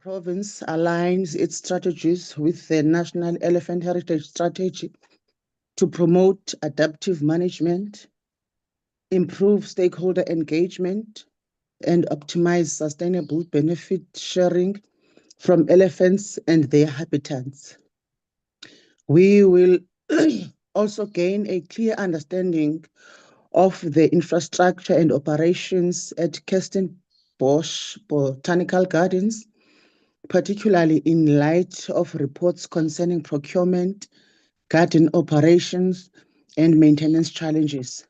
province aligns its strategies with the National Elephant Heritage Strategy to promote adaptive management, improve stakeholder engagement, and optimize sustainable benefit sharing from elephants and their habitats. We will also gain a clear understanding of the infrastructure and operations at Kirstenbosch Botanical Gardens, particularly in light of reports concerning procurement, garden operations, and maintenance challenges.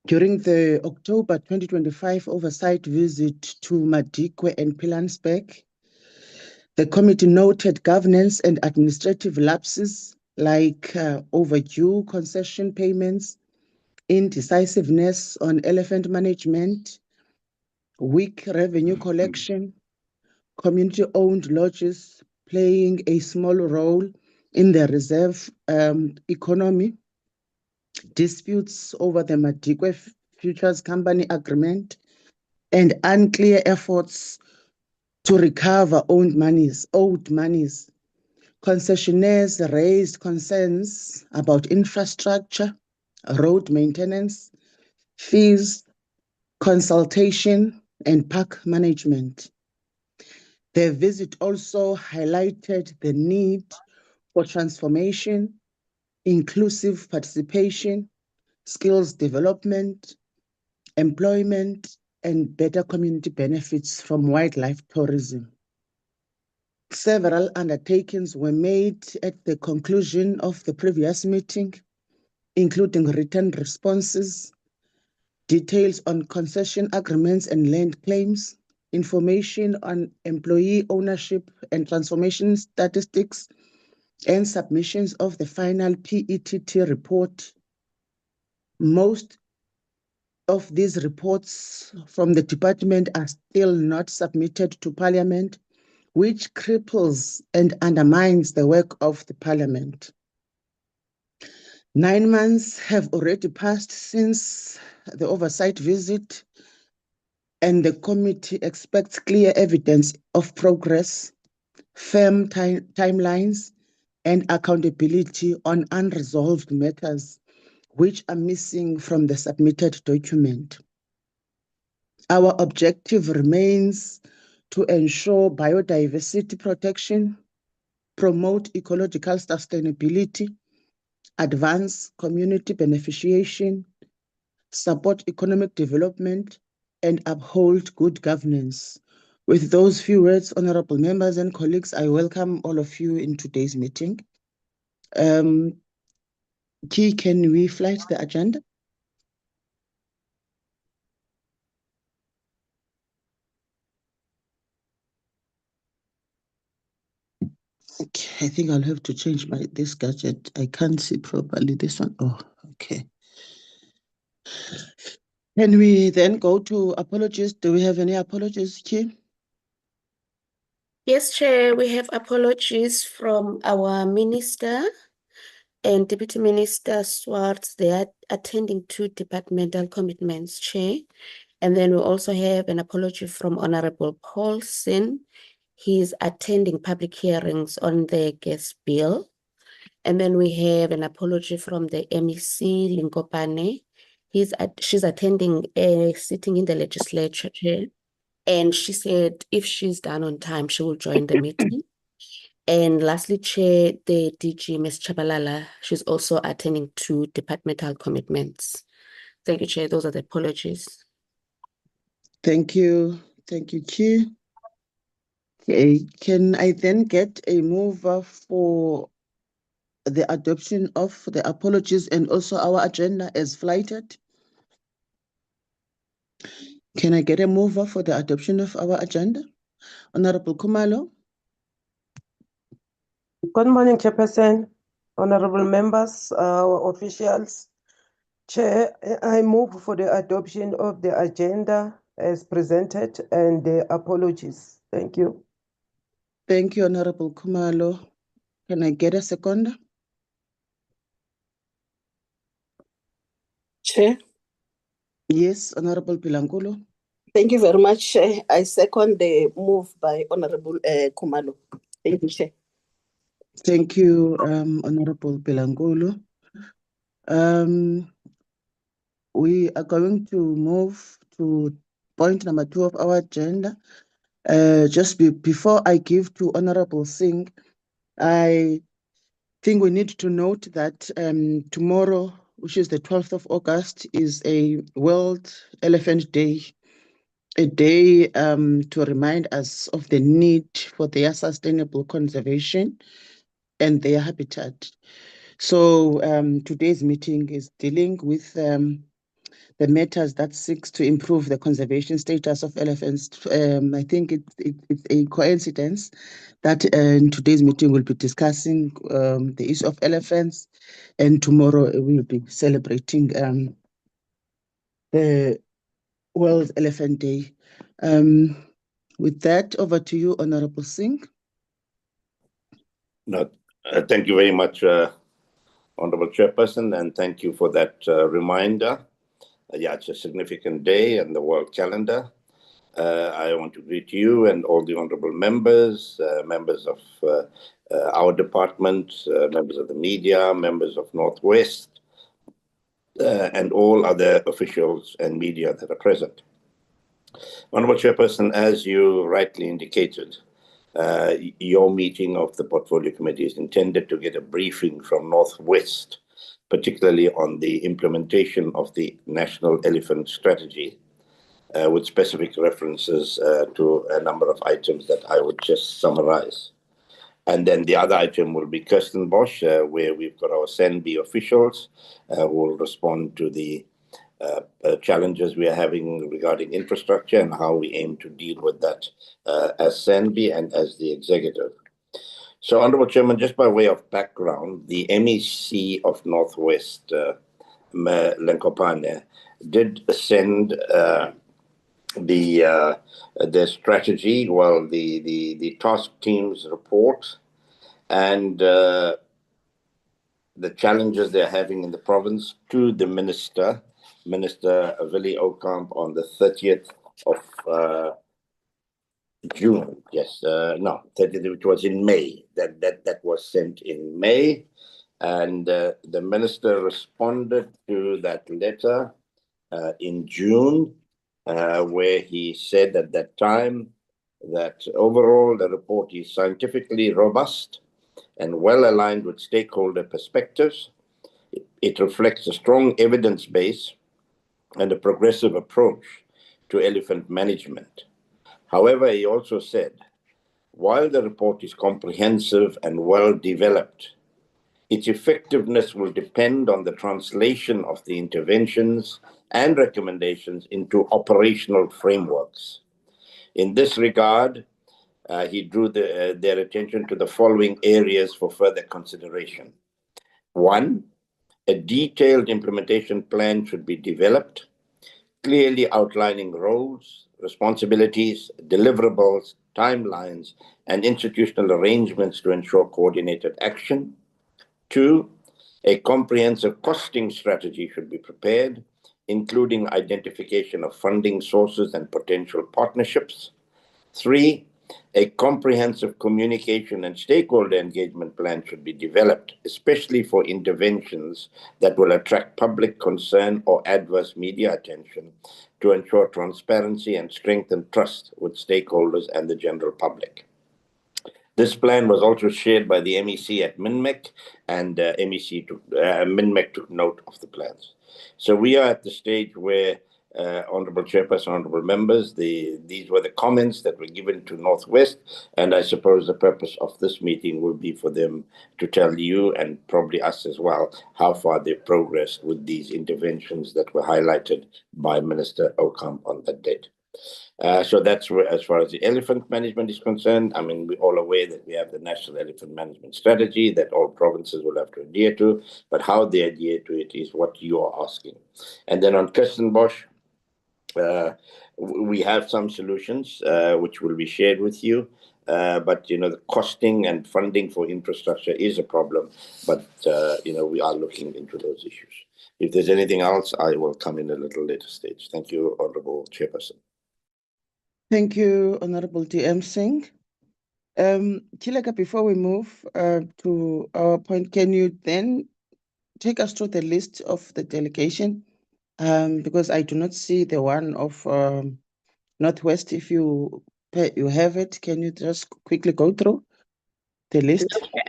During the October 2025 oversight visit to Madikwe and Pilansberg, the committee noted governance and administrative lapses like overdue concession payments, indecisiveness on elephant management, weak revenue collection, community-owned lodges playing a small role in the reserve economy, disputes over the Madikwe Futures Company Agreement, and unclear efforts to recover owed monies. Concessionaires raised concerns about infrastructure, road maintenance, fees, consultation, and park management. The visit also highlighted the need for transformation, inclusive participation, skills development, employment, and better community benefits from wildlife tourism. Several undertakings were made at the conclusion of the previous meeting, including written responses, details on concession agreements and land claims, information on employee ownership and transformation statistics, and submissions of the final PETT report. Most of these reports from the department are still not submitted to Parliament, which cripples and undermines the work of the Parliament. 9 months have already passed since the oversight visit, and the committee expects clear evidence of progress, firm timelines, and accountability on unresolved matters which are missing from the submitted document. Our objective remains to ensure biodiversity protection, promote ecological sustainability, advance community beneficiation, support economic development, and uphold good governance. With those few words, honorable members and colleagues, I welcome all of you in today's meeting. Key, can we flight the agenda? Okay, I think I'll have to change this gadget. I can't see properly this one. Oh, okay. Can we then go to apologies? Do we have any apologies, Key? Yes, Chair, we have apologies from our Minister and Deputy Minister Swartz. They are attending to departmental commitments, Chair. And then we also have an apology from Honorable Paulson. He's attending public hearings on the gas bill. And then we have an apology from the MEC, Linkopane. She's attending a sitting in the legislature, Chair. And she said if she's done on time, she will join the meeting. And lastly, Chair, the DG, Ms. Chabalala, she's also attending to departmental commitments. Thank you, Chair. Those are the apologies. Thank you. Thank you, Chair. Okay, can I then get a mover for the adoption of the apologies and also our agenda as flighted? Can I get a mover for the adoption of our agenda? Honorable Kumalo. Good morning, Chairperson, honorable members, officials. Chair, I move for the adoption of the agenda as presented and the apologies. Thank you. Thank you, Honorable Kumalo. Can I get a seconder? Chair. Yes, Honorable Pilankulo. Thank you very much, Chair. I second the move by Honorable Khumalo. Thank you, Chair. Thank you, Honorable Pelangolo. We are going to move to point number 2 of our agenda. Before I give to Honorable Singh, I think we need to note that tomorrow, which is the 12th of August, is a World Elephant Day, a day to remind us of the need for their sustainable conservation and their habitat. So today's meeting is dealing with the matters that seeks to improve the conservation status of elephants. I think it's a coincidence that in today's meeting we'll be discussing the issue of elephants, and tomorrow we'll be celebrating the World Elephant Day. With that, over to you, Honorable Singh. No, thank you very much, Honorable Chairperson, and thank you for that reminder. Yeah, it's a significant day in the world calendar. I want to greet you and all the honorable members, members of our department, members of the media, members of Northwest, and all other officials and media that are present. Honorable Chairperson, as you rightly indicated, your meeting of the Portfolio Committee is intended to get a briefing from Northwest, particularly on the implementation of the National Elephant Strategy, with specific references to a number of items that I would just summarize. And then the other item will be Kirstenbosch, where we've got our SANBI officials who will respond to the challenges we are having regarding infrastructure and how we aim to deal with that as SANBI and as the executive. So, Honorable Chairman, just by way of background, the MEC of Northwest, Lenkopane, did send the strategy, well, the task team's report, and the challenges they're having in the province to the Minister Willie Ocamp, on the 30th of June. Yes, no, 30th, it was in May. That was sent in May, and the Minister responded to that letter in June, where he said at that time that overall the report is scientifically robust and well aligned with stakeholder perspectives. It reflects a strong evidence base and a progressive approach to elephant management. However, he also said, while the report is comprehensive and well developed, its effectiveness will depend on the translation of the interventions and recommendations into operational frameworks. In this regard, he drew their attention to the following areas for further consideration. 1, a detailed implementation plan should be developed, clearly outlining roles, responsibilities, deliverables, timelines, and institutional arrangements to ensure coordinated action. 2, a comprehensive costing strategy should be prepared, including identification of funding sources and potential partnerships. 3, a comprehensive communication and stakeholder engagement plan should be developed, especially for interventions that will attract public concern or adverse media attention, to ensure transparency and strengthen trust with stakeholders and the general public. This plan was also shared by the MEC at MINMEC, and MINMEC took note of the plans. So we are at the stage where, Honorable Chairperson, Honorable Members, these were the comments that were given to Northwest, and I suppose the purpose of this meeting will be for them to tell you, and probably us as well, how far they've progressed with these interventions that were highlighted by Minister Ocamp on that date. So that's where, as far as the elephant management is concerned. I mean, we're all aware that we have the National Elephant Management Strategy that all provinces will have to adhere to, but how they adhere to it is what you are asking. And then on Kirstenbosch, we have some solutions which will be shared with you, but the costing and funding for infrastructure is a problem, but we are looking into those issues. If there's anything else, I will come in a little later stage. Thank you, Honorable Chairperson. Thank you, Honorable DM Singh. Chileka, before we move to our point, can you then take us through the list of the delegation? Because I do not see the one of Northwest. If you have it, can you just quickly go through the list?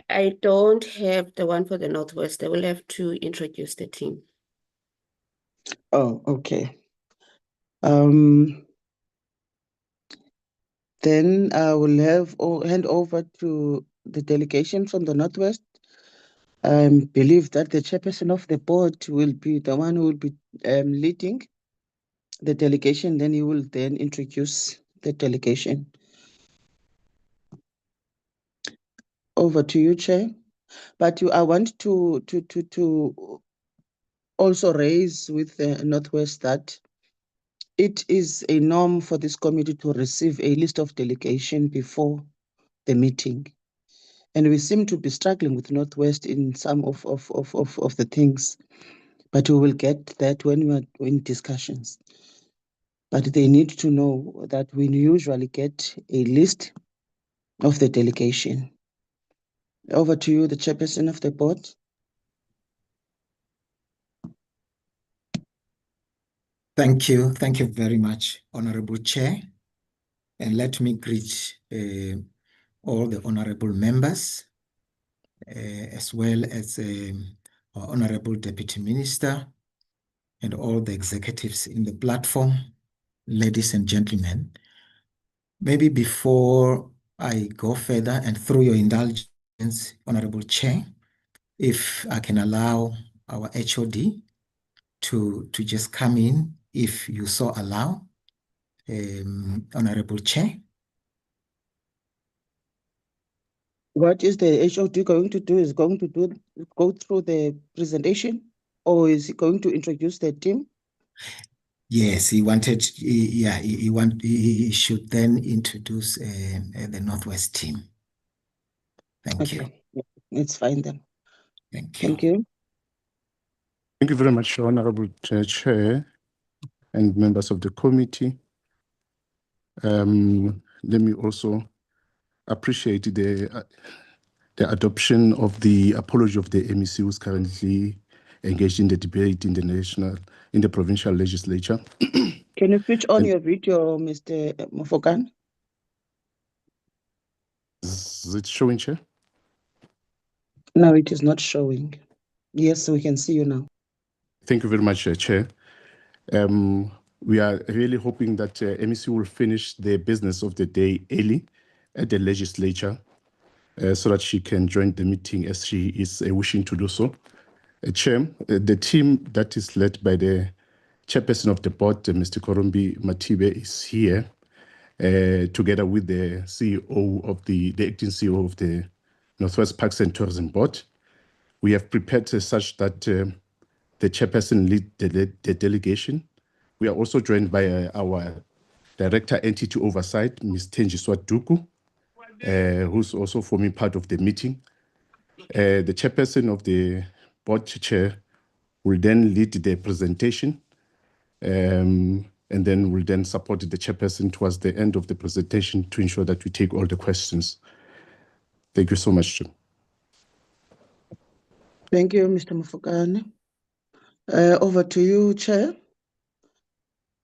I don't have the one for the Northwest. I will have to introduce the team. Oh, okay. Then I will hand over to the delegation from the Northwest. I believe that the chairperson of the board will be the one who will be leading the delegation. Then he will then introduce the delegation. Over to you, Chair. But I want to also raise with the Northwest that it is a norm for this committee to receive a list of delegation before the meeting. And we seem to be struggling with Northwest in some of the things, but we will get that when we are in discussions. But they need to know that we usually get a list of the delegation. Over to you, the chairperson of the board. Thank you. Thank you very much, Honorable Chair. And let me greet all the honorable members, as well as our Honorable Deputy Minister and all the executives in the platform, ladies and gentlemen. Maybe before I go further and through your indulgence, Honorable Chair, if I can allow our HOD to just come in, if you so allow, Honorable Chair. What is the HOD going to do? Is going to go through the presentation, or is he going to introduce the team? Yes, he should then introduce the Northwest team. Thank you. Okay, it's fine then. Thank you. Thank you. Thank you very much, Honorable Chair and members of the committee. Let me also appreciate the adoption of the apology of the MEC who is currently engaged in the debate in the provincial legislature. Can you switch on your video, Mr. Mofokan? Is it showing, Chair? No, it is not showing. Yes, we can see you now. Thank you very much, Chair. We are really hoping that MEC will finish the business of the day early at the legislature so that she can join the meeting as she is wishing to do so. Chair, the team that is led by the chairperson of the board, Mr. Korombi Matibe, is here together with the CEO of the acting CEO of the Northwest Parks and Tourism Board. We have prepared such that the chairperson lead the delegation. We are also joined by our Director Entity Oversight, Ms. Thenjiswa Duku, who's also forming part of the meeting. The chairperson of the board chair will then lead the presentation, and then will then support the chairperson towards the end of the presentation to ensure that we take all the questions. Thank you so much, Jim. Thank you, Mr. Mofokane. Over to you, Chair.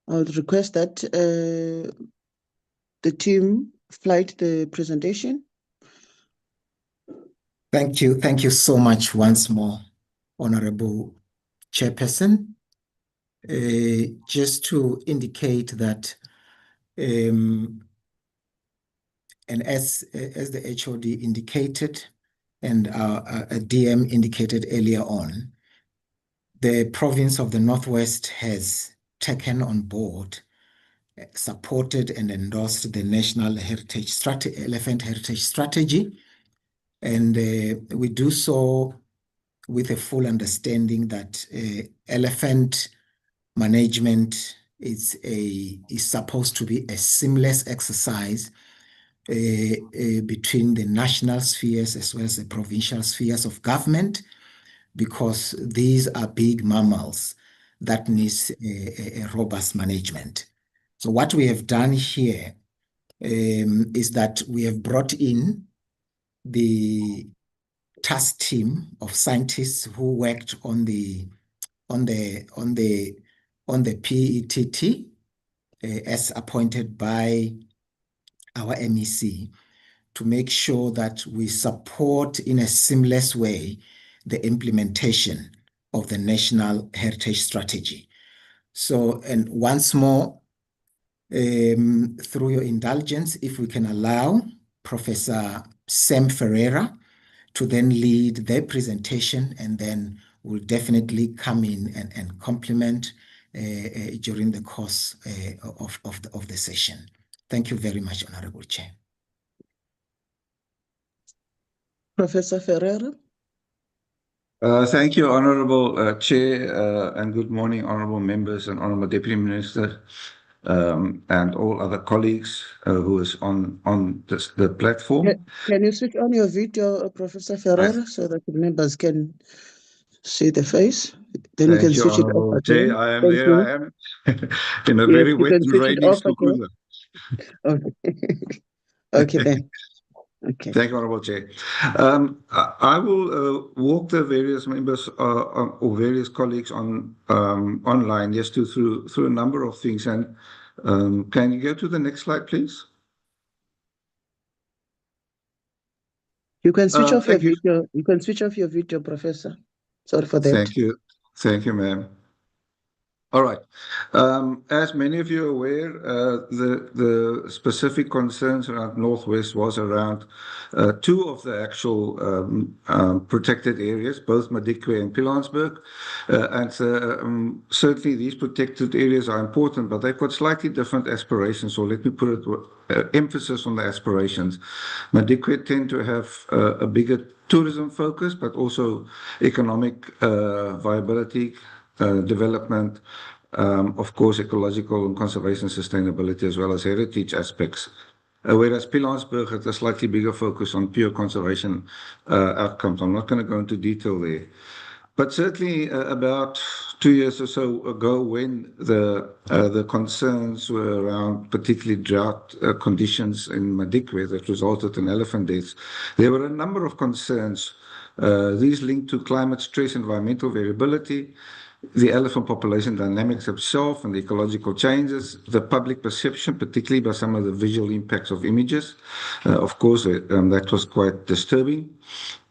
I would request that the team flight the presentation. Thank you. Thank you so much once more, Honorable Chairperson. Just to indicate that, and as the HOD indicated and our DM indicated earlier on, the province of the Northwest has taken on board, supported and endorsed the National Heritage Strategy, Elephant Heritage Strategy. And we do so with a full understanding that elephant management is supposed to be a seamless exercise between the national spheres as well as the provincial spheres of government, because these are big mammals that needs a robust management. So what we have done here is that we have brought in the task team of scientists who worked on the PETT as appointed by our MEC to make sure that we support in a seamless way the implementation of the National Heritage Strategy. So, and once more, through your indulgence, if we can allow Professor Sam Ferreira to then lead their presentation, and then we'll definitely come in and complement during the course of the session. Thank you very much, Honorable Chair. Professor Ferreira. Thank you, Honorable Chair, and good morning, Honorable members and Honorable Deputy Minister, and all other colleagues who is on the platform. Can you switch on your video, Professor Ferreira, so that the members can see the face? Then you can Thank you, switch it off Honorable again. Chair. I am Thank there. you. I am in a Yes, very you wet can and switch it rainy off again. Skukula. Okay. Okay then. Okay. Thank you, Honorable Chair. I will walk the various members or various colleagues on online just through a number of things. And can you go to the next slide, please? You can switch off your Thank you. video. You can switch off your video, Professor. Sorry for that. Thank you. Thank you, ma'am. All right. As many of you are aware, the specific concerns around Northwest was around two of the actual protected areas, both Madikwe and Pilanesberg. And certainly these protected areas are important, but they've got slightly different aspirations. So let me put it emphasis on the aspirations. Madikwe tend to have a bigger tourism focus, but also economic viability, development, of course, ecological and conservation sustainability, as well as heritage aspects. Whereas Pilanesberg has a slightly bigger focus on pure conservation outcomes. I'm not going to go into detail there. But certainly about 2 years or so ago, when the concerns were around particularly drought conditions in Madikwe that resulted in elephant deaths, there were a number of concerns. These linked to climate stress, environmental variability, the elephant population dynamics itself and the ecological changes, the public perception, particularly by some of the visual impacts of images. Of course, that was quite disturbing.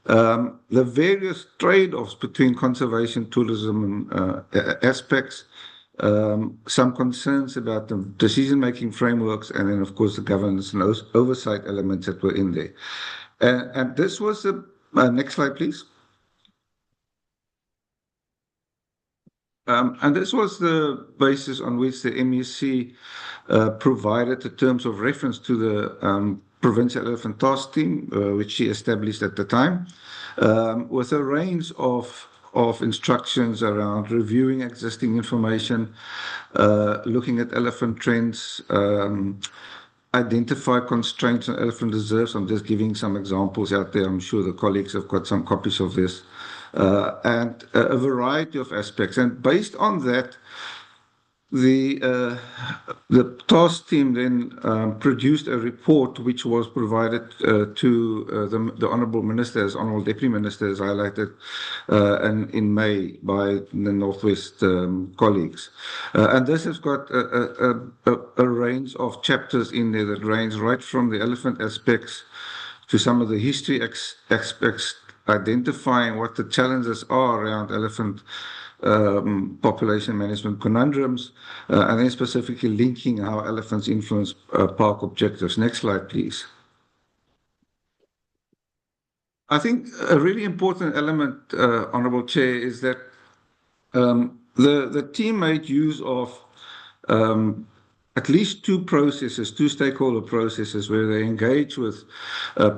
The various trade-offs between conservation, tourism, and aspects, some concerns about the decision-making frameworks, and then, of course, the governance and oversight elements that were in there. And this was the next slide, please. And this was the basis on which the MEC provided the terms of reference to the Provincial Elephant Task Team, which she established at the time, with a range of instructions around reviewing existing information, looking at elephant trends, identify constraints on elephant reserves. I'm just giving some examples out there. I'm sure the colleagues have got some copies of this. And a variety of aspects. And based on that, the task team then produced a report which was provided to the Honourable Minister, as Honourable Deputy Minister has highlighted, in May by the Northwest colleagues. And this has got a range of chapters in there that range right from the elephant aspects to some of the history aspects, identifying what the challenges are around elephant population management conundrums, and then specifically linking how elephants influence park objectives. Next slide, please. I think a really important element, Honourable Chair, is that the team made use of at least two stakeholder processes, where they engage with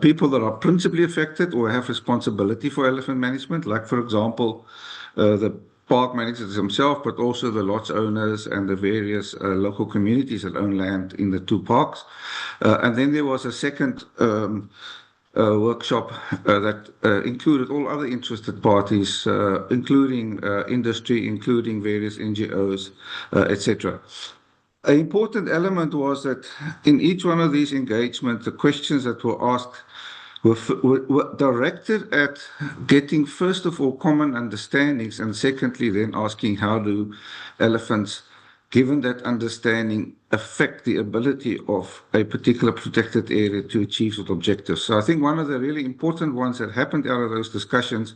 people that are principally affected or have responsibility for elephant management, like, for example, the park managers themselves, but also the lodge owners and the various local communities that own land in the two parks. And then there was a second workshop that included all other interested parties, including industry, including various NGOs, etc. An important element was that in each one of these engagements, the questions that were asked were directed at getting, first of all, common understandings, and secondly, then asking how do elephants, given that understanding, affect the ability of a particular protected area to achieve its objectives. So I think one of the really important ones that happened out of those discussions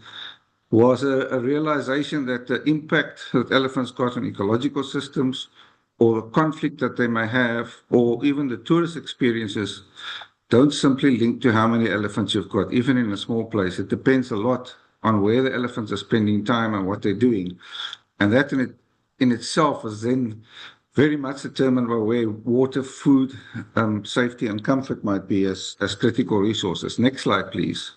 was a realization that the impact that elephants got on ecological systems, or the conflict that they may have, or even the tourist experiences, don't simply link to how many elephants you've got, even in a small place. It depends a lot on where the elephants are spending time and what they're doing. And that in itself is then very much determined by where water, food, safety, and comfort might be as critical resources. Next slide, please.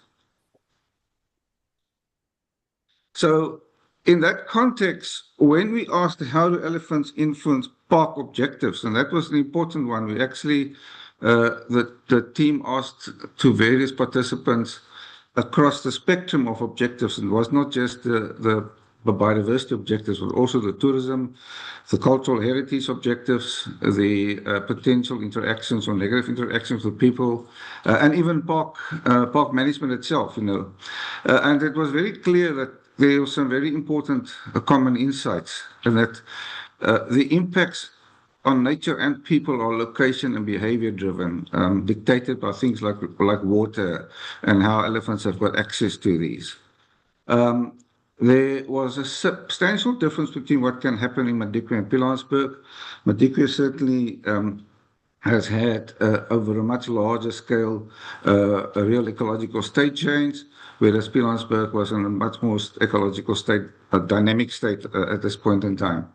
So in that context, when we asked how do elephants influence park objectives, and that was an important one, we actually, the team asked to various participants across the spectrum of objectives, and it was not just the biodiversity objectives, but also the tourism, the cultural heritage objectives, the potential interactions or negative interactions with people, and even park management itself, you know. And it was very clear that there were some very important common insights, and that the impacts on nature and people are location and behavior driven, dictated by things like water and how elephants have got access to these. There was a substantial difference between what can happen in Madikwe and Pilanesberg. Madikwe certainly has had over a much larger scale a real ecological state change, whereas Pilanesberg was in a much more ecological state, a dynamic state at this point in time.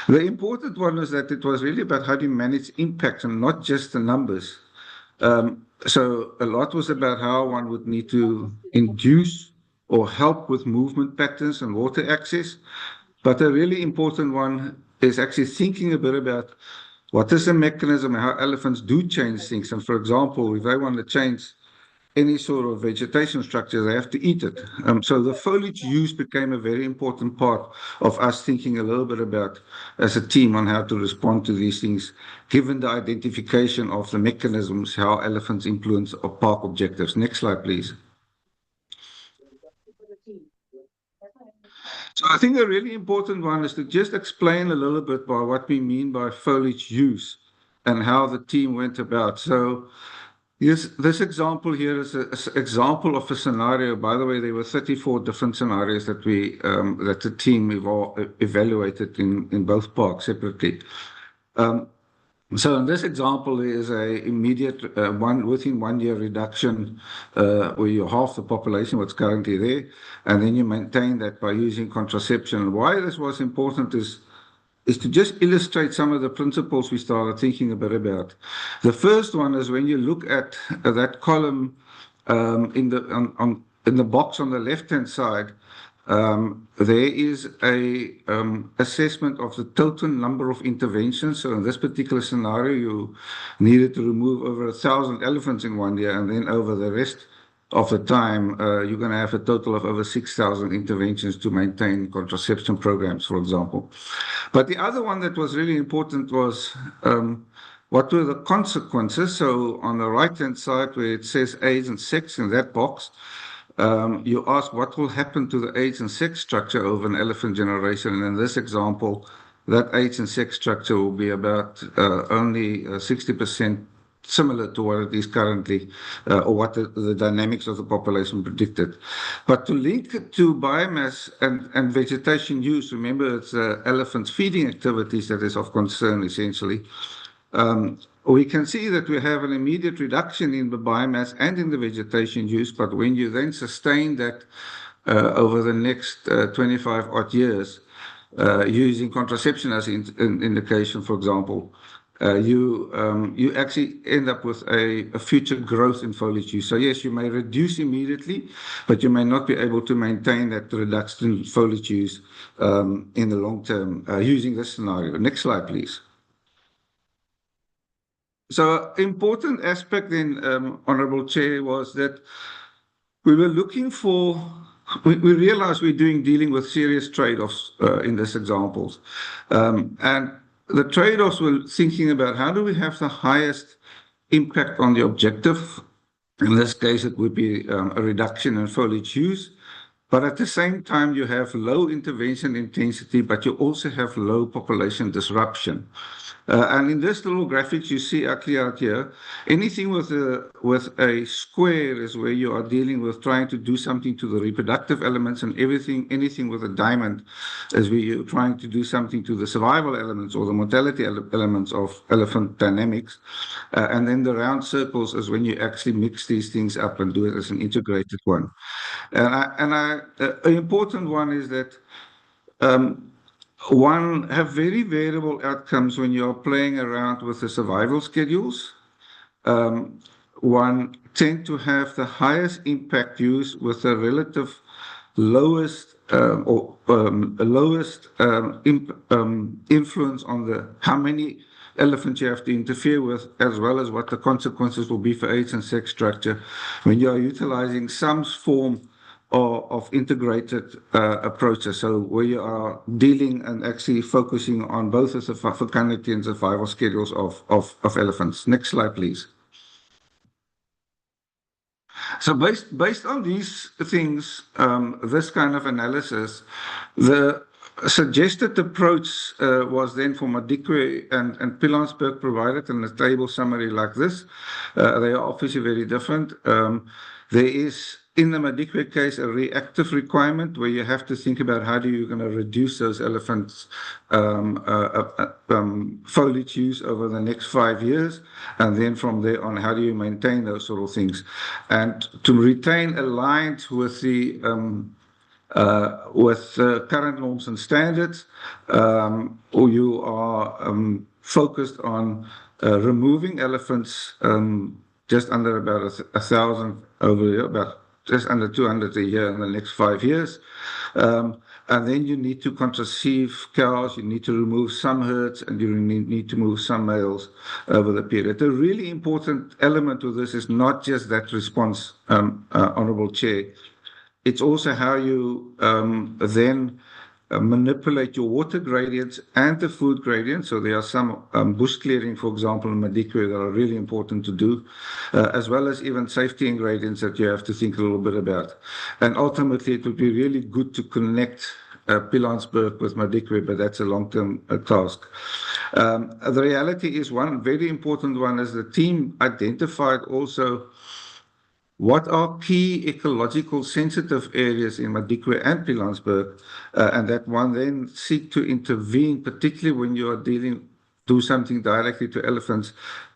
The important one is that it was really about how do you manage impact and not just the numbers. So a lot was about how one would need to induce or help with movement patterns and water access. But a really important one is actually thinking a bit about what is the mechanism and how elephants do change things. And for example, if they want to change any sort of vegetation structure, they have to eat it. So the foliage use became a very important part of us thinking a little bit about as a team on how to respond to these things, given the identification of the mechanisms, how elephants influence our park objectives. Next slide, please. So I think a really important one is to just explain a little bit by what we mean by foliage use and how the team went about. So yes, this example here is an example of a scenario. By the way, there were 34 different scenarios that that the team evaluated in both parks separately. So in this example, there is a immediate within 1 year reduction where you halve the population what's currently there, and then you maintain that by using contraception. Why this was important is to just illustrate some of the principles we started thinking a bit about. The first one is when you look at that column in the box on the left-hand side, there is a assessment of the total number of interventions. So in this particular scenario, you needed to remove over 1,000 elephants in 1 year, and then over the rest of the time, you're going to have a total of over 6,000 interventions to maintain contraception programs, for example. But the other one that was really important was what were the consequences? So on the right-hand side where it says age and sex in that box, you ask what will happen to the age and sex structure over an elephant generation. And in this example, that age and sex structure will be about only 60% similar to what it is currently, or what the dynamics of the population predicted. But to link it to biomass and vegetation use, remember it's elephants feeding activities that is of concern essentially. We can see that we have an immediate reduction in the biomass and in the vegetation use, but when you then sustain that over the next 25 odd years, using contraception as an indication, for example, you actually end up with a future growth in foliage use. So yes, you may reduce immediately, but you may not be able to maintain that reduction in foliage use in the long term using this scenario. Next slide, please. So important aspect then, Honourable Chair, was that we were looking for, we realized we're dealing with serious trade-offs in these examples. And the trade-offs we're thinking about, how do we have the highest impact on the objective? In this case, it would be a reduction in foliage use. But at the same time, you have low intervention intensity, but you also have low population disruption. And in this little graphics you see actually out here, anything with a square is where you are dealing with trying to do something to the reproductive elements, and anything with a diamond is where you're trying to do something to the survival elements or the mortality elements of elephant dynamics. And then the round circles is when you actually mix these things up and do it as an integrated one. And an important one is that one have very variable outcomes when you're playing around with the survival schedules. One tend to have the highest impact use with the relative lowest influence on the how many elephants you have to interfere with, as well as what the consequences will be for age and sex structure when you are utilizing some form of integrated approaches. So where you are dealing and actually focusing on both the fecundity and survival schedules of elephants. Next slide, please. So based on these things, this kind of analysis, the suggested approach was then for Madikwe and Pilanesberg provided in a table summary like this. They are obviously very different. There is, in the Madikwe case, a reactive requirement where you have to think about how do you going to reduce those elephants' foliage use over the next 5 years, and then from there on, how do you maintain those sort of things, and to retain aligned with the current norms and standards, or you are focused on removing elephants just under about 1,000 over here, about just under 200 a year in the next 5 years. And then you need to contraceive cows, you need to remove some herds, and you need to move some males over the period. The really important element of this is not just that response, Honourable Chair. It's also how you then manipulate your water gradients and the food gradients. So there are some bush clearing, for example, in Madikwe that are really important to do, as well as even safety ingredients that you have to think a little bit about. And ultimately, it would be really good to connect Pilanesberg with Madikwe, but that's a long-term task. The reality is one very important one is the team identified also what are key ecological sensitive areas in Madikwe and Pilanesberg, and that one then seek to intervene, particularly when you are do something directly to elephants,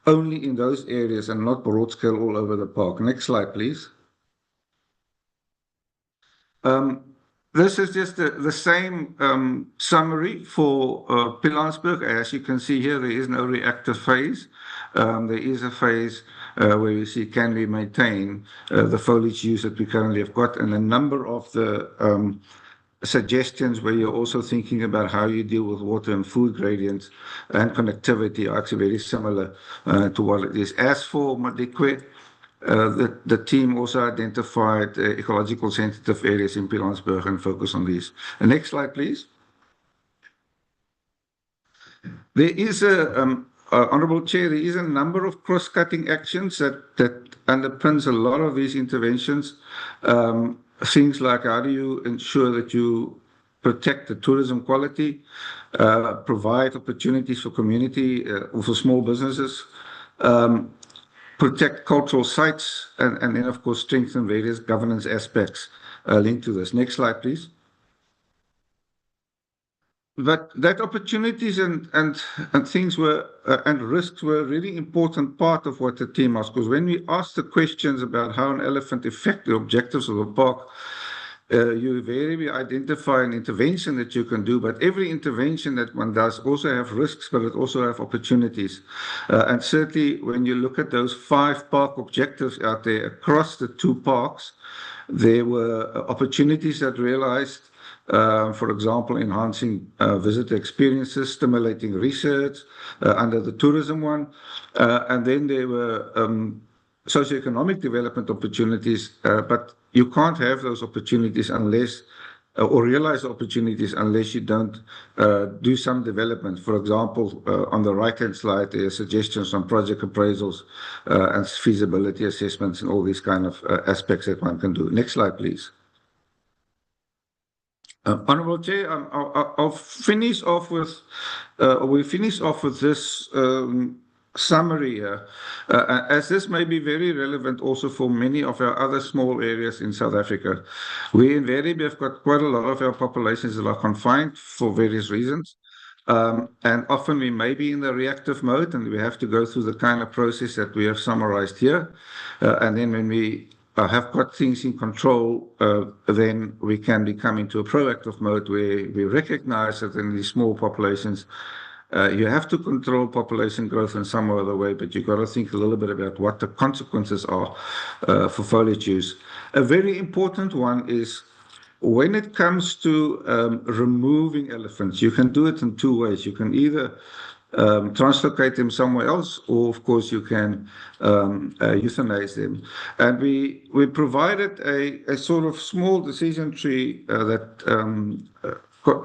only in those areas and not broad scale all over the park. Next slide, please. This is just the same summary for Pilanesberg. As you can see here, there is no reactive phase. There is a phase where we see can we maintain the foliage use that we currently have got, and a number of the suggestions where you're also thinking about how you deal with water and food gradients and connectivity are actually very similar to what it is. As for Madikwe, the team also identified ecological sensitive areas in Pilanesberg and focus on these. The next slide, please. There is Honourable Chair, there is a number of cross-cutting actions that underpins a lot of these interventions. Things like how do you ensure that you protect the tourism quality, provide opportunities for community or for small businesses, protect cultural sites, and then, of course, strengthen various governance aspects linked to this. Next slide, please. But that opportunities and things were and risks were a really important part of what the team asked, because when we asked the questions about how an elephant affects the objectives of the park, you very identify an intervention that you can do, but every intervention that one does also have risks, but it also have opportunities. And certainly when you look at those 5 park objectives out there across the 2 parks, there were opportunities that realized, for example, enhancing visitor experiences, stimulating research under the tourism one. And then there were socioeconomic development opportunities, but you can't have those opportunities unless or realize opportunities unless you don't do some development. For example, on the right-hand slide, there are suggestions on project appraisals and feasibility assessments and all these kind of aspects that one can do. Next slide, please. Honourable Chair, I'll finish off with, we finish off with this summary here, as this may be very relevant also for many of our other small areas in South Africa. We invariably have got quite a lot of our populations that are confined for various reasons. And often we may be in the reactive mode and we have to go through the kind of process that we have summarized here. And then when we have got things in control, then we can become into a proactive mode where we recognize that in these small populations, you have to control population growth in some other way, but you've got to think a little bit about what the consequences are for foliage use. A very important one is when it comes to removing elephants, you can do it in two ways. You can either translocate them somewhere else, or of course you can euthanize them. And we provided a sort of small decision tree that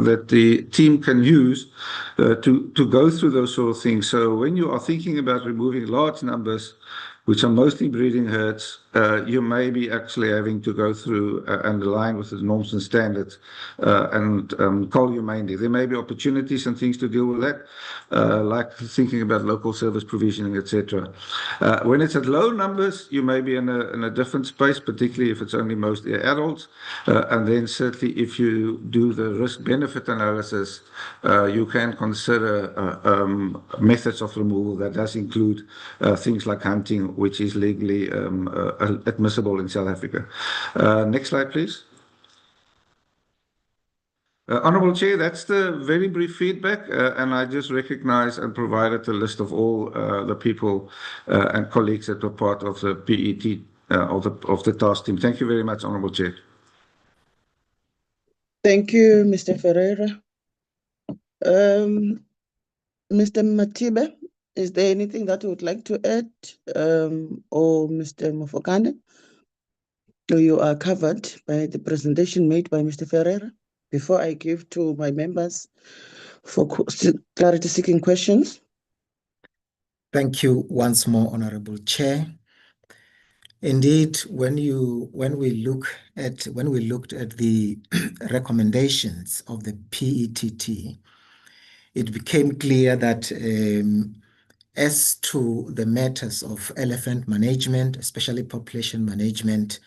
the team can use to go through those sort of things. So when you are thinking about removing large numbers, which are mostly breeding herds, you may be actually having to go through and align with the norms and standards and cull humanely. There may be opportunities and things to deal with that, like thinking about local service provisioning, etc. When it's at low numbers, you may be in a different space, particularly if it's only mostly adults. And then certainly if you do the risk-benefit analysis, you can consider methods of removal that does include things like hunting, which is legally admissible in South Africa. Next slide, please. Honourable Chair, that's the very brief feedback, and I just recognize and provided a list of all the people and colleagues that were part of the PET, of the task team. Thank you very much, Honourable Chair. Thank you, Mr. Ferreira. Mr. Matibe, is there anything that you would like to add? Or Mr. Mofokane? You are covered by the presentation made by Mr. Ferreira. Before I give to my members for clarity-seeking questions. Thank you once more, Honourable Chair. Indeed, when we looked at the recommendations of the PETT, it became clear that as to the matters of elephant management, especially population management,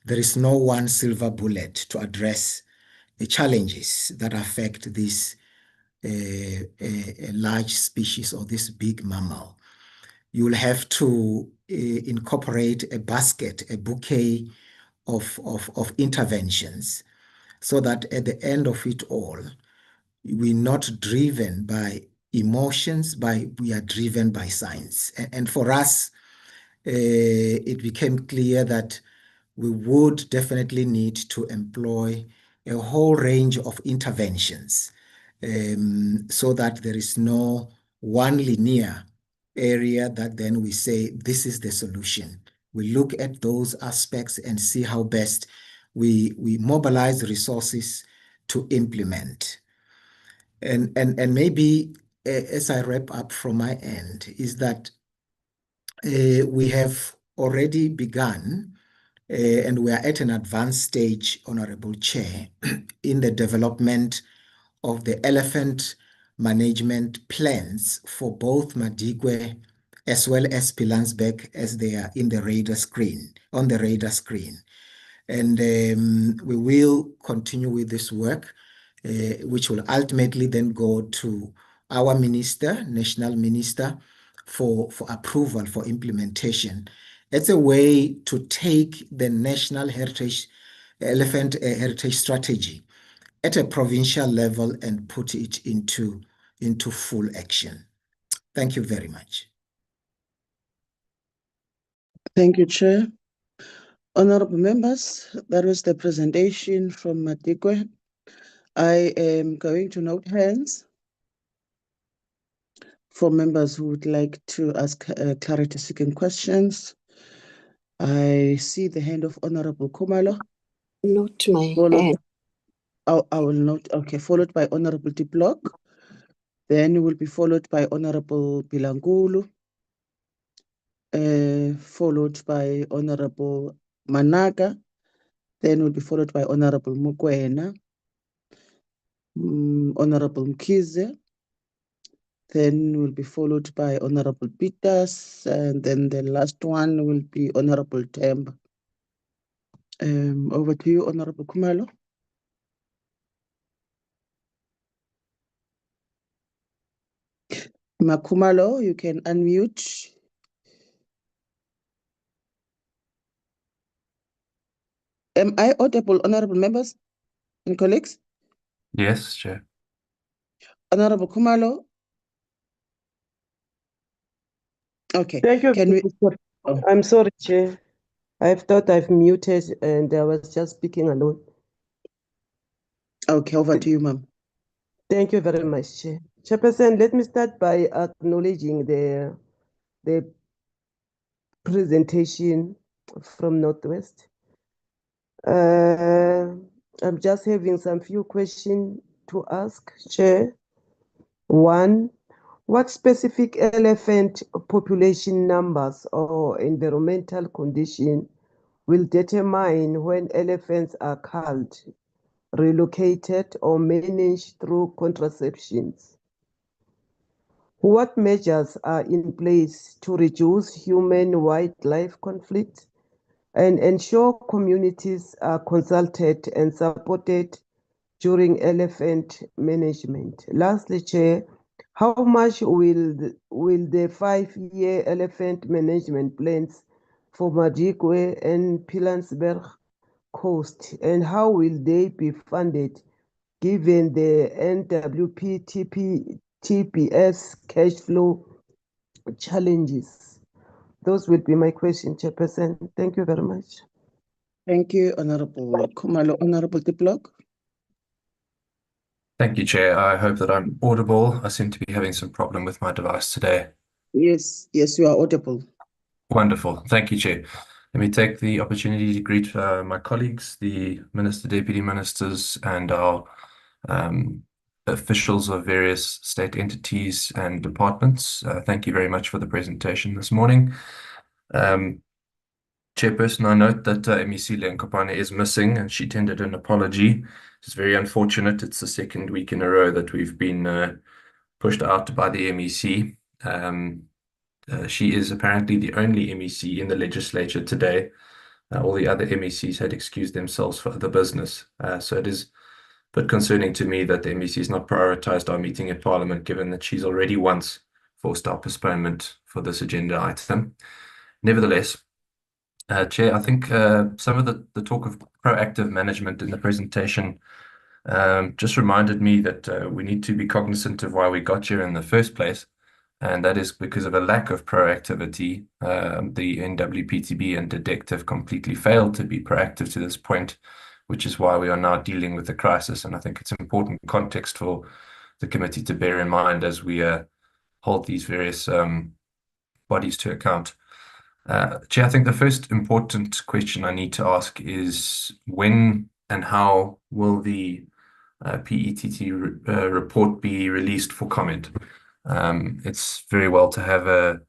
there is no one silver bullet to address the challenges that affect this large species or this big mammal. You will have to incorporate a basket, a bouquet of interventions, so that at the end of it all, we're not driven by emotions, we are driven by science. And for us, it became clear that we would definitely need to employ a whole range of interventions so that there is no one linear area that then we say, this is the solution. We look at those aspects and see how best we mobilize resources to implement. And maybe as I wrap up from my end is that we have already begun and we are at an advanced stage, Honourable Chair, in the development of the elephant management plans for both Madikwe as well as Pilanesberg as they are in the radar screen, on the radar screen. And we will continue with this work, which will ultimately then go to our minister, national minister, for approval, for implementation. It's a way to take the national elephant heritage strategy at a provincial level and put it into full action. Thank you very much. Thank you, Chair. Honorable members, that was the presentation from Madikwe. I am going to note hands for members who would like to ask clarity-seeking questions. I see the hand of Honorable Khumalo. Not my hand. I will note, okay, followed by Honorable Diplok. Then will be followed by Honorable Bilangulu, followed by Honorable Managa. Then will be followed by Honorable Mukwena, Honorable Mkize. Then will be followed by Honorable Peters, and then the last one will be Honorable Temba. Over to you, Honorable Khumalo. Makhumalo, you can unmute. Am I audible, honorable members and colleagues? Yes, Chair. Honorable Khumalo? Okay. Thank you. Can we? I'm sorry, Chair. I thought I've muted and I was just speaking alone. Okay, over to you, ma'am. Thank you very much, Chair. Chairperson, let me start by acknowledging the presentation from Northwest. I'm just having some few questions to ask, Chair. One, what specific elephant population numbers or environmental condition will determine when elephants are culled, relocated, or managed through contraceptions? What measures are in place to reduce human-wildlife conflict and ensure communities are consulted and supported during elephant management? Lastly, Chair, how much will the 5-year elephant management plans for Madikwe and Pilansberg cost, and how will they be funded given the NWP TPS cash flow challenges? Those will be my questions, Chairperson. Thank you very much. Thank you, Honorable Khumalo. Honorable Diplok. Thank you, Chair. I hope that I'm audible. I seem to be having some problem with my device today. Yes, you are audible. Wonderful. Thank you, Chair. Let me take the opportunity to greet my colleagues, the Minister, Deputy Ministers, and our officials of various state entities and departments. Thank you very much for the presentation this morning. Chairperson, I note that MEC Lenkopane is missing and she tendered an apology. It's very unfortunate. It's the second week in a row that we've been pushed out by the MEC. She is apparently the only MEC in the legislature today. All the other MECs had excused themselves for other business. So it is a bit concerning to me that the MEC has not prioritized our meeting at Parliament, given that she's already once forced our postponement for this agenda item. Nevertheless, Chair, I think some of the talk of proactive management in the presentation just reminded me that we need to be cognizant of why we got here in the first place, and that is because of a lack of proactivity. The NWPTB and DDECT have completely failed to be proactive to this point, which is why we are now dealing with the crisis, and I think it's important context for the committee to bear in mind as we hold these various bodies to account. Chair, I think the first important question I need to ask is when and how will the PETT report be released for comment? It's very well to have a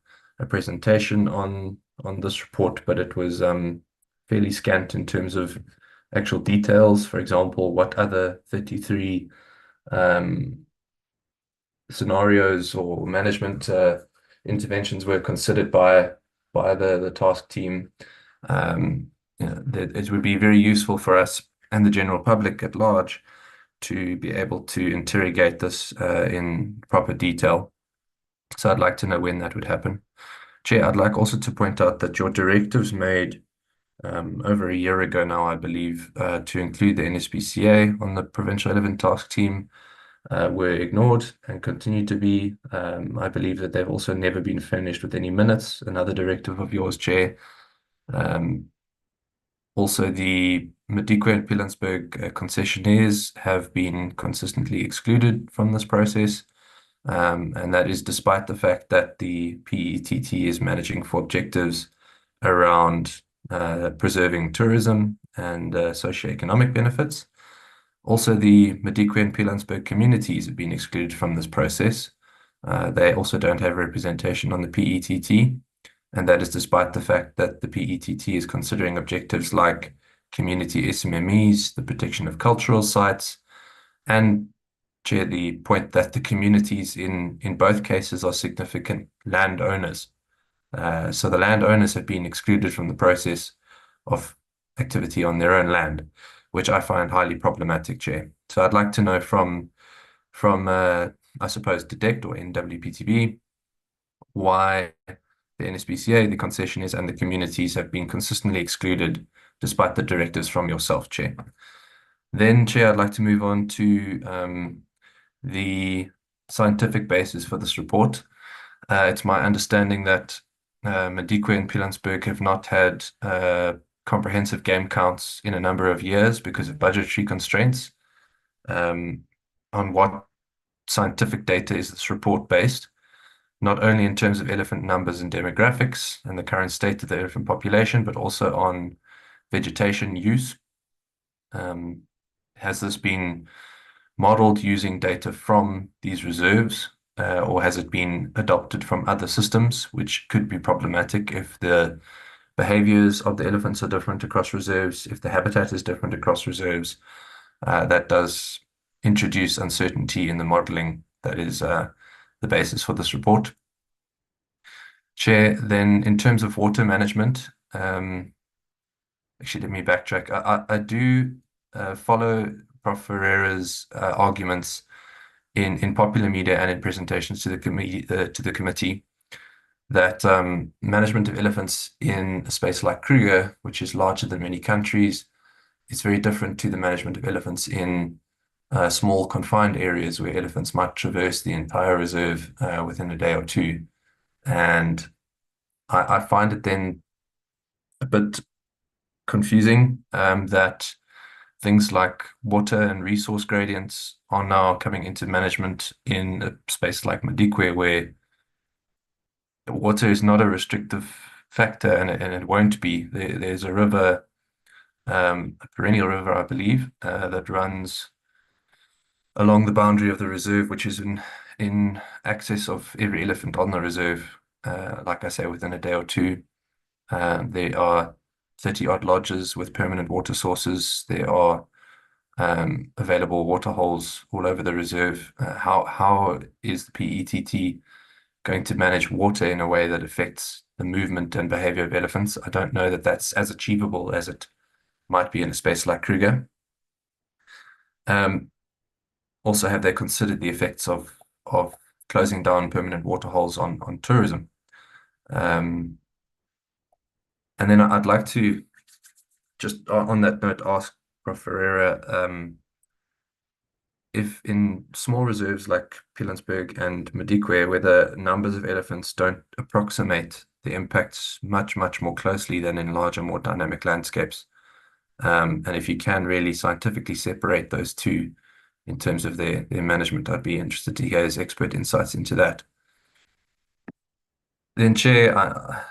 presentation on this report, but it was fairly scant in terms of actual details. For example, what other 33 scenarios or management interventions were considered by the task team. It would be very useful for us and the general public at large to be able to interrogate this in proper detail. So I'd like to know when that would happen. Chair, I'd like also to point out that your directives made over a year ago now, I believe, to include the NSPCA on the Provincial Elephant Task Team were ignored and continue to be. I believe that they've also never been finished with any minutes, another directive of yours, Chair. Also, the Madikwe and Pilansberg concessionaires have been consistently excluded from this process, and that is despite the fact that the PETT is managing for objectives around preserving tourism and socioeconomic benefits. Also, the Madikwe and Pilanesberg communities have been excluded from this process. They also don't have representation on the PETT, and that is despite the fact that the PETT is considering objectives like community SMMEs, the protection of cultural sites, and Chair, the point that the communities in both cases are significant landowners. So the landowners have been excluded from the process of activity on their own land, which I find highly problematic, Chair. So I'd like to know from I suppose, DEDECT or NWPTB, why the NSPCA, the concessionaires, and the communities have been consistently excluded despite the directives from yourself, Chair. Then, Chair, I'd like to move on to the scientific basis for this report. It's my understanding that Madikwe and Pilanesberg have not had comprehensive game counts in a number of years because of budgetary constraints. On what scientific data is this report based? Not only in terms of elephant numbers and demographics and the current state of the elephant population, but also on vegetation use. Has this been modeled using data from these reserves, or has it been adopted from other systems, which could be problematic if the behaviors of the elephants are different across reserves, if the habitat is different across reserves? That does introduce uncertainty in the modeling that is the basis for this report. Chair, then in terms of water management, actually, let me backtrack. I do follow Prof. Ferreira's arguments in popular media and in presentations to the committee that management of elephants in a space like Kruger, which is larger than many countries, is very different to the management of elephants in small confined areas where elephants might traverse the entire reserve within a day or two. And I find it then a bit confusing that things like water and resource gradients are now coming into management in a space like Madikwe, where water is not a restrictive factor, and it won't be. There's a river, a perennial river, I believe, that runs along the boundary of the reserve, which is in access of every elephant on the reserve, like I say, within a day or two. There are 30-odd lodges with permanent water sources. There are available water holes all over the reserve. How is the PETT going to manage water in a way that affects the movement and behavior of elephants? I don't know that that's as achievable as it might be in a space like Kruger. Also, have they considered the effects of closing down permanent water holes on tourism? And then I'd like to just on that note ask Prof. Ferreira, if in small reserves like Pilanesberg and Madikwe, where the numbers of elephants don't approximate the impacts much more closely than in larger, more dynamic landscapes, and if you can really scientifically separate those two in terms of their management, I'd be interested to hear his expert insights into that. Then, Chair,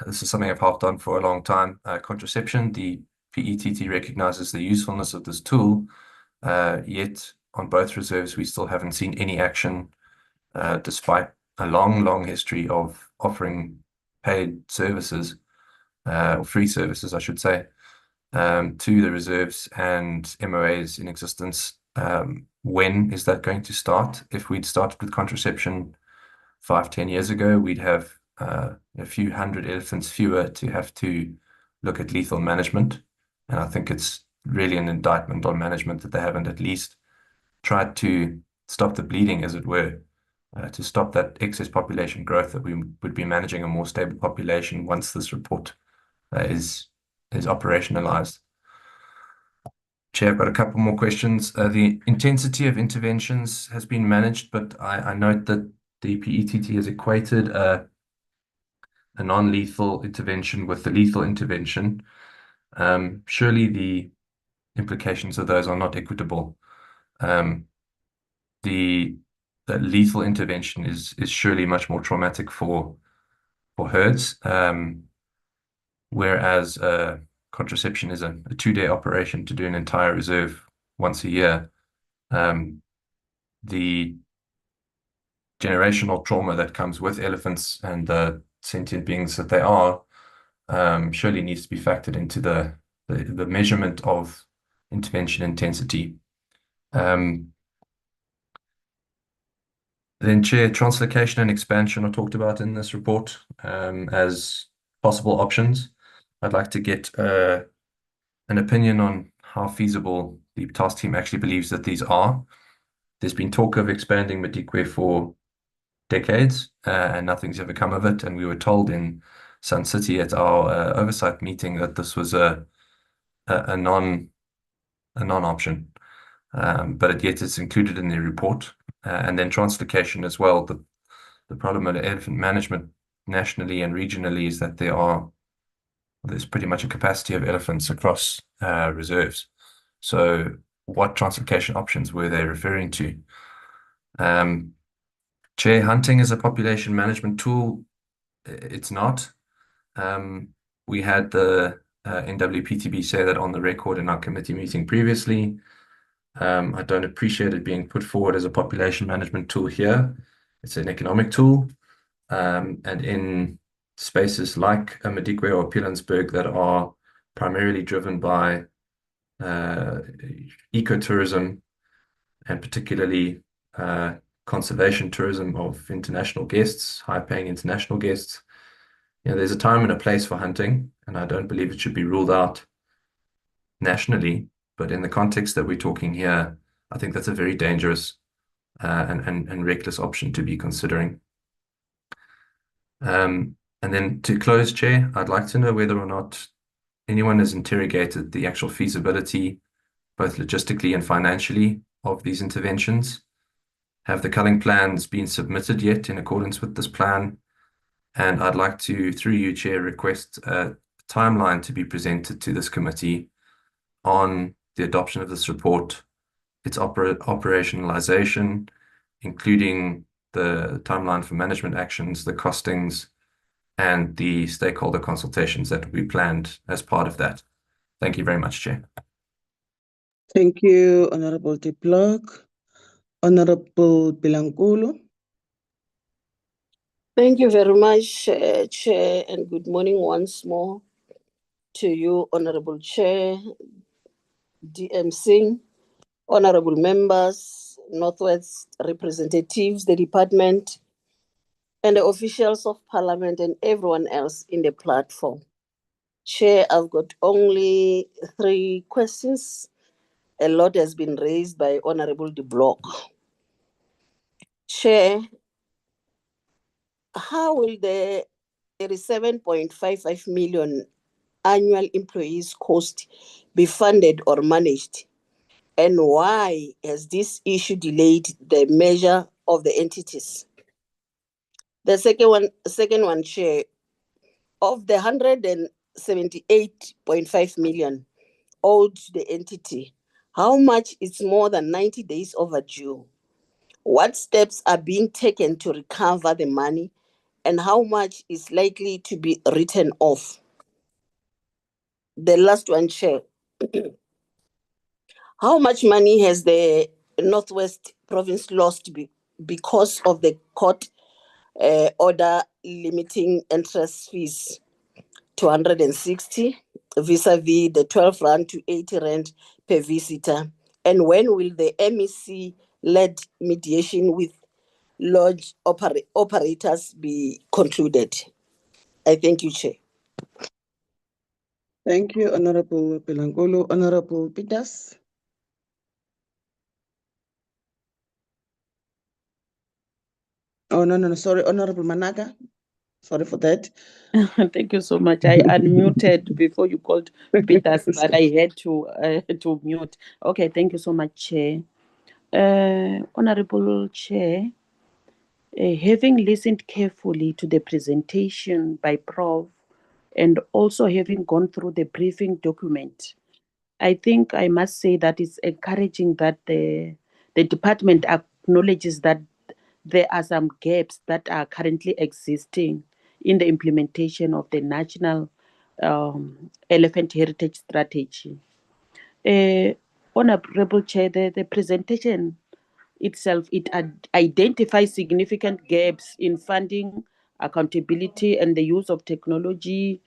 this is something I've harped on for a long time. Contraception, the PETT recognizes the usefulness of this tool, yet on both reserves, we still haven't seen any action, despite a long history of offering paid services, or free services, I should say, to the reserves and MOAs in existence. When is that going to start? If we'd started with contraception 5-10 years ago, we'd have a few hundred elephants fewer to have to look at lethal management. And I think it's really an indictment on management that they haven't at least tried to stop the bleeding, as it were, to stop that excess population growth, that we would be managing a more stable population once this report is operationalized. Chair, I've got a couple more questions. The intensity of interventions has been managed, but I note that the PETT has equated a non-lethal intervention with the lethal intervention. Surely the implications of those are not equitable. The lethal intervention is surely much more traumatic for herds, whereas contraception is a 2-day operation to do an entire reserve once a year. the generational trauma that comes with elephants and the sentient beings that they are surely needs to be factored into the measurement of intervention intensity. Then, Chair, translocation and expansion are talked about in this report as possible options. I'd like to get an opinion on how feasible the task team actually believes that these are. There's been talk of expanding Madikwe for decades, and nothing's ever come of it. And we were told in Sun City at our oversight meeting that this was a non-option, but yet it's included in the report. And then translocation as well. The problem with elephant management nationally and regionally is that there's pretty much a capacity of elephants across reserves. So what translocation options were they referring to? Chair, hunting is a population management tool. It's not. We had the NWPTB say that on the record in our committee meeting previously. I don't appreciate it being put forward as a population management tool here. It's an economic tool. And in spaces like Madikwe or Pilanesberg that are primarily driven by ecotourism and particularly conservation tourism of international guests, high-paying international guests, there's a time and a place for hunting, and I don't believe it should be ruled out nationally. But in the context that we're talking here, I think that's a very dangerous and reckless option to be considering. And then to close, Chair, I'd like to know whether or not anyone has interrogated the actual feasibility, both logistically and financially, of these interventions. Have the culling plans been submitted yet in accordance with this plan? And I'd like to, through you, Chair, request a timeline to be presented to this committee on the adoption of this report, its operationalization, including the timeline for management actions, the costings, and the stakeholder consultations that we planned as part of that. Thank you very much, Chair. Thank you, Honorable Diplog. Honorable Bilankulu. Thank you very much, Chair, and good morning once more to you, Honorable Chair, DM Singh, Honorable Members, Northwest representatives, the department, and the officials of Parliament and everyone else in the platform. Chair, I've got only 3 questions. A lot has been raised by Honorable De Block. Chair, how will the 37.55 million annual employees cost be funded or managed? And why has this issue delayed the measure of the entities? The second one, Chair, of the 178.5 million owed to the entity, how much is more than 90 days overdue? What steps are being taken to recover the money, and how much is likely to be written off? The last one, Chair. How much money has the Northwest Province lost because of the court order limiting interest fees to 160 vis-a-vis the 12 rand to 80 rand per visitor? And when will the MEC-led mediation with lodge operators be concluded? I thank you, Chair. Thank you, Honorable Bilankulu. Honorable Peters. Oh, no, sorry, Honorable Managa. Sorry for that. Thank you so much. I unmuted before you called Peters, but I had to mute. Okay, thank you so much, Chair. Honorable Chair, having listened carefully to the presentation by Prof. and also having gone through the briefing document, I think I must say that it's encouraging that the department acknowledges that there are some gaps that are currently existing in the implementation of the National Elephant Heritage Strategy. Honorable Chair, the presentation itself, it identifies significant gaps in funding, accountability, and the use of technology,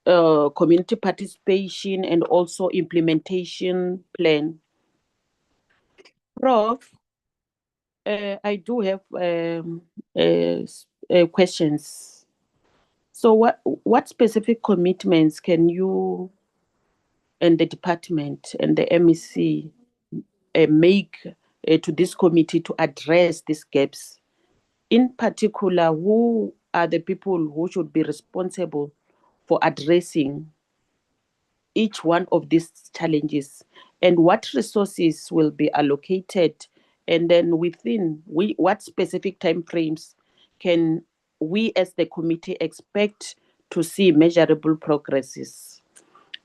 community participation, and also implementation plan. Prof, I do have questions. So what specific commitments can you and the department and the MEC make to this committee to address these gaps? In particular, who are the people who should be responsible for addressing each one of these challenges, and what resources will be allocated, and then within what specific timeframes can we as the committee expect to see measurable progresses?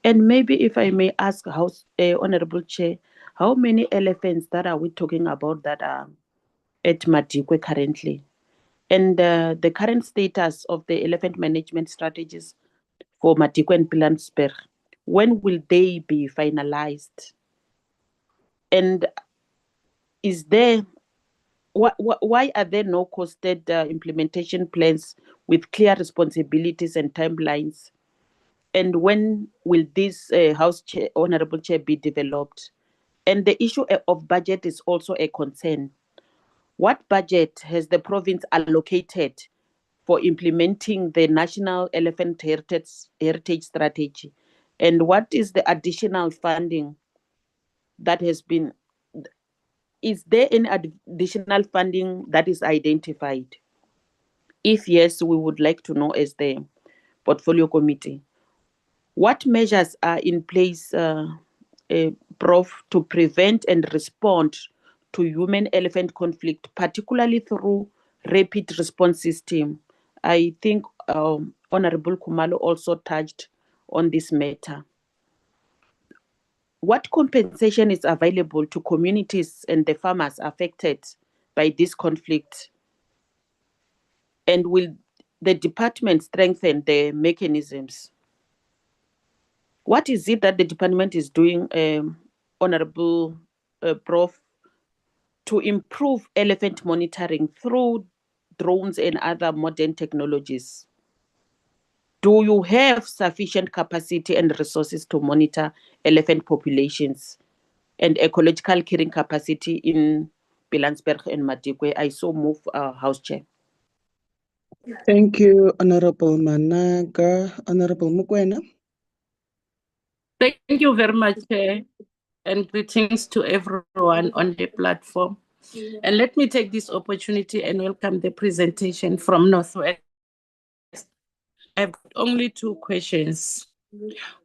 And maybe if I may ask, Honorable Chair, how many elephants that are we talking about that are at Madikwe currently? And the current status of the elephant management strategies for Madikwe and Pilanesberg, when will they be finalized? And is there, why are there no costed implementation plans with clear responsibilities and timelines? And when will this Honorable Chair, be developed? And the issue of budget is also a concern. What budget has the province allocated for implementing the National Elephant Heritage Strategy? And what is the additional funding that has been, is there any additional funding that is identified? If yes, we would like to know as the portfolio committee. What measures are in place, Prof, to prevent and respond to human-elephant conflict, particularly through rapid response system? I think Honorable Khumalo also touched on this matter. What compensation is available to communities and the farmers affected by this conflict? And will the department strengthen the mechanisms? What is it that the department is doing, Honorable Prof, to improve elephant monitoring through drones and other modern technologies? Do you have sufficient capacity and resources to monitor elephant populations and ecological carrying capacity in Pilanesberg and Madikwe? I so move, House Chair. Thank you, Honorable Managa. Honorable Mukwena. Thank you very much, Chair, and greetings to everyone on the platform. And let me take this opportunity and welcome the presentation from Northwest. I have only two questions.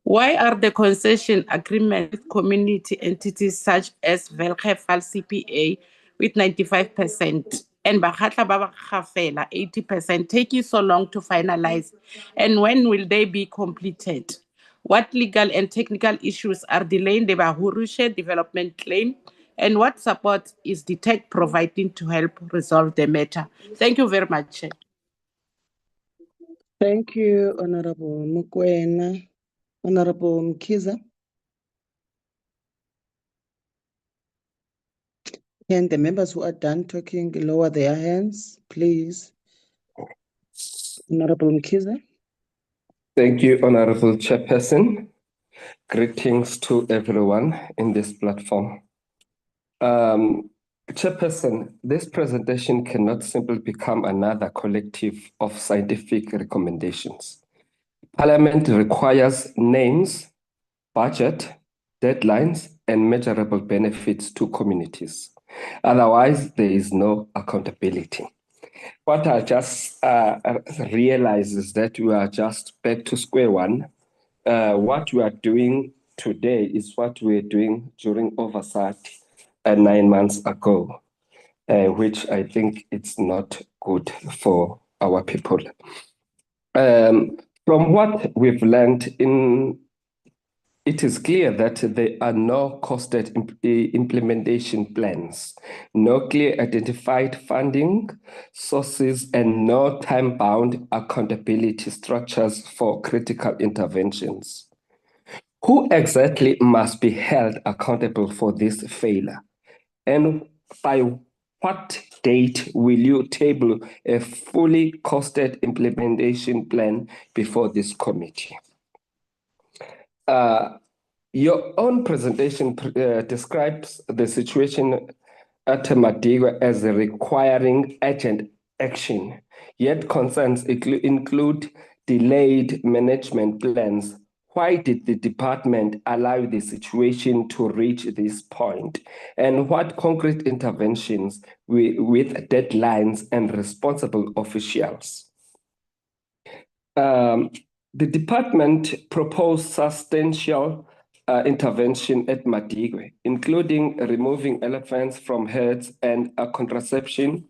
Why are the concession agreements with community entities such as Velkhefal CPA with 95% and Bakhatla Baba Khafela 80% taking so long to finalize? And when will they be completed? What legal and technical issues are delaying the Bahurushe development claim? And what support is DTEC providing to help resolve the matter? Thank you very much. Thank you, Honorable Mukwena. Honorable Mkiza. Can the members who are done talking lower their hands, please? Honorable Mkiza. Thank you, Honorable Chairperson. Greetings to everyone in this platform. Chairperson, this presentation cannot simply become another collective of scientific recommendations. Parliament requires names, budget, deadlines, and measurable benefits to communities. Otherwise, there is no accountability. What I just realized is that we are just back to square one. What we are doing today is what we were doing during oversight 9 months ago, which I think it's not good for our people. From what we've learned, it is clear that there are no costed implementation plans, no clear identified funding sources, and no time-bound accountability structures for critical interventions. Who exactly must be held accountable for this failure? And by what date will you table a fully costed implementation plan before this committee? Your own presentation describes the situation at Madikwe as requiring urgent action, yet concerns include delayed management plans. Why did the department allow the situation to reach this point? And what concrete interventions with deadlines and responsible officials? The department proposed substantial intervention at Madikwe, including removing elephants from herds and contracepting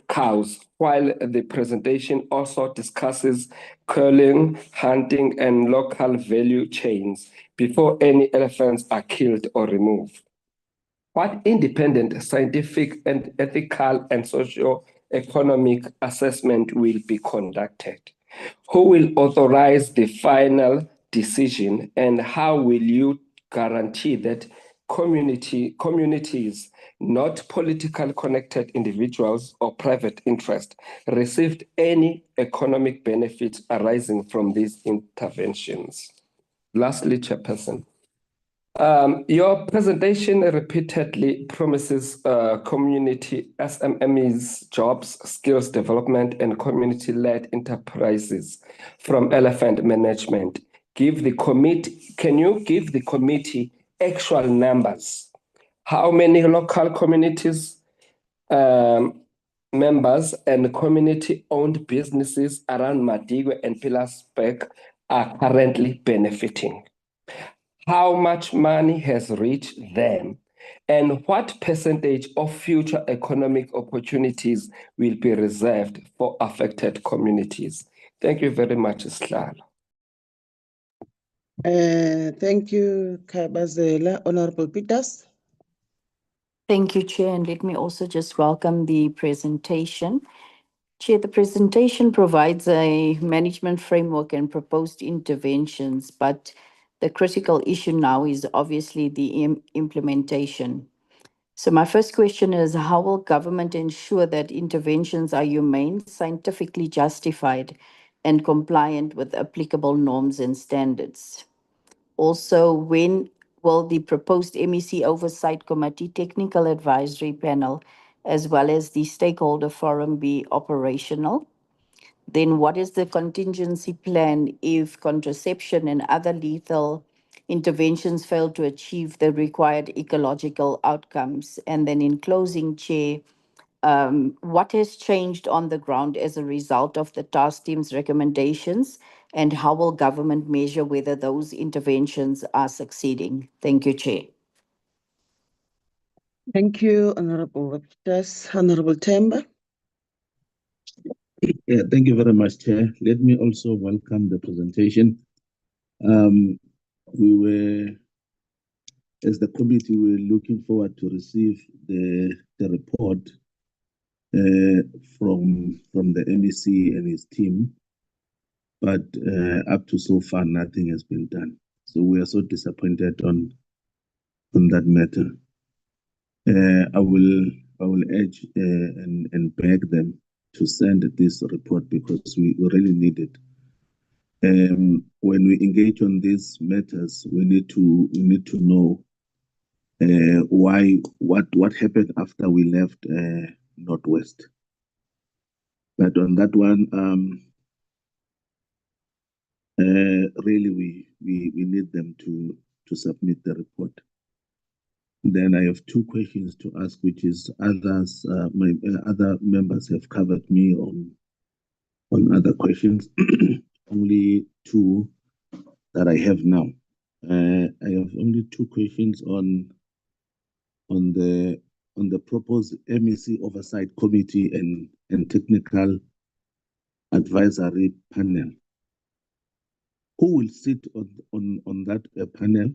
cows, while the presentation also discusses culling, hunting, and local value chains before any elephants are killed or removed. What independent scientific and ethical and socio-economic assessment will be conducted? Who will authorize the final decision, and how will you guarantee that communities, not politically connected individuals or private interest, received any economic benefits arising from these interventions? Lastly, Chairperson, your presentation repeatedly promises community SMMEs, jobs, skills development, and community-led enterprises from elephant management. Can you give the committee actual numbers? How many local communities, members, and community-owned businesses around Madikwe and Pilasberg are currently benefiting? How much money has reached them, and what percentage of future economic opportunities will be reserved for affected communities? Thank you very much, Slala. Thank you, Kabazela. Honorable Peters. Thank you, Chair, and let me also just welcome the presentation. Chair, the presentation provides a management framework and proposed interventions, but the critical issue now is obviously the implementation. So my first question is, how will government ensure that interventions are humane, scientifically justified, and compliant with applicable norms and standards? Also, when will the proposed MEC Oversight Committee Technical Advisory Panel, as well as the Stakeholder Forum, be operational? Then what is the contingency plan if contraception and other lethal interventions fail to achieve the required ecological outcomes? And then in closing, Chair, what has changed on the ground as a result of the task team's recommendations, and how will government measure whether those interventions are succeeding? Thank you, Chair. Thank you, Honorable Peters. Honorable Temba. Yeah, thank you very much, Chair. Let me also welcome the presentation. We were, as the committee, we were looking forward to receive the report from the MEC and his team, but up to so far, nothing has been done. So we are so disappointed on that matter. I will urge and beg them to send this report because we really need it. When we engage on these matters, we need to know what happened after we left Northwest. But on that one, really we need them to submit the report. Then I have two questions to ask, which is others, my other members have covered me on other questions. Only two that I have now. I have only two questions on the proposed MEC Oversight Committee and Technical Advisory Panel. Who will sit on that panel,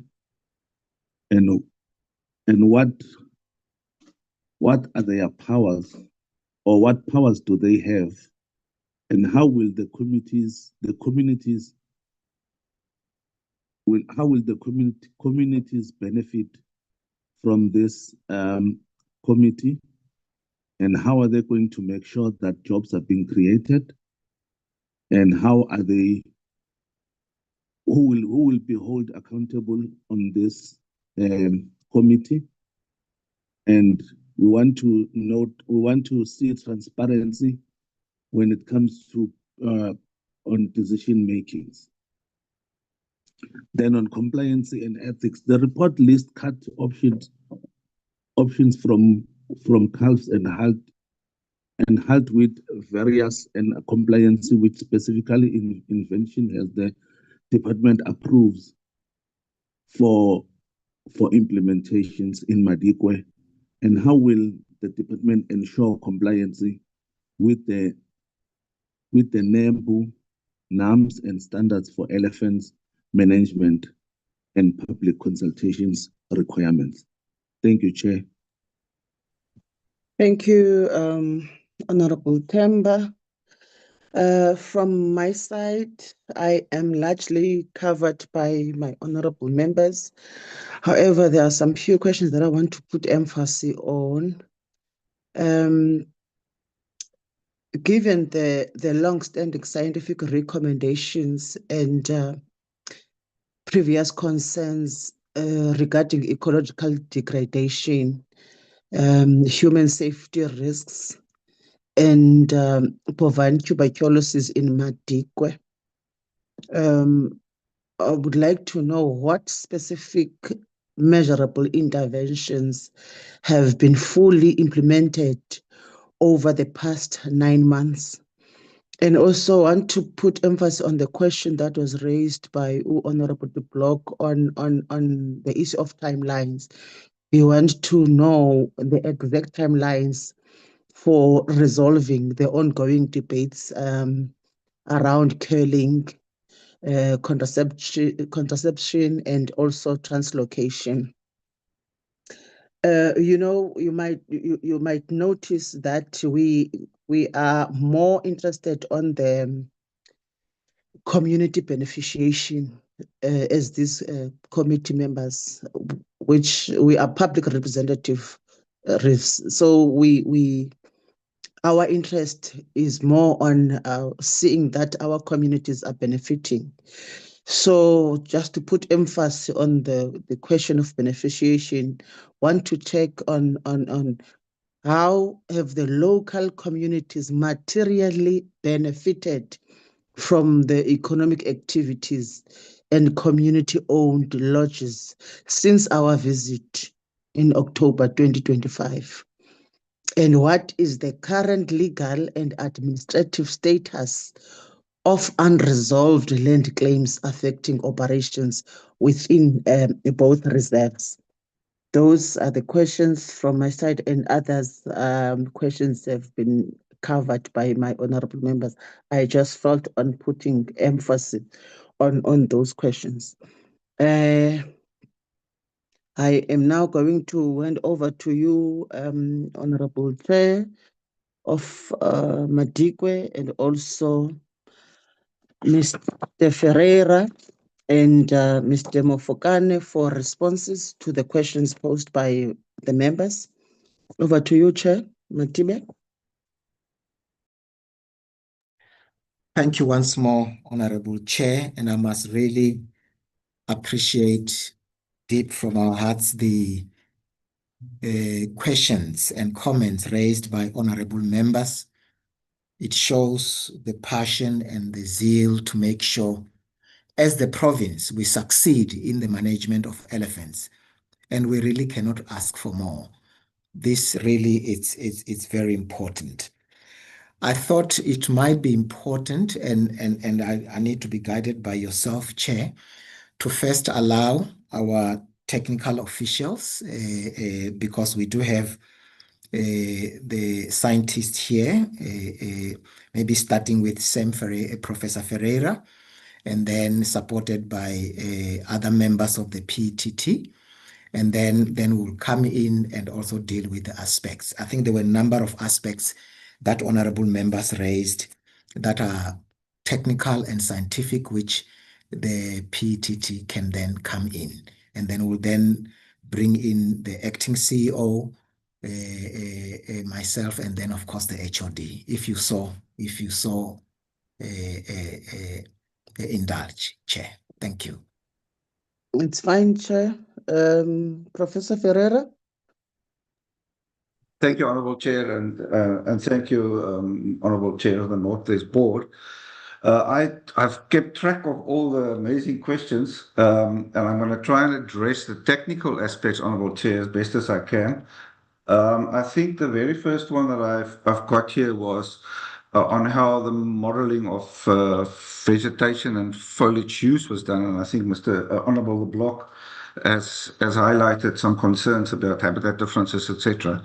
and what are their powers, or what powers do they have, and how will the communities how will the communities benefit from this committee, and how are they going to make sure that jobs are being created, and how are they, who will be held accountable on this committee? And we want to see transparency when it comes to on decision makings. Then on compliance and ethics, the report lists cut options from calves and halt with various and compliance with specifically in invention as the department approves for implementations in Madikwe, and how will the department ensure compliance with the NAMBU, NAMS and standards for elephants management and public consultations requirements? Thank you, Chair. Thank you, Honorable Temba. From my side, I am largely covered by my honorable members. However, there are some few questions that I want to put emphasis on. Given the long-standing scientific recommendations and previous concerns regarding ecological degradation, human safety risks, and bovine tuberculosis in Madikwe, I would like to know what specific measurable interventions have been fully implemented over the past 9 months. And also want to put emphasis on the question that was raised by Honorable de Block on the issue of timelines. We want to know the exact timelines for resolving the ongoing debates around curling, contraception, and also translocation. You might notice that we are more interested on the community beneficiation as these committee members, which we are public representative. So our interest is more on seeing that our communities are benefiting. So just to put emphasis on the question of beneficiation, want to check on how have the local communities materially benefited from the economic activities and community-owned lodges since our visit in October 2025. And what is the current legal and administrative status of unresolved land claims affecting operations within both reserves? Those are the questions from my side, and others questions have been covered by my honorable members. I just felt on putting emphasis on those questions. I am now going to hand over to you, Honorable Chair of Madikwe, and also Mr. Ferreira and Mr. Mofokane for responses to the questions posed by the members. Over to you, Chair Matibe. Thank you once more, Honorable Chair, and I must really appreciate deep from our hearts the questions and comments raised by honorable members. It shows the passion and the zeal to make sure, as the province, we succeed in the management of elephants, and we really cannot ask for more. This really it's very important. I thought it might be important, and I need to be guided by yourself, Chair, to first allow our technical officials, because we do have the scientists here, maybe starting with Professor Ferreira, and then supported by other members of the PTT. And then we'll come in and also deal with the aspects. I think there were a number of aspects that honorable members raised that are technical and scientific, which the PTT can then come in, and then we'll then bring in the acting CEO, myself, and then of course the HOD. If you so indulge, Chair. Thank you. It's fine, Chair. Professor Ferreira. Thank you, Honourable Chair, and thank you, Honourable Chair of the North West Board. I've kept track of all the amazing questions, and I'm going to try and address the technical aspects, Honourable Chair, as best as I can. I think the very first one that I've got here was on how the modelling of vegetation and foliage use was done, and I think Mr. Honourable Le Bloc has highlighted some concerns about habitat differences, etc.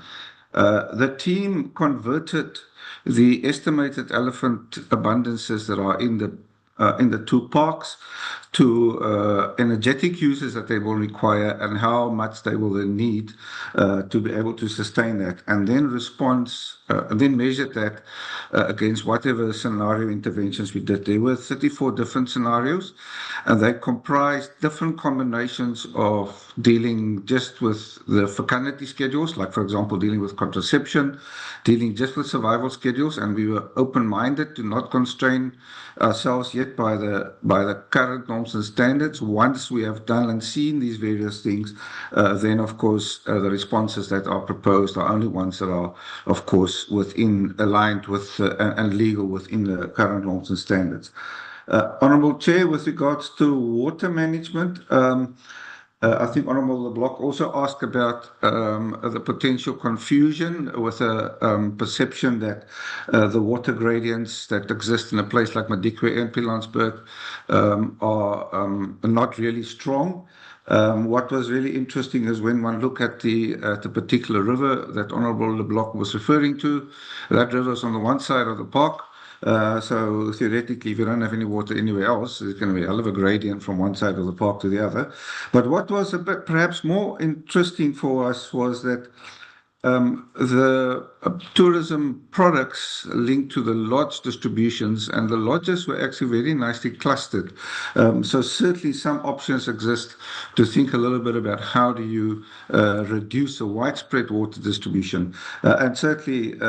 The team converted the estimated elephant abundances that are in the two parks to energetic uses that they will require and how much they will then need to be able to sustain that, and then measure that against whatever scenario interventions we did. There were 34 different scenarios, and they comprised different combinations of dealing just with the fecundity schedules, like for example dealing with contraception, dealing just with survival schedules, and we were open-minded to not constrain ourselves yet by the current norms and standards. Once we have done and seen these various things, then of course the responses that are proposed are only ones that are of course aligned with and legal within the current norms and standards. Honourable Chair, with regards to water management, I think Honourable Le Bloc also asked about the potential confusion with a perception that the water gradients that exist in a place like Madikwe and Pilanesberg are not really strong. What was really interesting is when one look at the particular river that Honourable Le Bloc was referring to, that river is on the one side of the park. So theoretically, if you don't have any water anywhere else, there's going to be a hell of a gradient from one side of the park to the other. But what was a bit perhaps more interesting for us was that the tourism products linked to the lodge distributions, and the lodges were actually very nicely clustered. So certainly some options exist to think a little bit about how do you reduce a widespread water distribution. And certainly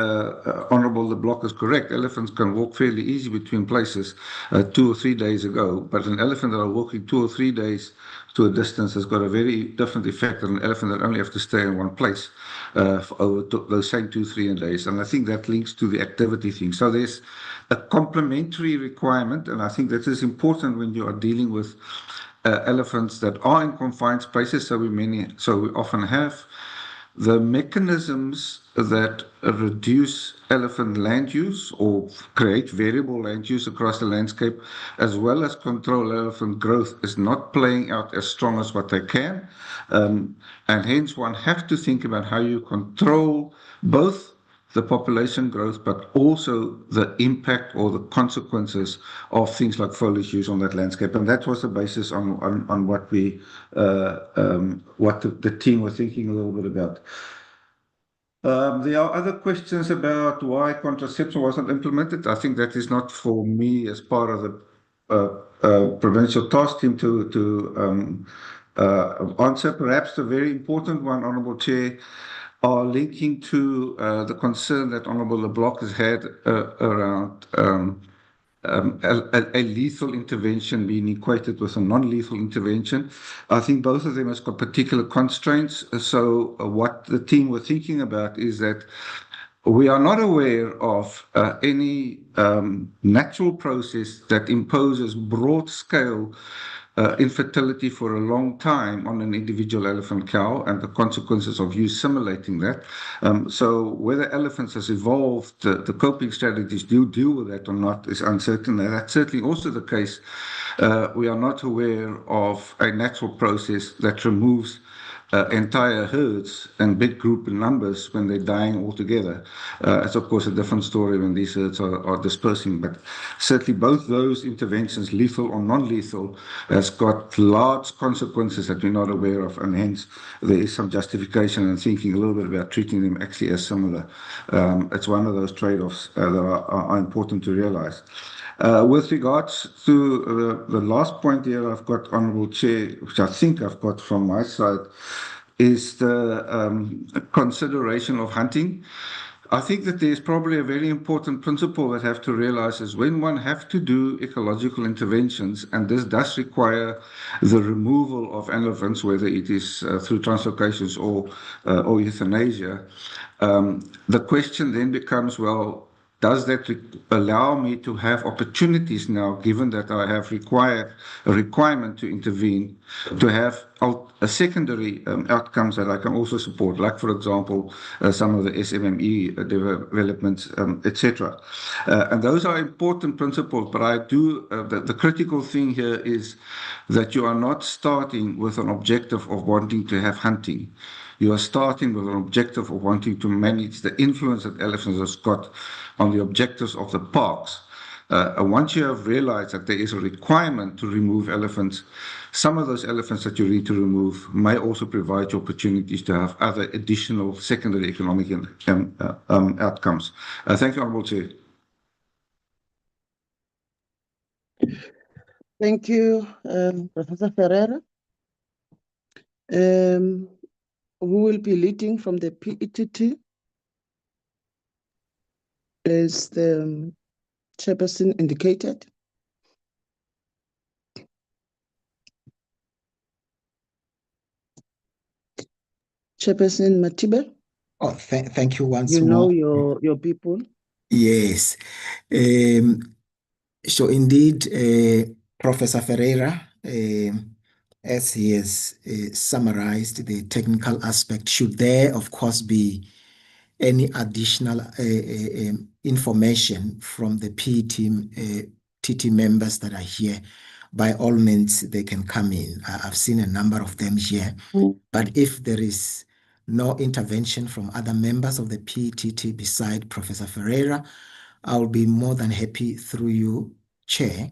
Honourable Le Bloc is correct. Elephants can walk fairly easy between places 2 or 3 days ago, but an elephant that are walking 2 or 3 days to a distance has got a very different effect than an elephant that only have to stay in one place for over those same 2 or 3 days. And I think that links to the activity thing. So there's a complementary requirement, and I think that is important when you are dealing with elephants that are in confined spaces. So we often have the mechanisms that reduce elephant land use or create variable land use across the landscape, as well as control elephant growth, is not playing out as strong as what they can. And hence one have to think about how you control both the population growth, but also the impact or the consequences of things like foliage use on that landscape. And that was the basis on what we what the team were thinking a little bit about. There are other questions about why contraception wasn't implemented. I think that is not for me as part of the provincial task team to answer. Perhaps the very important one, Honourable Chair, are linking to the concern that Honourable Le Bloc has had around a lethal intervention being equated with a non-lethal intervention. I think both of them has got particular constraints. So what the team were thinking about is that we are not aware of any natural process that imposes broad-scale infertility for a long time on an individual elephant cow and the consequences of you simulating that. So whether elephants has evolved the coping strategies do deal with that or not is uncertain. And that's certainly also the case. We are not aware of a natural process that removes entire herds and big group in numbers when they're dying altogether. It's of course a different story when these herds are dispersing, but certainly both those interventions, lethal or non-lethal, has got large consequences that we're not aware of, and hence there is some justification and thinking a little bit about treating them actually as similar. It's one of those trade-offs that are important to realize. With regards to the last point here I've got, Honourable Chair, which I think I've got from my side, is the consideration of hunting. I think that there's probably a very important principle that have to realize is when one have to do ecological interventions, and this does require the removal of elephants, whether it is through translocations or euthanasia, the question then becomes, well, does that allow me to have opportunities now, given that I have a requirement to intervene, to have a secondary outcomes that I can also support, like, for example, some of the SMME developments, etc. And those are important principles, but I do, the critical thing here is that you are not starting with an objective of wanting to have hunting. You are starting with an objective of wanting to manage the influence that elephants has got on the objectives of the parks. And once you have realized that there is a requirement to remove elephants, some of those elephants that you need to remove may also provide you opportunities to have other additional secondary economic outcomes. Thank you, Honourable Chair. Thank you, Professor Ferreira. Who will be leading from the PETT? As the chairperson indicated. Chairperson Matibe. Oh, thank you once You more. know your people. Yes. So indeed, Professor Ferreira, as he has summarized the technical aspect, should there, of course, be any additional information from the TT members that are here, by all means, they can come in. I've seen a number of them here. But if there is no intervention from other members of the PETT beside Professor Ferreira, I'll be more than happy through you, Chair,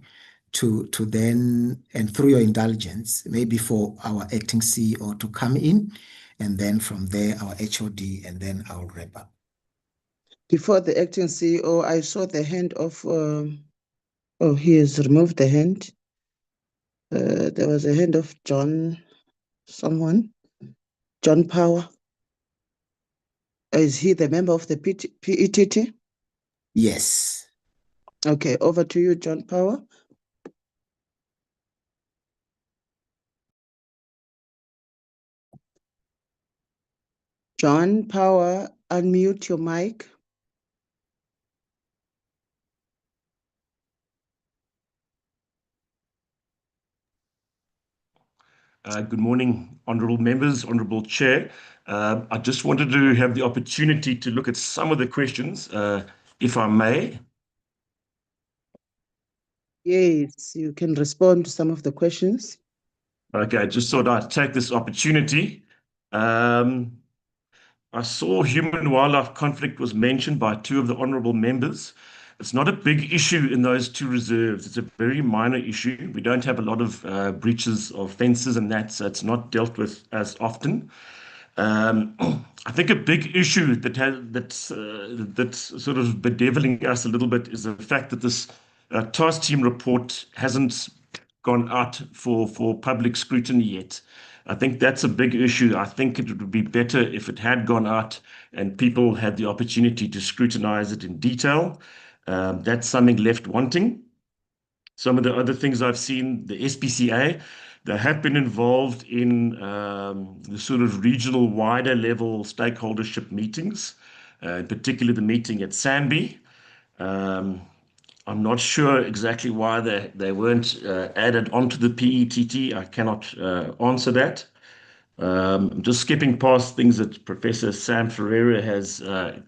to then, and through your indulgence, maybe for our acting CEO to come in, and then from there, our HOD, and then I'll wrap up. Before the acting CEO, I saw the hand of, oh, he has removed the hand. There was a hand of John, someone, John Power. Is he the member of the PETT? Yes. Okay, over to you, John Power. John Power, unmute your mic. Good morning, honourable members, honourable chair. I just wanted to have the opportunity to look at some of the questions, if I may. Yes, you can respond to some of the questions. Okay, I just thought I'd take this opportunity. I saw human-wildlife conflict was mentioned by two of the honourable members. It's not a big issue in those two reserves. It's a very minor issue. We don't have a lot of breaches of fences and that, so it's not dealt with as often. I think a big issue that's sort of bedeviling us a little bit is the fact that this task team report hasn't gone out for public scrutiny yet. I think that's a big issue. I think it would be better if it had gone out and people had the opportunity to scrutinize it in detail. That's something left wanting. Some of the other things I've seen, the SPCA, they have been involved in the sort of regional wider level stakeholdership meetings, in particular the meeting at SANBI. I'm not sure exactly why they weren't added onto the PETT. I cannot answer that. I'm just skipping past things that Professor Sam Ferreira has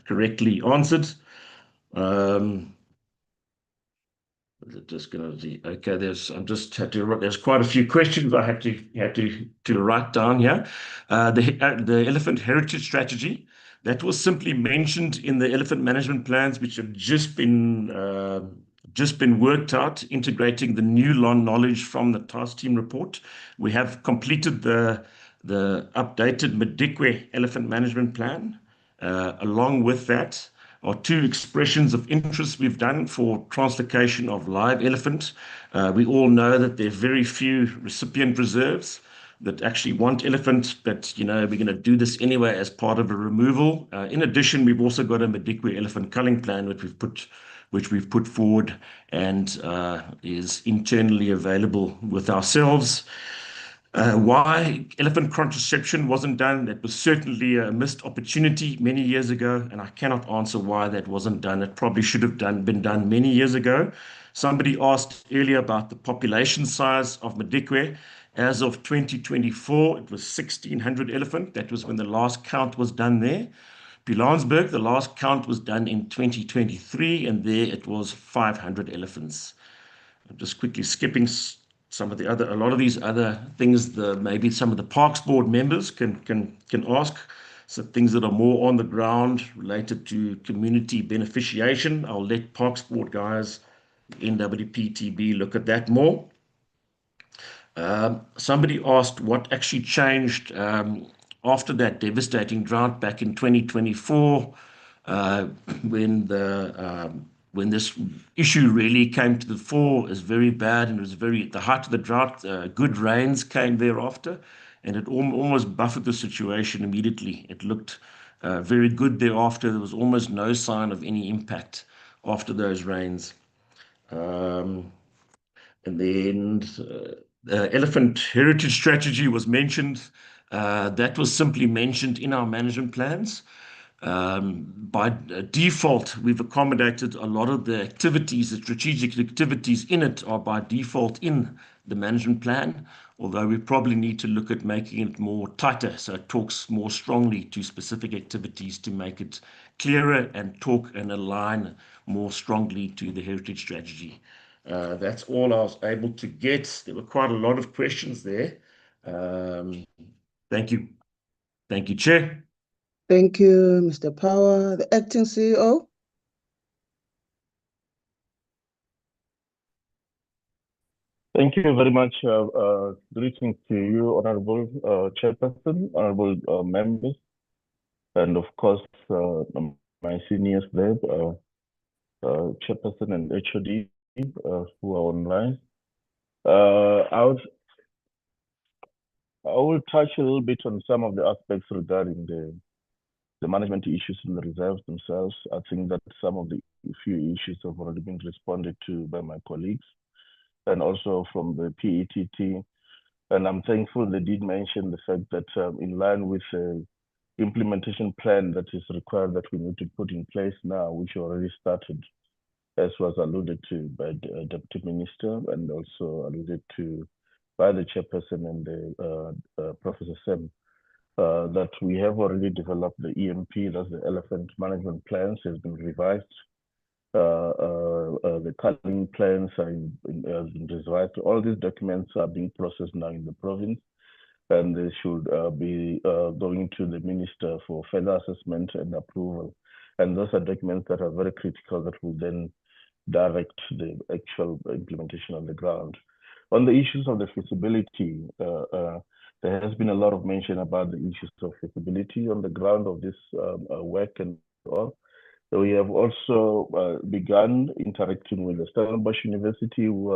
correctly answered. Just going to see. Okay, there's quite a few questions I had to write down here. The elephant heritage strategy that was simply mentioned in the elephant management plans, which have just been worked out, integrating the new knowledge from the task team report. We have completed the updated Madikwe elephant management plan. Along with that, are two expressions of interest we've done for translocation of live elephant. We all know that there are very few recipient reserves that actually want elephant, but we're going to do this anyway as part of a removal. In addition, we've also got a Madikwe elephant culling plan which we've put forward and is internally available with ourselves. Why elephant contraception wasn't done, that was certainly a missed opportunity many years ago, and I cannot answer why that wasn't done. It probably should have been done many years ago. Somebody asked earlier about the population size of Madikwe. As of 2024, it was 1,600 elephant. That was when the last count was done there. Pilanesberg, the last count was done in 2023, and there it was 500 elephants. I'm just quickly skipping a lot of these other things. Maybe some of the Parks Board members can ask. So things that are more on the ground related to community beneficiation. I'll let Parks Board guys, NWPTB, look at that more. Somebody asked what actually changed after that devastating drought back in 2024, when this issue really came to the fore as very bad, and it was at the height of the drought. Good rains came thereafter, and it almost buffered the situation immediately. It looked very good thereafter. There was almost no sign of any impact after those rains. And then elephant heritage strategy was mentioned. That was simply mentioned in our management plans. By default, we've accommodated a lot of the activities, the strategic activities in it are by default in the management plan, although we probably need to look at making it more tighter, so it talks more strongly to specific activities to make it clearer and talk and align more strongly to the heritage strategy. That's all I was able to get. There were quite a lot of questions there. Thank you. Thank you, Chair. Thank you, Mr. Power. The acting CEO. Thank you very much. Greetings to you, Honorable Chairperson, Honorable members, and of course, my seniors there, Chairperson and HOD who are online. I will touch a little bit on some of the aspects regarding the management issues in the reserves themselves. I think that some of the few issues have already been responded to by my colleagues and also from the PETT. And I'm thankful they did mention the fact that in line with the implementation plan that is required that we need to put in place now, which already started, as was alluded to by the Deputy Minister and also alluded to by the Chairperson and the Professor Sam, that we have already developed the EMP, that's the Elephant Management Plans, has been revised. The culling plans have been revised. All these documents are being processed now in the province, and they should be going to the Minister for further assessment and approval. And those are documents that are very critical that will then direct the actual implementation on the ground. On the issues of the feasibility, there has been a lot of mention about the issues of feasibility on the ground of this work and all. So we have also begun interacting with the Stellenbosch University, who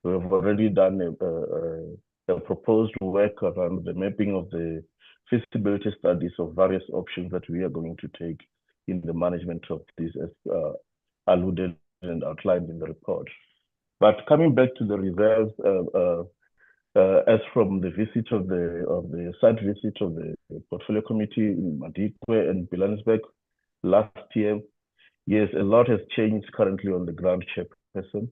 have already done a proposed work around the mapping of the feasibility studies of various options that we are going to take in the management of this, as alluded and outlined in the report. But coming back to the reserves, as from the visit of the site visit of the portfolio committee in Madikwe and Pilanesberg last year, yes, a lot has changed currently on the ground, Chairperson.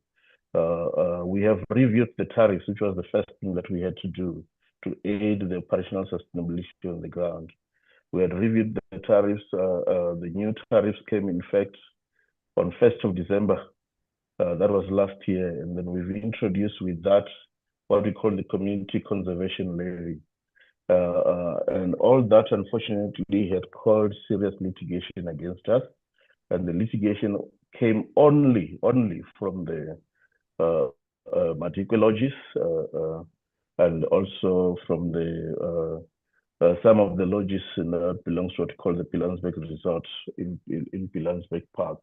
We have reviewed the tariffs, which was the first thing that we had to do to aid the operational sustainability on the ground. We had reviewed the tariffs. The new tariffs came in effect on 1st of December. That was last year. And then we've introduced with that what we call the community conservation levy. And all that, unfortunately, had caused serious litigation against us. And the litigation came only from the Madikwe lodges and also from the some of the lodges belongs to what we call the Pilanesberg Resort in Pilanesberg Park.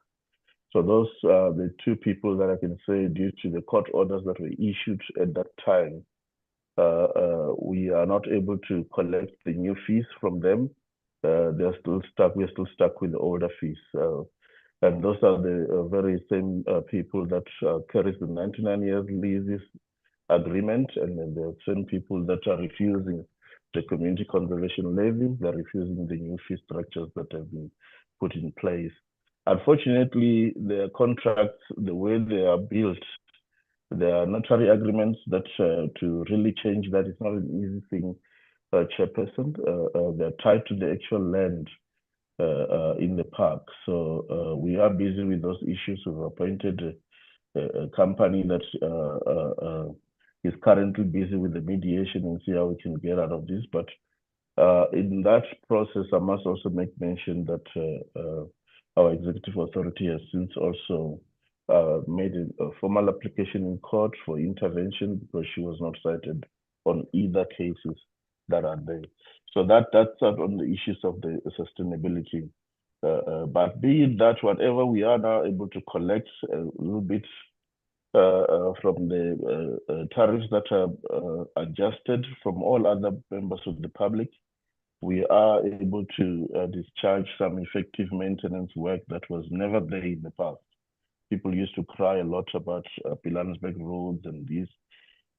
So those are the two people that I can say, due to the court orders that were issued at that time, we are not able to collect the new fees from them. They're still stuck. We're still stuck with the older fees. And those are the very same people that carries the 99 years leases agreement, and then the same people that are refusing the community conservation levy. They're refusing the new fee structures that have been put in place. Unfortunately, their contracts, the way they are built, there are notary agreements that to really change that is not an easy thing, Chairperson. They're tied to the actual land in the park. So we are busy with those issues. We've appointed a company that is currently busy with the mediation and see how we can get out of this. But in that process, I must also make mention that our executive authority has since also made a formal application in court for intervention because she was not cited on either cases that are there. So that's on the issues of the sustainability. But be it that, whatever we are now able to collect a little bit from the tariffs that are adjusted from all other members of the public, we are able to discharge some effective maintenance work that was never there in the past. People used to cry a lot about Pilanesberg roads and these.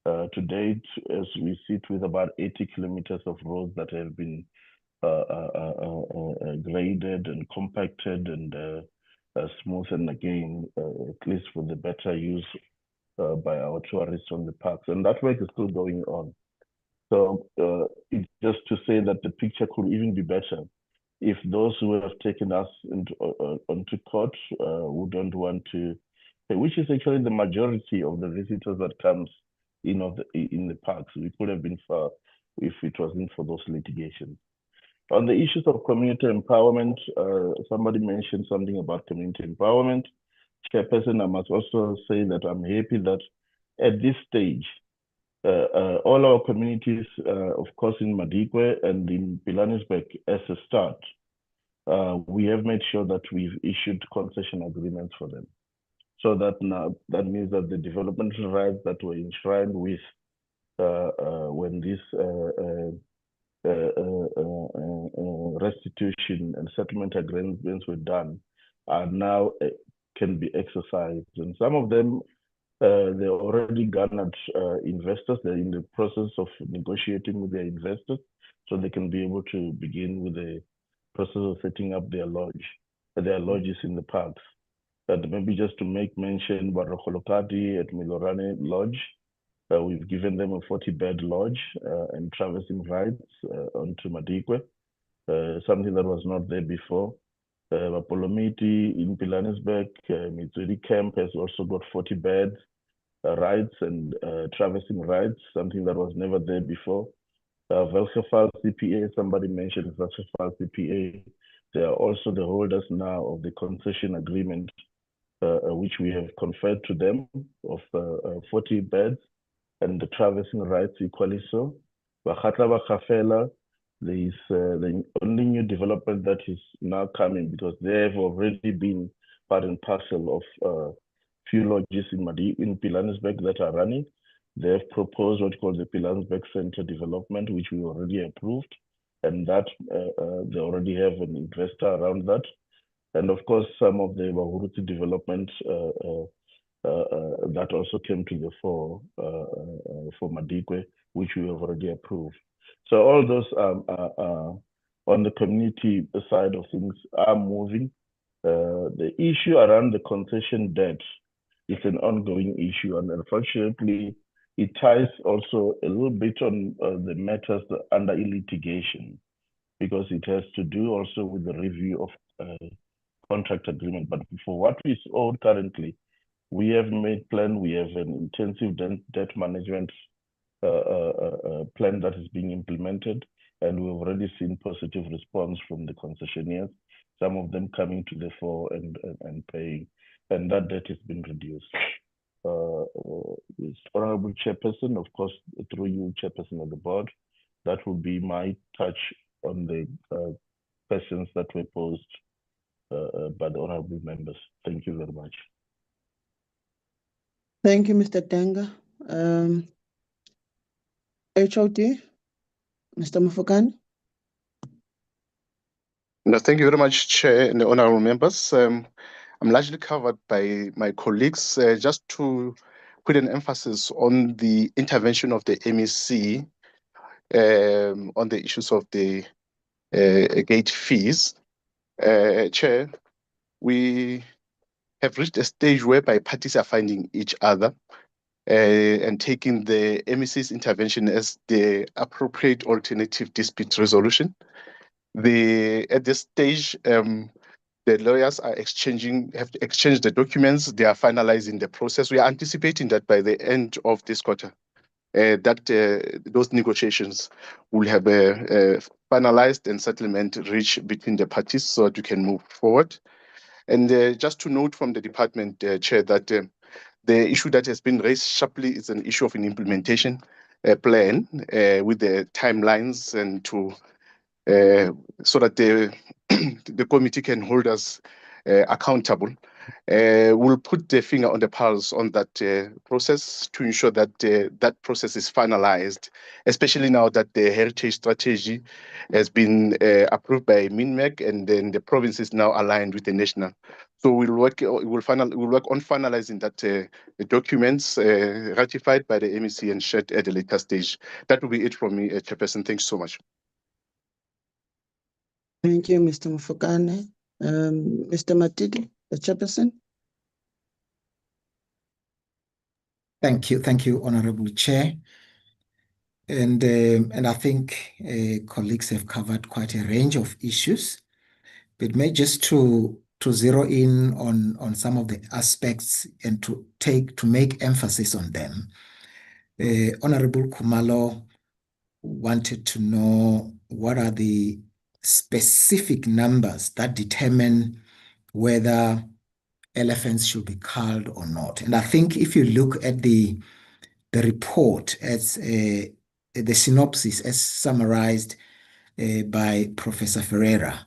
To date, as we sit with about 80 kilometers of roads that have been graded and compacted and smoothened again, at least for the better use by our tourists on the parks. And that work is still going on. So it's just to say that the picture could even be better if those who have taken us onto court who don't want to, which is actually the majority of the visitors that comes in the parks. We could have been far if it wasn't for those litigations. On the issues of community empowerment, somebody mentioned something about community empowerment. Chairperson, I must also say that I'm happy that at this stage, all our communities, of course, in Madikwe and in Pilanesberg as a start, we have made sure that we've issued concession agreements for them. So that now, that means that the developmental rights that were enshrined with when this restitution and settlement agreements were done are now can be exercised. And some of them, they already garnered investors. They're in the process of negotiating with their investors so they can be able to begin with the process of setting up their lodges in the parks. And maybe just to make mention, Barokholokati at Milorane Lodge, we've given them a 40-bed lodge and traversing rides onto Madikwe, something that was not there before. Polomiti in Pilanesberg, Mitsuri Camp has also got 40 beds, rides and traversing rides, something that was never there before. Velgefal CPA, somebody mentioned Velgefal CPA. They are also the holders now of the concession agreement, which we have conferred to them of 40 beds and the traversing rides equally so. Bakhatla Bakafela, there is the only new development that is now coming because they have already been part and parcel of few lodges in Pilanesberg that are running. They have proposed what called the Pilanesberg Center development, which we already approved, and that they already have an investor around that. And of course, some of the Wahuruti development that also came to the fore for Madikwe, which we have already approved. So all those on the community side of things are moving. The issue around the concession debt is an ongoing issue, and unfortunately, it ties also a little bit on the matters under litigation, because it has to do also with the review of contract agreement. But for what is owed currently, we have made plan. We have an intensive debt management plan that is being implemented, and we've already seen positive response from the concessionaires, some of them coming to the fore and paying, and that debt has been reduced. Honorable Chairperson, of course, through you, Chairperson of the board, That would be my touch on the questions that were posed by the honorable members. Thank you very much. Thank you, Mr. Tenga. HOD, Mr. Mufokani. No, thank you very much, Chair and the honorable members. I'm largely covered by my colleagues. Just to put an emphasis on the intervention of the MEC on the issues of the gate fees. Chair, we have reached a stage whereby parties are finding each other and taking the MEC's intervention as the appropriate alternative dispute resolution. At this stage, the lawyers are have exchanged the documents. They are finalizing the process. We are anticipating that by the end of this quarter, those negotiations will have finalized and settlement reached between the parties so that we can move forward. And just to note from the department, Chair, that the issue that has been raised sharply is an issue of an implementation plan with the timelines and to so that the committee can hold us accountable. We'll put the finger on the pulse on that process to ensure that that process is finalized, especially now that the heritage strategy has been approved by MINMEC and then the province is now aligned with the national. So we'll work on finalizing that the documents ratified by the MEC and shared at a later stage. That will be it from me, Chairperson. Thanks so much. Thank you, Mr. Mufokane. Mr. Matidi, the chairperson. Thank you, Honorable Chair. And I think colleagues have covered quite a range of issues, but may just to zero in on some of the aspects and to make emphasis on them. Honorable Kumalo wanted to know what are the specific numbers that determine whether elephants should be culled or not. And I think if you look at the report as the synopsis as summarized by Professor Ferreira,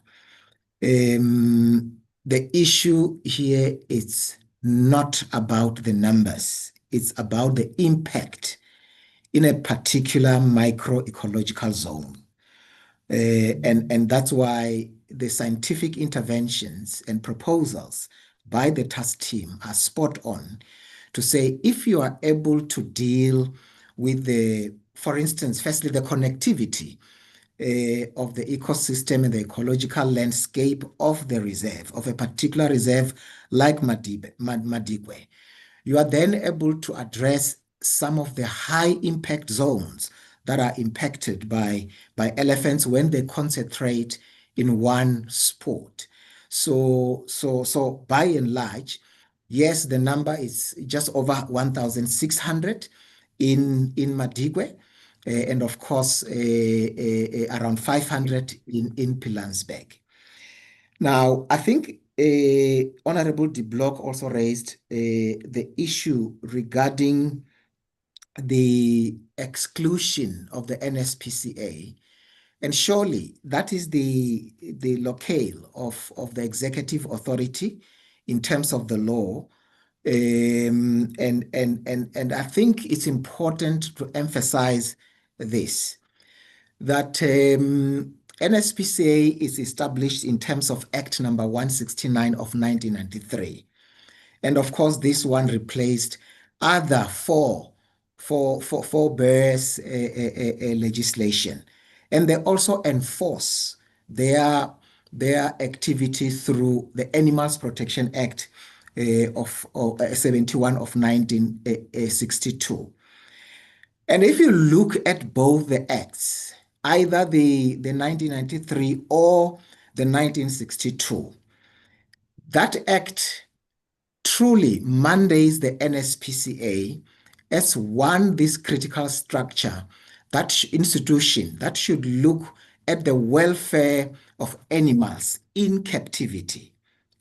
the issue here is not about the numbers. It's about the impact in a particular microecological zone. And that's why the scientific interventions and proposals by the task team are spot on to say if you are able to deal with for instance, firstly, the connectivity of the ecosystem and the ecological landscape of the reserve, of a particular reserve like Madikwe, you are then able to address some of the high impact zones that are impacted by elephants when they concentrate in one spot. So by and large, yes, the number is just over 1,600 in Madikwe, and of course, around 500 in Pilansberg. Now, I think Honorable De Blok also raised the issue regarding the exclusion of the NSPCA. And surely that is the locale of the executive authority in terms of the law. And I think it's important to emphasize this, that NSPCA is established in terms of Act number 169 of 1993. And of course, this one replaced other four bears legislation. And they also enforce their activity through the Animals Protection Act of 71 of 1962. And if you look at both the acts, either the 1993 or the 1962, that act truly mandates the NSPCA as this critical structure, that institution that should look at the welfare of animals in captivity.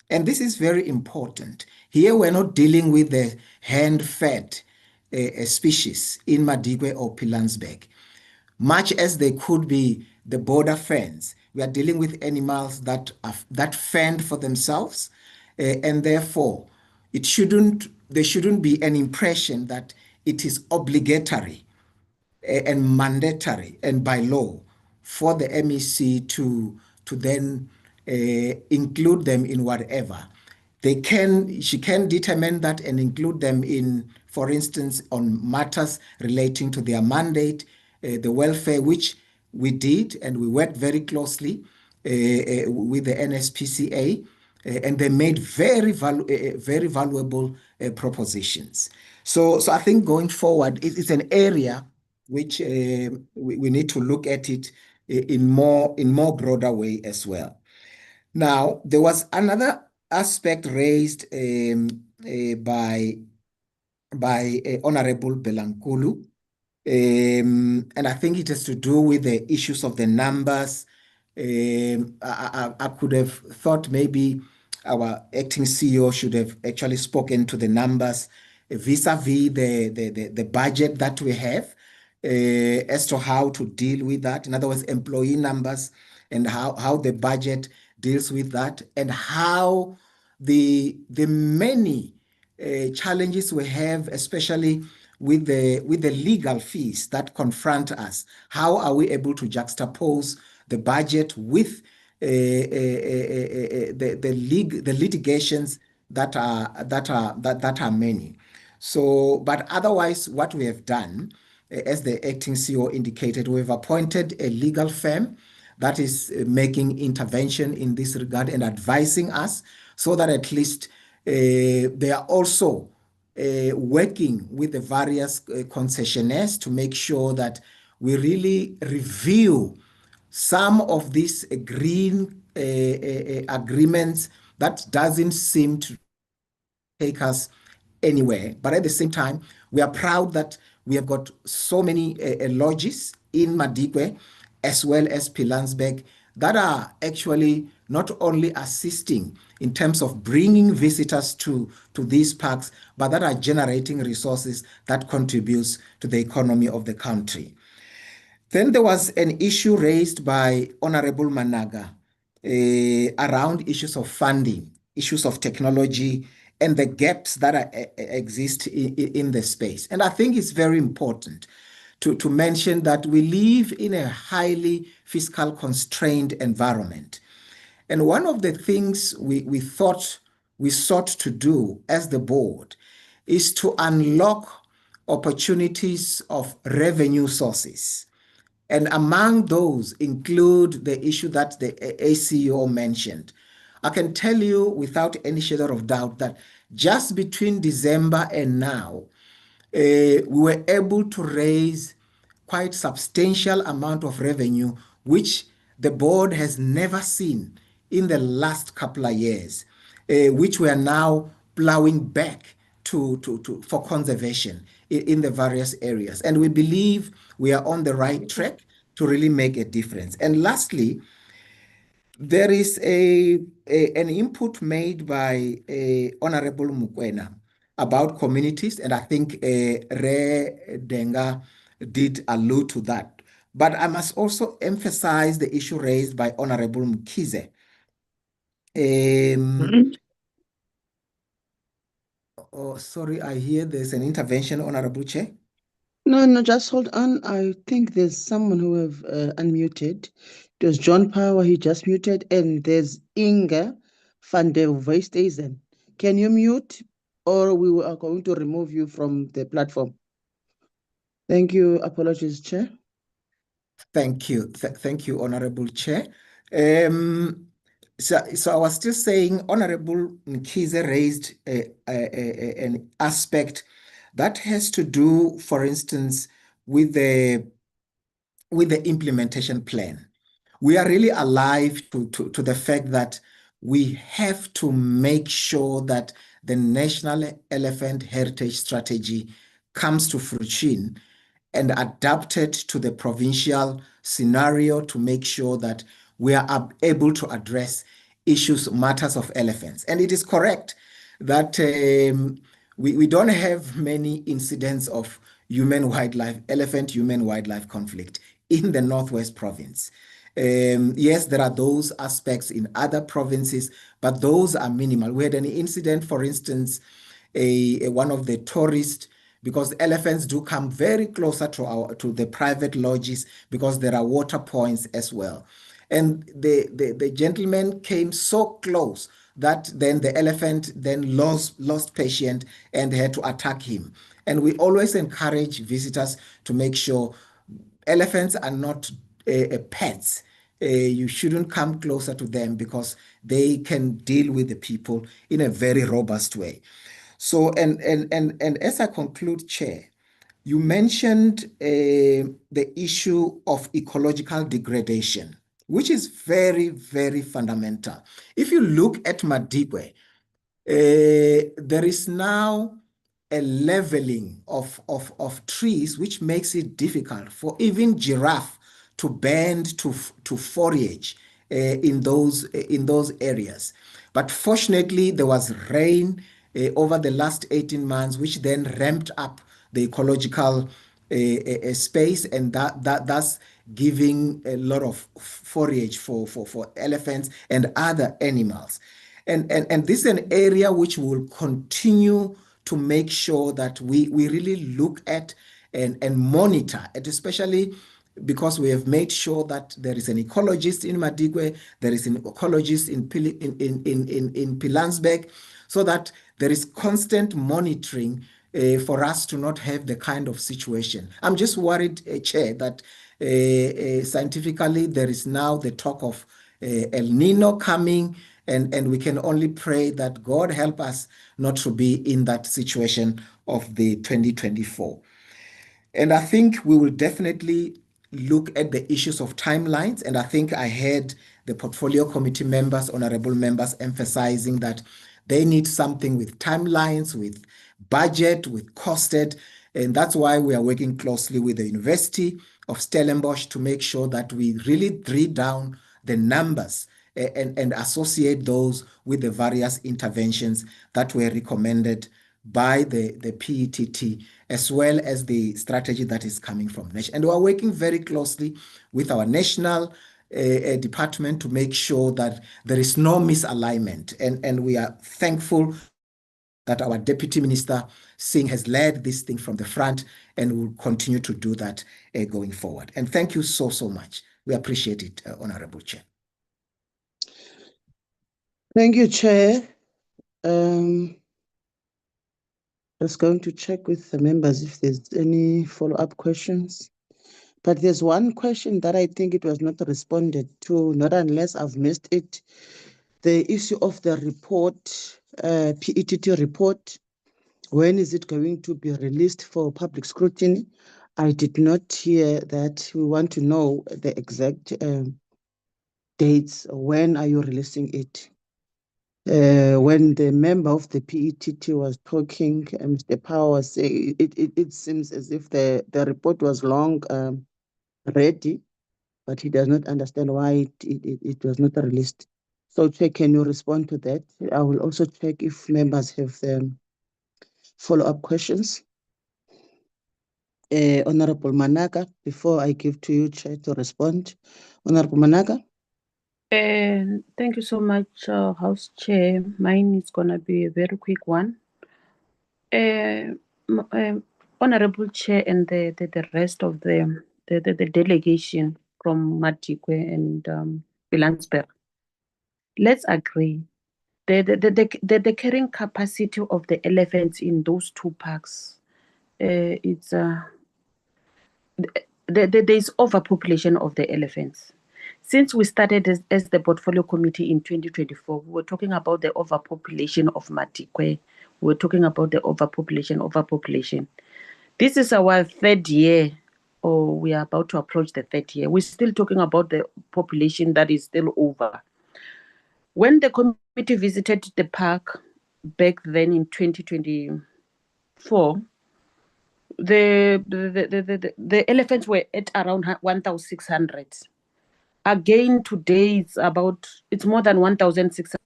And this is very important. Here we're not dealing with the hand-fed species in Madikwe or Pilansberg. much as they could be the border fence. We are dealing with animals that fend for themselves, and therefore there shouldn't be an impression that it is obligatory and mandatory and by law for the MEC to then include them in whatever. She can determine that and include them in, for instance, on matters relating to their mandate, the welfare, which we did, and we worked very closely with the NSPCA, and they made very valuable propositions. So I think going forward, it's an area which we need to look at it in more broader way as well. Now, there was another aspect raised by Honorable Belankulu, and I think it has to do with the issues of the numbers. I could have thought maybe our acting CEO should have actually spoken to the numbers vis-a-vis the budget that we have as to how to deal with that. In other words, employee numbers and how the budget deals with that, and how the many challenges we have, especially with the legal fees that confront us. How are we able to juxtapose the budget with the litigations that are many? So, but otherwise, what we have done, as the acting CEO indicated, we've appointed a legal firm that is making intervention in this regard and advising us, so that at least they are also working with the various concessionaires to make sure that we really review some of these green agreements that doesn't seem to take us anywhere. But at the same time, we are proud that we have got so many lodges in Madikwe as well as Pilansberg that are actually not only assisting in terms of bringing visitors to these parks, but that are generating resources that contributes to the economy of the country. Then there was an issue raised by Honorable Managa around issues of funding, issues of technology, and the gaps that exist in the space. And I think it's very important to mention that we live in a highly fiscal constrained environment. And one of the things we sought to do as the board is to unlock opportunities of revenue sources. And among those include the issue that the ACO mentioned. I can tell you without any shadow of doubt that just between December and now, we were able to raise quite substantial amount of revenue, which the board has never seen in the last couple of years, which we are now plowing back for conservation in the various areas. And we believe we are on the right track to really make a difference. And lastly, there is an input made by Honorable Mukwena about communities, and I think Re Denga did allude to that. But I must also emphasize the issue raised by Honorable Mkize. Oh, sorry, I hear there's an intervention, Honorable Chair. No, just hold on. I think there's someone who have unmuted. There's John Power, he just muted, and there's Inga van der Westhuizen. Can you mute, or we are going to remove you from the platform? Thank you. Apologies, Chair. Thank you. Thank you, Honorable Chair. So I was still saying, Honorable Mkize raised an aspect that has to do, for instance, with the implementation plan. We are really alive to the fact that we have to make sure that the National Elephant Heritage Strategy comes to fruition and adapted to the provincial scenario to make sure that we are able to address matters of elephants. And it is correct that we don't have many incidents of elephant-human-wildlife conflict in the Northwest Province. Yes, there are those aspects in other provinces, but those are minimal. We had an incident, for instance, one of the tourists, because elephants do come very closer to the private lodges because there are water points as well. And the gentleman came so close that then the elephant then lost patience and had to attack him. And we always encourage visitors to make sure elephants are not pets. You shouldn't come closer to them because they can deal with the people in a very robust way. So, and as I conclude, Chair, you mentioned the issue of ecological degradation, which is very, very fundamental. If you look at Madikwe, there is now a leveling of trees, which makes it difficult for even giraffe to bend to forage in those areas. But fortunately, there was rain over the last 18 months, which then ramped up the ecological space, and that's giving a lot of forage for elephants and other animals. And this is an area which will continue to make sure that we really look at and monitor, and especially because we have made sure that there is an ecologist in Madikwe, there is an ecologist in Pilansberg, so that there is constant monitoring for us to not have the kind of situation. I'm just worried, Chair, that scientifically there is now the talk of El Nino coming, and we can only pray that God help us not to be in that situation of the 2024. And I think we will definitely look at the issues of timelines. And I think I heard the portfolio committee members, honorable members, emphasizing that they need something with timelines, with budget, with costed. And that's why we are working closely with the University of Stellenbosch to make sure that we really drill down the numbers and associate those with the various interventions that were recommended by the PETT, as well as the strategy that is coming from national. And we are working very closely with our national department to make sure that there is no misalignment. And we are thankful that our Deputy Minister Singh has led this thing from the front and will continue to do that going forward. And thank you so much. We appreciate it, Honorable Chair. Thank you, Chair. Just going to check with the members if there's any follow-up questions. But there's one question that I think it was not responded to, not unless I've missed it. The issue of the report, PETT report, when is it going to be released for public scrutiny? I did not hear that. We want to know the exact dates. When are you releasing it? When the member of the PETT was talking, Mr. Power was saying it seems as if the report was long ready, but he does not understand why it was not released. So, Chair, can you respond to that? I will also check if members have follow-up questions. Honorable Manaka, before I give to you, Chair, to respond. Honorable Manaka. Thank you so much, House Chair. Mine is going to be a very quick one. Honorable Chair and the rest of the delegation from Madikwe and Pilansberg, let's agree the carrying capacity of the elephants in those two parks, it's there's overpopulation of the elephants. Since we started as the portfolio committee in 2024, we were talking about the overpopulation of Madikwe. We were talking about the overpopulation. This is our third year, or we are about to approach the third year. We're still talking about the population that is still over. When the committee visited the park back then in 2024, the elephants were at around 1,600. Again, today it's more than 1,600.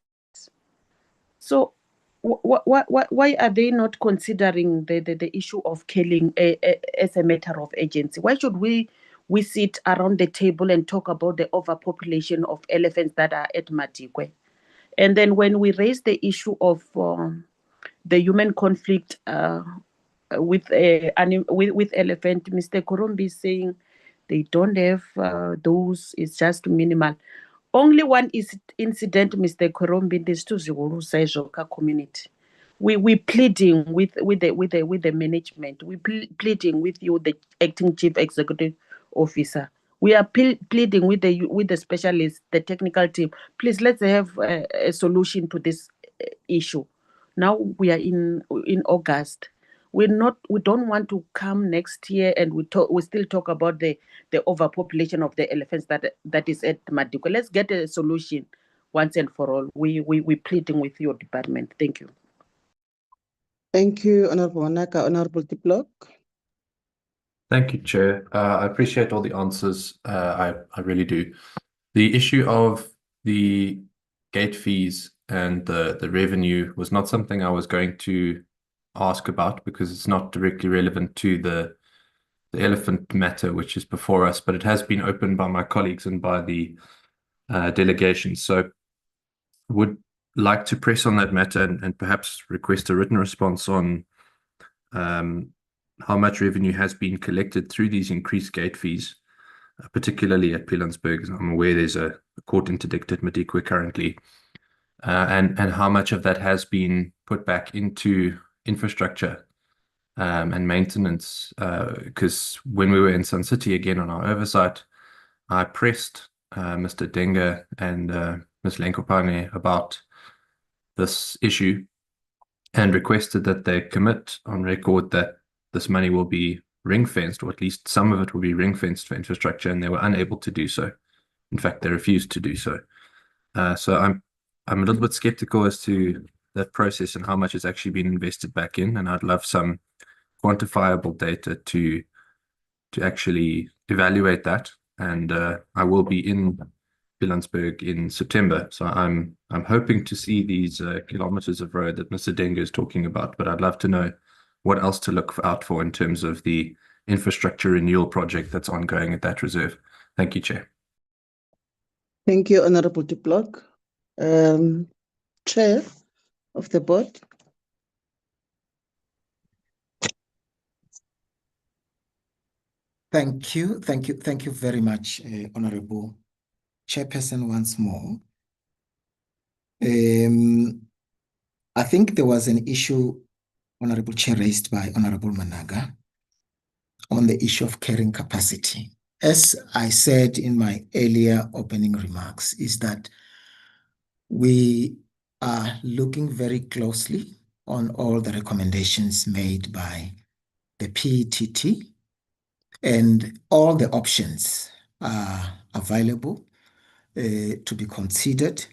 So why are they not considering the issue of killing as a matter of urgency? Why should we we sit around the table and talk about the overpopulation of elephants that are at Madikwe. And then when we raise the issue of the human conflict with elephant, Mr. Kurumbi is saying they don't have those, it's just minimal. Only one incident, Mr. Kurumbi, is to the community. We pleading with the management. We pleading with you, the acting chief executive officer. We are pleading with the specialists, the technical team. Please, let's have a solution to this issue. Now we are in August. We don't want to come next year and we still talk about the overpopulation of the elephants that is at Madikwe. Let's get a solution once and for all. We pleading with your department. Thank you. Thank you, Honorable Wanaka. Honorable Diplock. Thank you, Chair. I appreciate all the answers. I really do. The issue of the gate fees and the revenue was not something I was going to ask about because it's not directly relevant to the elephant matter, which is before us, but it has been opened by my colleagues and by the delegation. So would like to press on that matter and perhaps request a written response on how much revenue has been collected through these increased gate fees, particularly at Pilanesberg. I'm aware there's a court interdict at Madikwe currently, and how much of that has been put back into infrastructure and maintenance. Because when we were in Sun City again on our oversight, I pressed Mr. Denga and Ms. Lenkopane about this issue and requested that they commit on record that this money will be ring-fenced, or at least some of it will be ring-fenced for infrastructure, and they were unable to do so. In fact, they refused to do so. So I'm a little bit skeptical as to that process and how much has actually been invested back in, and I'd love some quantifiable data to actually evaluate that. And I will be in Pilanesberg in September, so I'm hoping to see these kilometers of road that Mr. Denga is talking about, but I'd love to know what else to look out for in terms of the infrastructure renewal project that's ongoing at that reserve. Thank you, Chair. Thank you, Honorable Diplock. Chair of the board. Thank you very much, Honorable Chairperson, once more. I think there was an issue, Honorable Chair, raised by Honorable Managa on the issue of carrying capacity. As I said in my earlier opening remarks, is that we are looking very closely on all the recommendations made by the PETT, and all the options are available to be considered,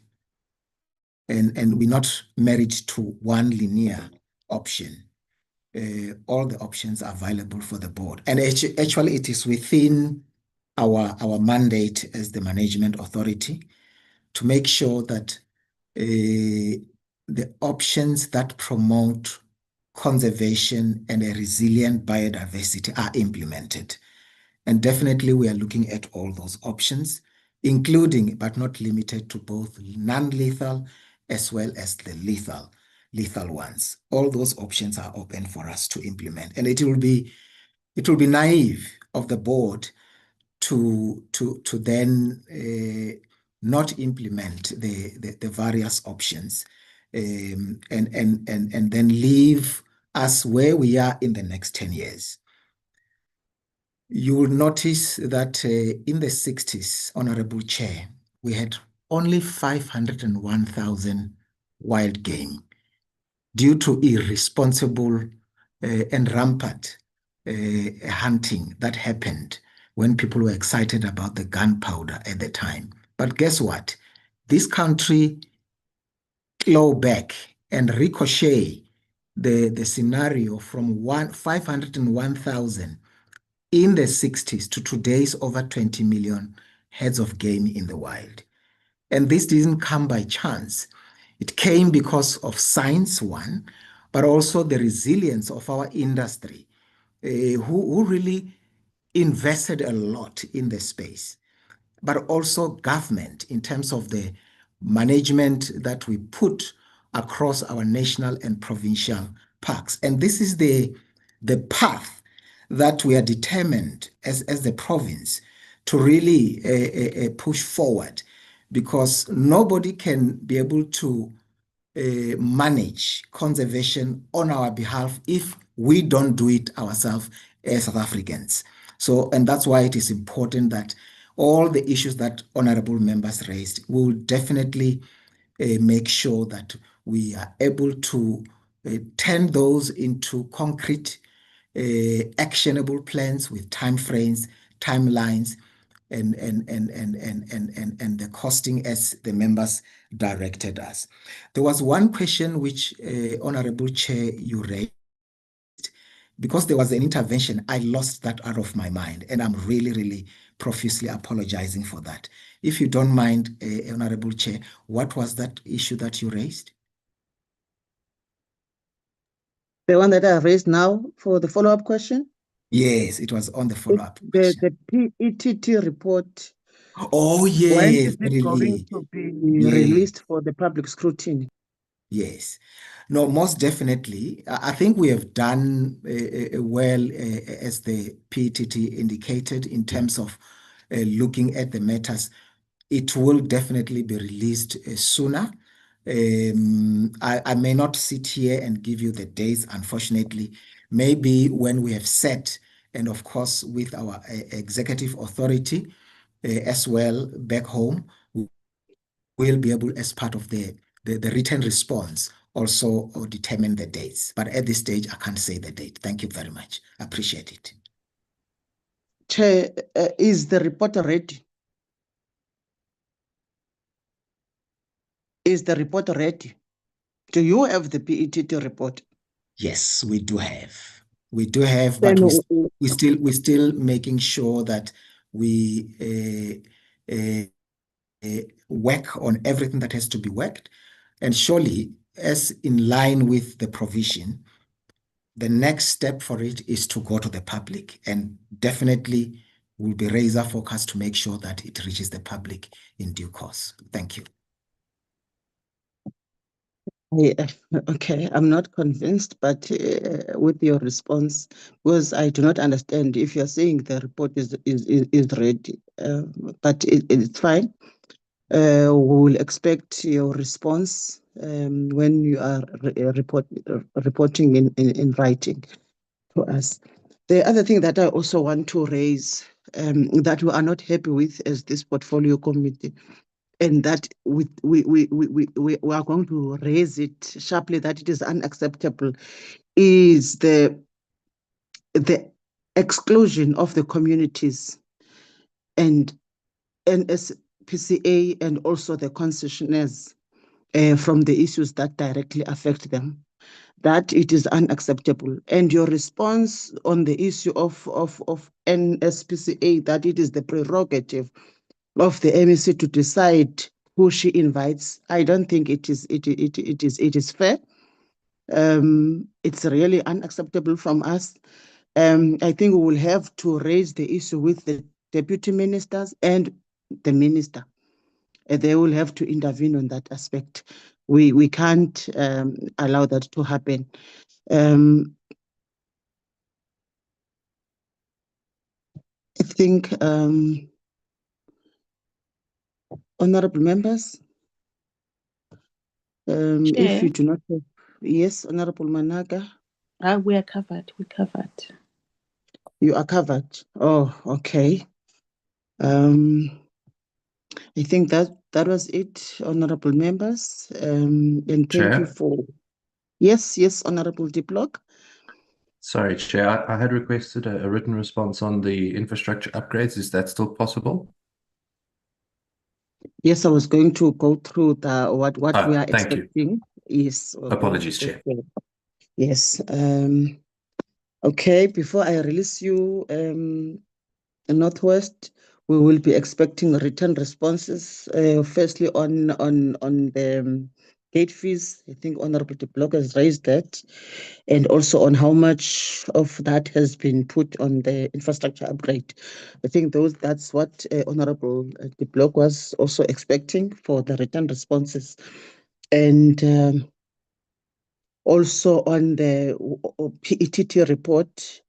and we're not married to one linear option. All the options are available for the board, and actually it is within our mandate as the management authority to make sure that the options that promote conservation and a resilient biodiversity are implemented. And definitely we are looking at all those options, including but not limited to both non-lethal as well as the lethal ones. All those options are open for us to implement. And it will be naive of the board to then not implement the various options and then leave us where we are in the next 10 years. You will notice that in the 60s, Honorable Chair, we had only 501,000 wild game due to irresponsible and rampant hunting that happened when people were excited about the gunpowder at the time. But guess what? This country claw back and ricochet the scenario from 501,000 in the 60s to today's over 20 million heads of game in the wild. And this didn't come by chance. It came because of science, one, but also the resilience of our industry, who really invested a lot in the space, but also government in terms of the management that we put across our national and provincial parks. And this is the path that we are determined as the province to really push forward, because nobody can be able to manage conservation on our behalf if we don't do it ourselves as South Africans. So, and that's why it is important that all the issues that honorable members raised, we will definitely make sure that we are able to turn those into concrete, actionable plans with timeframes, timelines, and the costing as the members directed us. There was one question which, Honorable Chair, you raised. Because there was an intervention, I lost that out of my mind, and I'm really, really profusely apologizing for that. If you don't mind, Honorable Chair, what was that issue that you raised? The one that I raised now for the follow-up question? Yes, it was on the follow-up question. The PETT report. Oh, When yes, is it really. going to be Yes. released for the public scrutiny? Yes. No, most definitely. I think we have done well, as the PETT indicated, in terms of looking at the matters. It will definitely be released sooner. I may not sit here and give you the dates, unfortunately. Maybe when we have set, and of course with our executive authority as well back home, we'll be able, as part of the written response, also determine the dates. But at this stage, I can't say the date. Thank you very much. I appreciate it. Chair, is the report ready? Is the report ready? Do you have the PETT report? Yes, we do have. We do have, Then but we're still making sure that we work on everything that has to be worked. And surely, as in line with the provision, the next step for it is to go to the public, and definitely we'll be razor focused to make sure that it reaches the public in due course. Thank you. Yeah, okay, I'm not convinced, but with your response, because I do not understand if you're saying the report is ready, but it's fine. We will expect your response when you are reporting in writing to us. The other thing that I also want to raise, that we are not happy with as this portfolio committee, and that we are going to raise it sharply, that it is unacceptable, is the exclusion of the communities and NSPCA and also the concessionaires from the issues that directly affect them. That it is unacceptable. And your response on the issue of NSPCA, that it is the prerogative of the MEC to decide who she invites, I don't think it is fair. It's really unacceptable from us. I think we will have to raise the issue with the deputy ministers and the minister. They will have to intervene on that aspect. We can't allow that to happen. I think, honorable members, if you do not have, yes, Honorable Managa. We are covered. We're covered. You are covered. Oh, okay. I think that was it, honorable members. And thank Chair? you for. Yes, Honorable Diplock. Sorry, Chair. I had requested a written response on the infrastructure upgrades. Is that still possible? Yes, I was going to go through what we are Thank you. expecting. Yes. Apologies, Chair. Yes. Okay, before I release you, Northwest, we will be expecting written responses. Firstly, on the gate fees. I think Honorable de Blok has raised that, and also on how much of that has been put on the infrastructure upgrade. I think that's what Honorable de Blok was also expecting for the written responses. And also on the PETT report,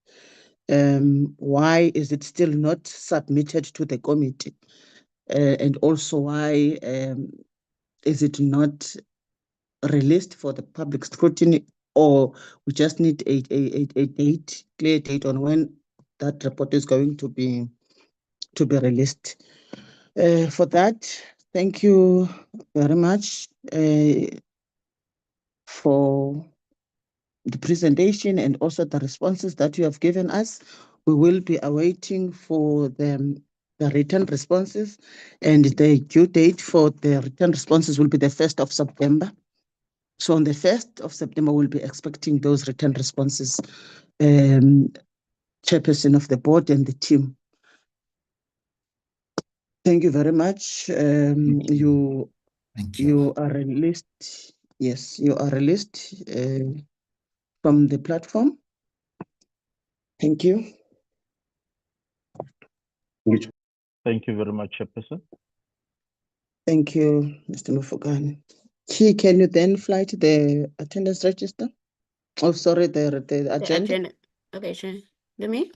why is it still not submitted to the committee? And also why is it not released for the public scrutiny, or we just need a clear date on when that report is going to be released? For that, thank you very much for the presentation and also the responses that you have given us. We will be awaiting for the written responses, and the due date for the written responses will be the 1st of September. So on the 1st of September, we'll be expecting those written responses, chairperson of the board and the team. Thank you very much. Thank you. You are released. Yes, you are released from the platform. Thank you. Thank you very much, Chairperson. Thank you, Mr. Mufugani. Chi, can you then fly to the attendance register? Oh, sorry, the agenda. Okay, sure. Do me?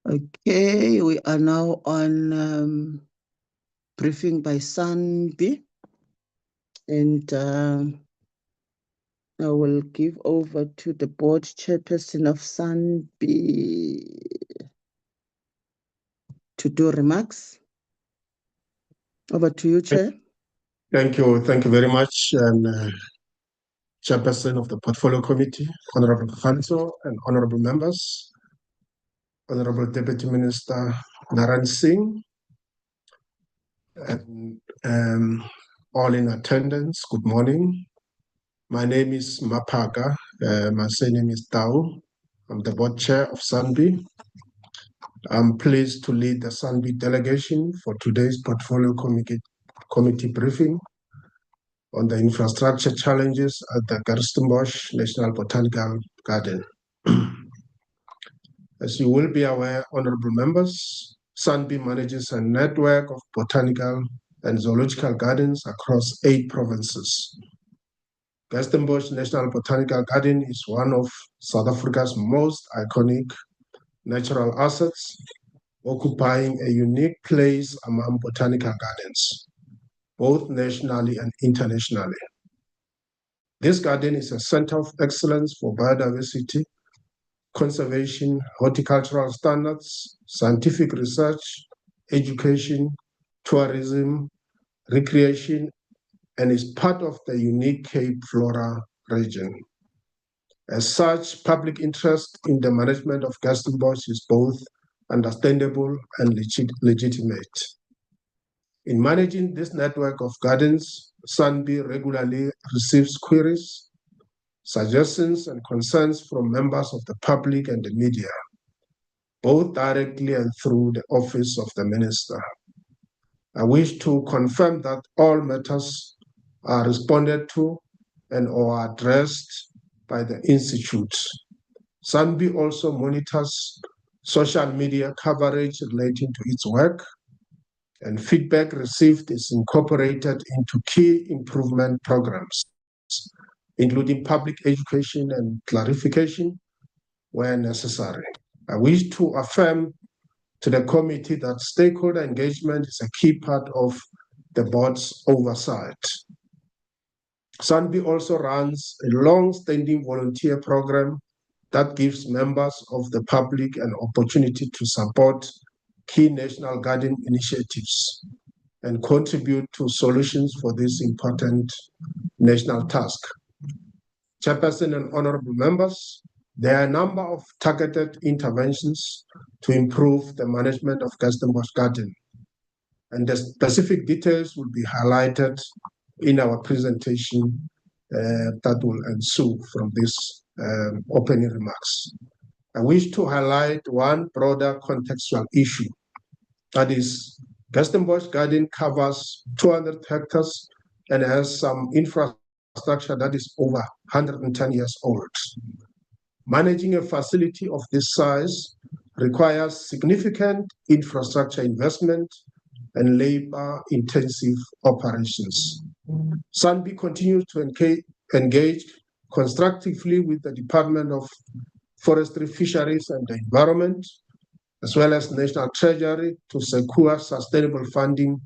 Okay, we are now on briefing by SANBI, and I will give over to the board chairperson of SANBI to do remarks. Over to you, Chair. Thank you very much, and Chairperson of the Portfolio Committee, Honorable Khanso and Honorable Members, Honorable Deputy Minister Naran Singh, and all in attendance, good morning. My name is Mapaga, my surname is Tau. I'm the board chair of SANBI. I'm pleased to lead the SANBI delegation for today's Portfolio Committee briefing on the infrastructure challenges at the Kirstenbosch National Botanical Garden. As you will be aware, honorable members, SANBI manages a network of botanical and zoological gardens across 8 provinces. Kirstenbosch National Botanical Garden is one of South Africa's most iconic natural assets, occupying a unique place among botanical gardens, both nationally and internationally. This garden is a center of excellence for biodiversity, conservation, horticultural standards, scientific research, education, tourism, recreation, and is part of the unique Cape Flora region. As such, public interest in the management of Kirstenbosch is both understandable and legitimate. In managing this network of gardens, SANBI regularly receives queries, suggestions, and concerns from members of the public and the media, both directly and through the office of the minister. I wish to confirm that all matters are responded to and or addressed by the Institute. SANBI also monitors social media coverage relating to its work, and feedback received is incorporated into key improvement programs, including public education and clarification where necessary. I wish to affirm to the committee that stakeholder engagement is a key part of the board's oversight. SANBI also runs a long-standing volunteer program that gives members of the public an opportunity to support key national garden initiatives and contribute to solutions for this important national task. Chairperson and honorable members, there are a number of targeted interventions to improve the management of Kirstenbosch Garden, and the specific details will be highlighted in our presentation that will ensue from this opening remarks. I wish to highlight one broader contextual issue. That is, Kirstenbosch Garden covers 200 hectares and has some infrastructure that is over 110 years old. Managing a facility of this size requires significant infrastructure investment and labor-intensive operations. SANBI continues to engage constructively with the Department of Forestry, Fisheries and the Environment, as well as National Treasury, to secure sustainable funding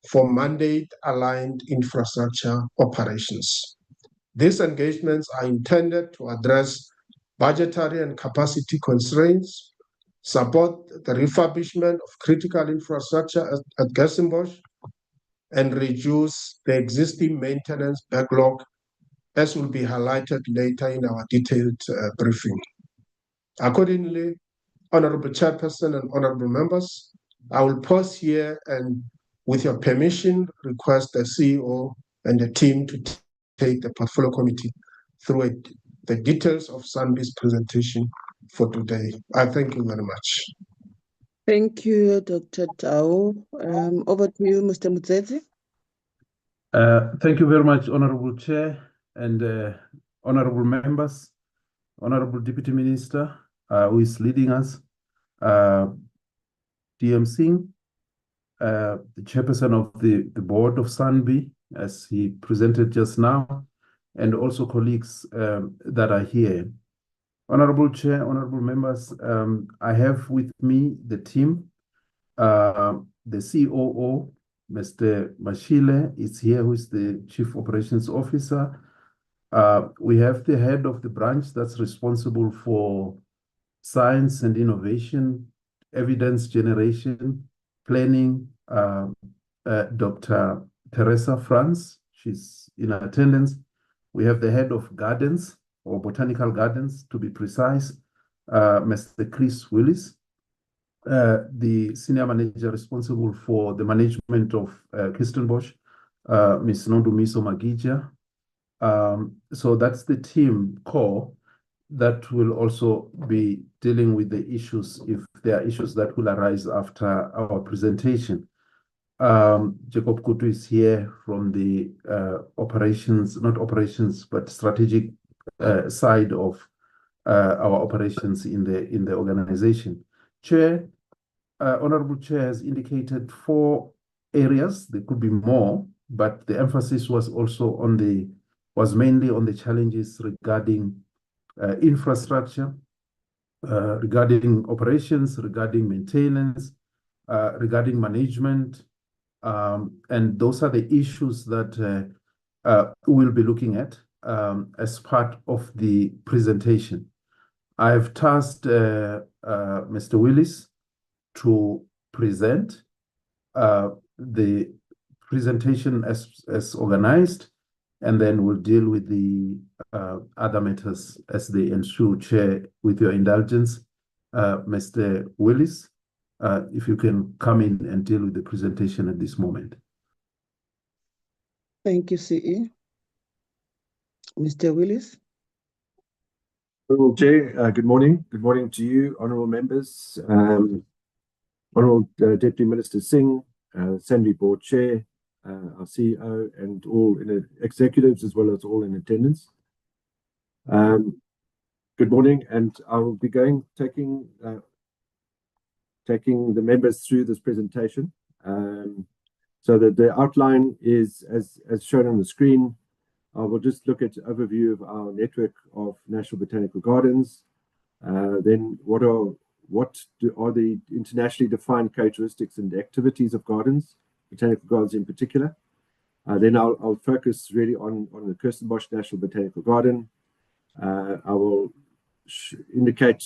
for mandate-aligned infrastructure operations. These engagements are intended to address budgetary and capacity constraints, support the refurbishment of critical infrastructure at Kirstenbosch, and reduce the existing maintenance backlog, as will be highlighted later in our detailed briefing. Accordingly, Honorable Chairperson and Honorable Members, I will pause here and, with your permission, request the CEO and the team to take the Portfolio Committee through the details of SANBI's presentation for today. I thank you very much. Thank you, Dr. Tau. Over to you, Mr. Mutsetse. Thank you very much, Honorable Chair and honorable members, Honorable Deputy Minister, who is leading us, DM Singh, the chairperson of the board of SANBI, as he presented just now, and also colleagues that are here. Honorable Chair, honorable members, I have with me the team. The COO, Mr. Mashile, is here, who is the Chief Operations Officer. We have the head of the branch that's responsible for science and innovation, evidence generation, planning, Dr. Teresa Franz. She's in attendance. We have the head of gardens, or botanical gardens, to be precise, Mr. Chris Willis, the senior manager responsible for the management of Kirstenbosch, Ms. Nondumiso Magija. So that's the team core that will also be dealing with the issues, if there are issues that will arise after our presentation. Jacob Kutu is here from the operations, not operations, but strategic side of our operations in the organization. Chair, Honorable Chair has indicated 4 areas. There could be more, but the emphasis was also was mainly on the challenges regarding infrastructure, regarding operations, regarding maintenance, regarding management, and those are the issues that we'll be looking at as part of the presentation. I've tasked Mr. Willis to present the presentation as organized, and then we'll deal with the other matters as they ensue. Chair, with your indulgence, Mr. Willis, if you can come in and deal with the presentation at this moment. Thank you, CE. Mr. Willis. Honourable Chair, good morning. Good morning to you, honourable members, Honourable Deputy Minister Singh, SANBI Board Chair, our CEO, and all executives, as well as all in attendance. Good morning, and I will be taking the members through this presentation. So that the outline is as shown on the screen. I will just look at an overview of our network of National Botanical Gardens. Then what are the internationally defined characteristics and activities of gardens, botanical gardens in particular. Then I'll focus really on the Kirstenbosch National Botanical Garden. I will indicate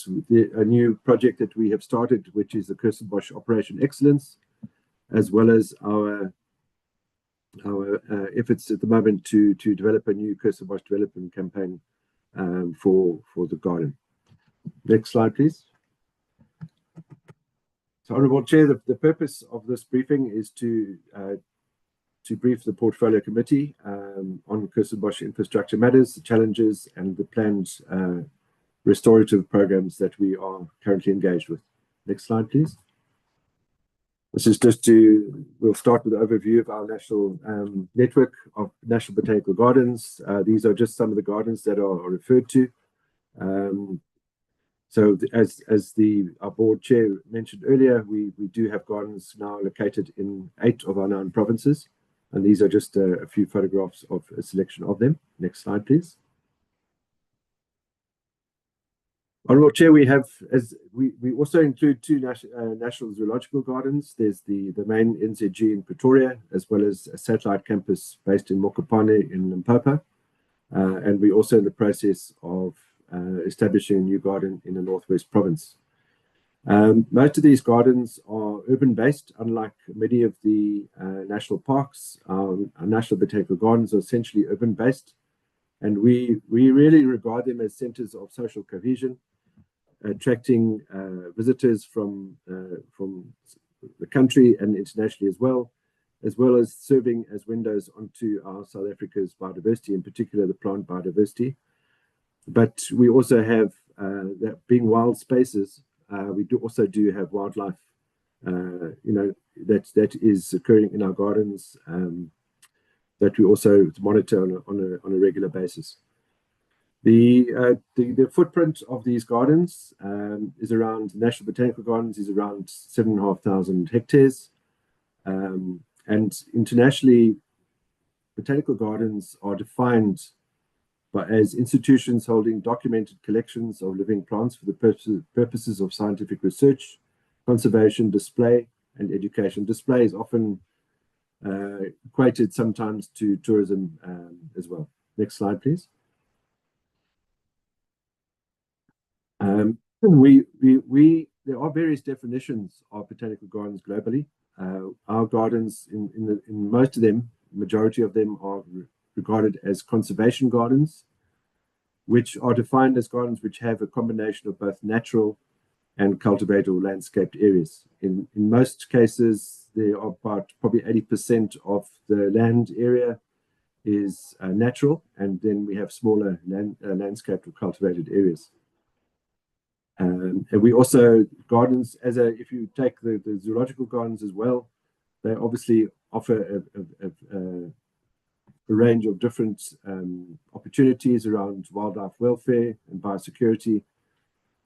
a new project that we have started, which is the Kirstenbosch Operation Excellence, as well as our efforts at the moment to develop a new Kirstenbosch development campaign for the garden. Next slide, please. So, Honourable Chair, the purpose of this briefing is to brief the Portfolio Committee on Kirstenbosch infrastructure matters, the challenges, and the plans restorative programs that we are currently engaged with. Next slide, please. This is we'll start with an overview of our national network of national botanical gardens. These are just some of the gardens that are referred to. So as our board chair mentioned earlier, we do have gardens now located in 8 of our 9 provinces. And these are just a few photographs of a selection of them. Next slide, please. Honourable Chair, we also include 2 national zoological gardens. There's the main NZG in Pretoria, as well as a satellite campus based in Mokopane in Limpopo. And we're also in the process of establishing a new garden in the Northwest Province. Most of these gardens are urban-based, unlike many of the national parks. Our national botanical gardens are essentially urban-based, and we really regard them as centres of social cohesion, attracting visitors from the country and internationally as well as serving as windows onto our South Africa's biodiversity, in particular the plant biodiversity. But we also have, that being wild spaces, we also do have wildlife, that is occurring in our gardens, that we also monitor on a regular basis. The footprint of these gardens is around, National Botanical Gardens is around 7,500 hectares. And internationally, botanical gardens are defined as institutions holding documented collections of living plants for the purposes of scientific research, conservation, display, and education. Display is often equated sometimes to tourism as well. Next slide, please. There are various definitions of botanical gardens globally. Our gardens, in most of them, majority of them are regarded as conservation gardens, which are defined as gardens which have a combination of both natural and cultivated or landscaped areas. In most cases, there are about probably 80% of the land area is natural, and then we have smaller landscaped or cultivated areas. And we also, gardens, if you take the zoological gardens as well, they obviously offer a range of different opportunities around wildlife welfare and biosecurity.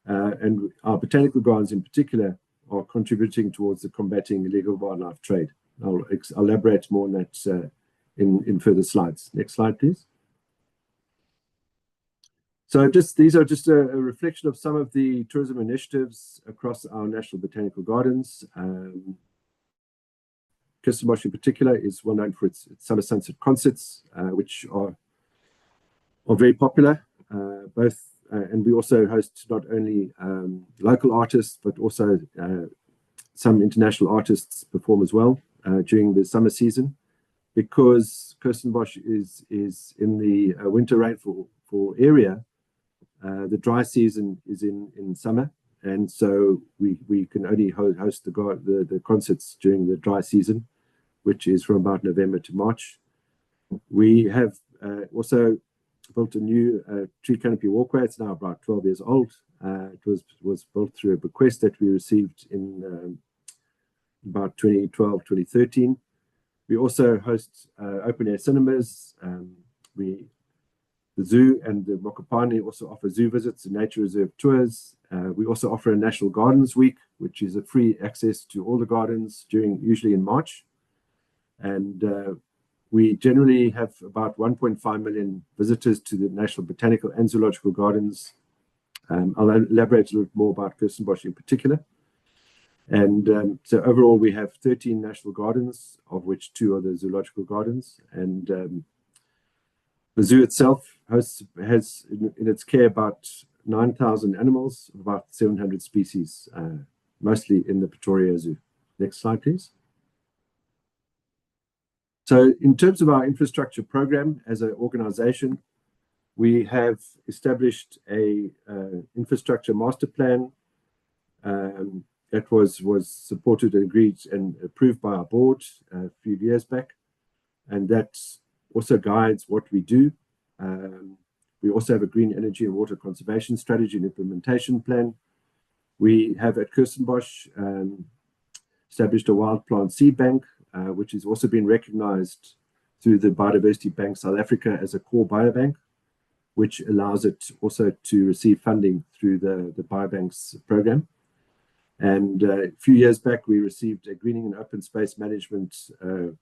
And our botanical gardens in particular are contributing towards the combating illegal wildlife trade. I'll elaborate more on that in further slides. Next slide, please. So these are just a reflection of some of the tourism initiatives across our national botanical gardens. Kirstenbosch in particular is well known for its summer sunset concerts, which are very popular. And we also host not only local artists, but also some international artists perform as well during the summer season. Because Kirstenbosch is in the winter rainfall area, the dry season is in summer, and so we can only host the concerts during the dry season, which is from about November to March. We have also built a new tree canopy walkway. It's now about 12 years old. It was built through a bequest that we received in about 2012, 2013. We also host open-air cinemas. The zoo and the Mokopane also offer zoo visits and nature reserve tours. We also offer a National Gardens Week, which is a free access to all the gardens usually in March. And we generally have about 1.5 million visitors to the National Botanical and Zoological Gardens. I'll elaborate a little more about Kirstenbosch in particular. And so overall, we have 13 national gardens, of which 2 are the zoological gardens. And the zoo itself has in its care about 9,000 animals, about 700 species, mostly in the Pretoria Zoo. Next slide, please. So in terms of our infrastructure program as an organization, we have established a infrastructure master plan that was supported, agreed, and approved by our board a few years back. And that also guides what we do. We also have a green energy and water conservation strategy and implementation plan. We have at Kirstenbosch established a wild plant seed bank, which has also been recognized through the Biodiversity Bank South Africa as a core biobank, which allows it also to receive funding through the biobanks program. And a few years back, we received a greening and open space management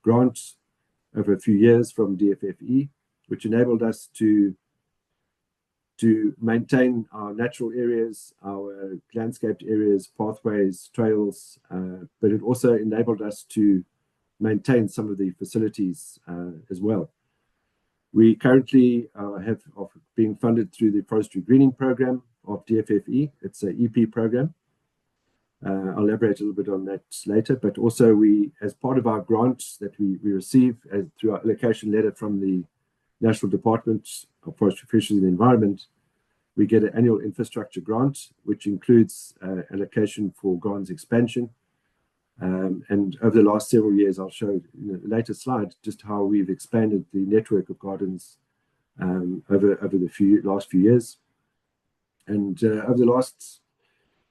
grant over a few years from DFFE, which enabled us to maintain our natural areas, our landscaped areas, pathways, trails, but it also enabled us to maintain some of the facilities as well. We currently have being funded through the Forestry Greening Program of DFFE. It's an EP program. I'll elaborate a little bit on that later, but also we, as part of our grants that we receive through our allocation letter from the National Department of Forestry, Fisheries and Environment, we get an annual infrastructure grant, which includes allocation for gardens expansion. And over the last several years, I'll show in a later slide just how we've expanded the network of gardens over the last few years. And over the last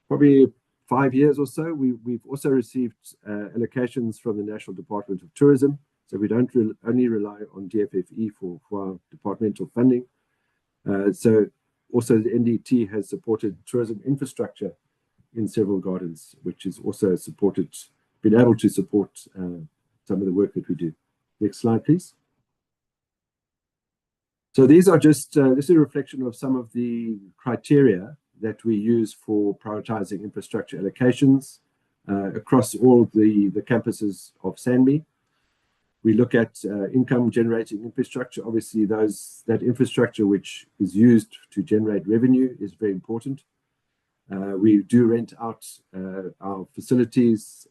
probably 5 years or so, we've also received allocations from the National Department of Tourism. So we don't only rely on DFFE for our departmental funding. So also the NDT has supported tourism infrastructure in several gardens, which is also been able to support some of the work that we do. Next slide, please. So these are just, this is a reflection of some of the criteria that we use for prioritizing infrastructure allocations across all the campuses of SANBI. We look at income generating infrastructure. Obviously, that infrastructure which is used to generate revenue is very important. We do rent out our facilities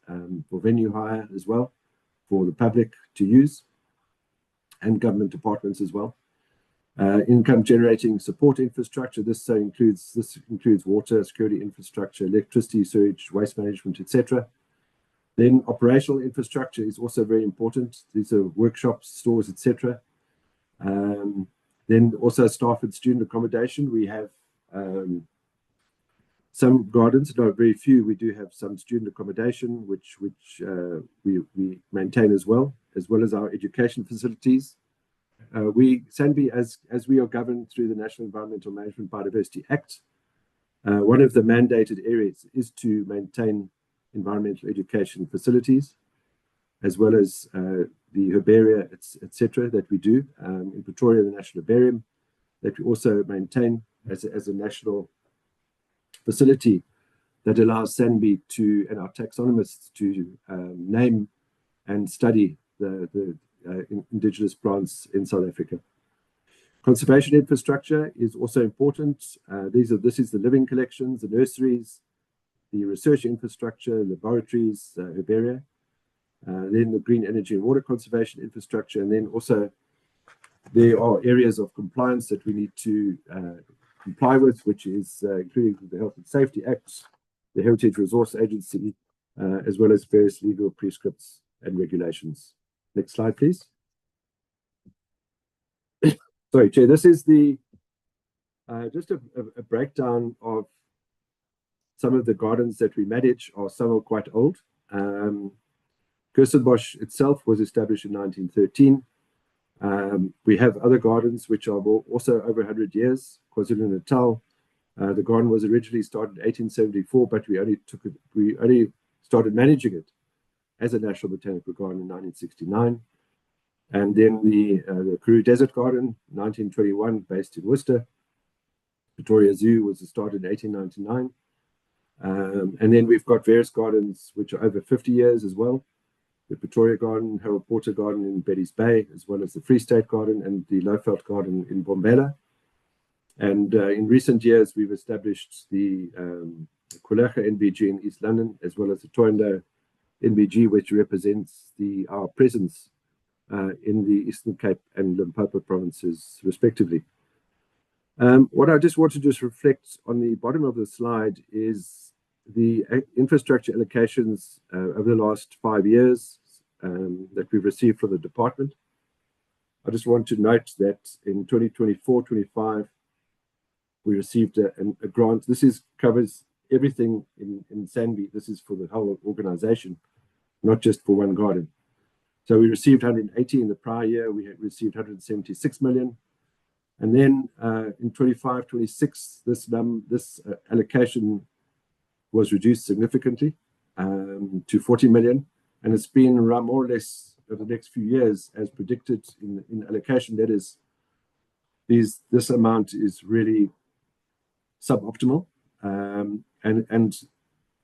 for venue hire as well for the public to use and government departments as well. Income generating support infrastructure. This includes water, security infrastructure, electricity, sewage, waste management, etc. Then operational infrastructure is also very important. These are workshops, stores, etc. Then also staff and student accommodation. We have some gardens, not very few. We do have some student accommodation, which we maintain as well as our education facilities. SANBI, as we are governed through the National Environmental Management Biodiversity Act, one of the mandated areas is to maintain environmental education facilities, as well as the herbaria, etc. that we do. In Pretoria, the National Herbarium, that we also maintain as a national facility that allows SANBI and our taxonomists to name and study the indigenous plants in South Africa. Conservation infrastructure is also important. This is the living collections, the nurseries, the research infrastructure, laboratories, herbaria, then the green energy and water conservation infrastructure, and then also there are areas of compliance that we need to comply with, which is including the Health and Safety Acts, the Heritage Resource Agency, as well as various legal prescripts and regulations. Next slide, please. Sorry, Chair, this is just a breakdown of some of the gardens that we manage. Some are quite old. Kirstenbosch itself was established in 1913. We have other gardens which are also over 100 years. KwaZulu-Natal, the garden was originally started in 1874, but we only started managing it as a National Botanical Garden in 1969. And then the Karoo Desert Garden, 1921, based in Worcester. Pretoria Zoo was started in 1899. And then we've got various gardens which are over 50 years as well. The Pretoria Garden, Harold Porter Garden in Betty's Bay, as well as the Free State Garden and the Lowveld Garden in Bombela. And in recent years, we've established the Kwaleja NBG in East London, as well as the Toyanda NBG, which represents our presence in the Eastern Cape and Limpopo provinces, respectively. What I just want to reflect on the bottom of the slide is the infrastructure allocations over the last 5 years that we've received from the department. I just want to note that in 2024-25, we received a grant. This covers everything in SANBI. This is for the whole organization, not just for one garden. So we received 180 in the prior year. We had received 176 million. And then in 25-26, this allocation was reduced significantly to 40 million. And it's been around more or less over the next few years as predicted in allocation. That is, this amount is really suboptimal. And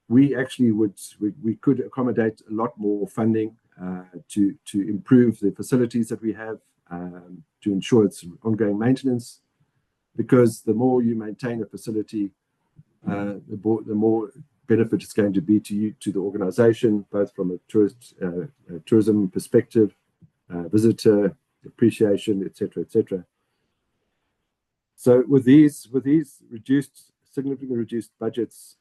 we actually we could accommodate a lot more funding to improve the facilities that we have, to ensure its ongoing maintenance, because the more you maintain a facility, the more benefit it's going to be to you, to the organization, both from a tourism perspective, visitor appreciation, etc., etc. So with these significantly reduced budgets,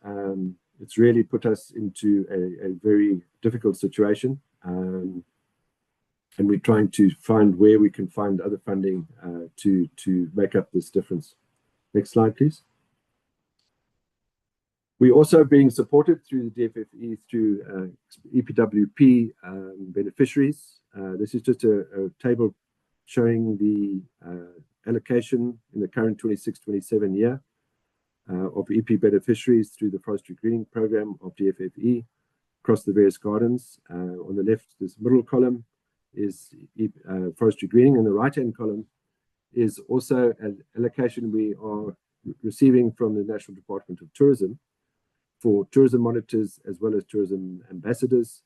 it's really put us into a very difficult situation. And we're trying to find where we can find other funding to make up this difference. Next slide, please. We're also being supported through the DFFE through EPWP beneficiaries. This is just a table showing the allocation in the current 26-27 year of EP beneficiaries through the Forestry Greening Program of DFFE across the various gardens. On the left, this middle column is forestry greening, and the right-hand column is also an allocation we are receiving from the National Department of Tourism for tourism monitors as well as tourism ambassadors.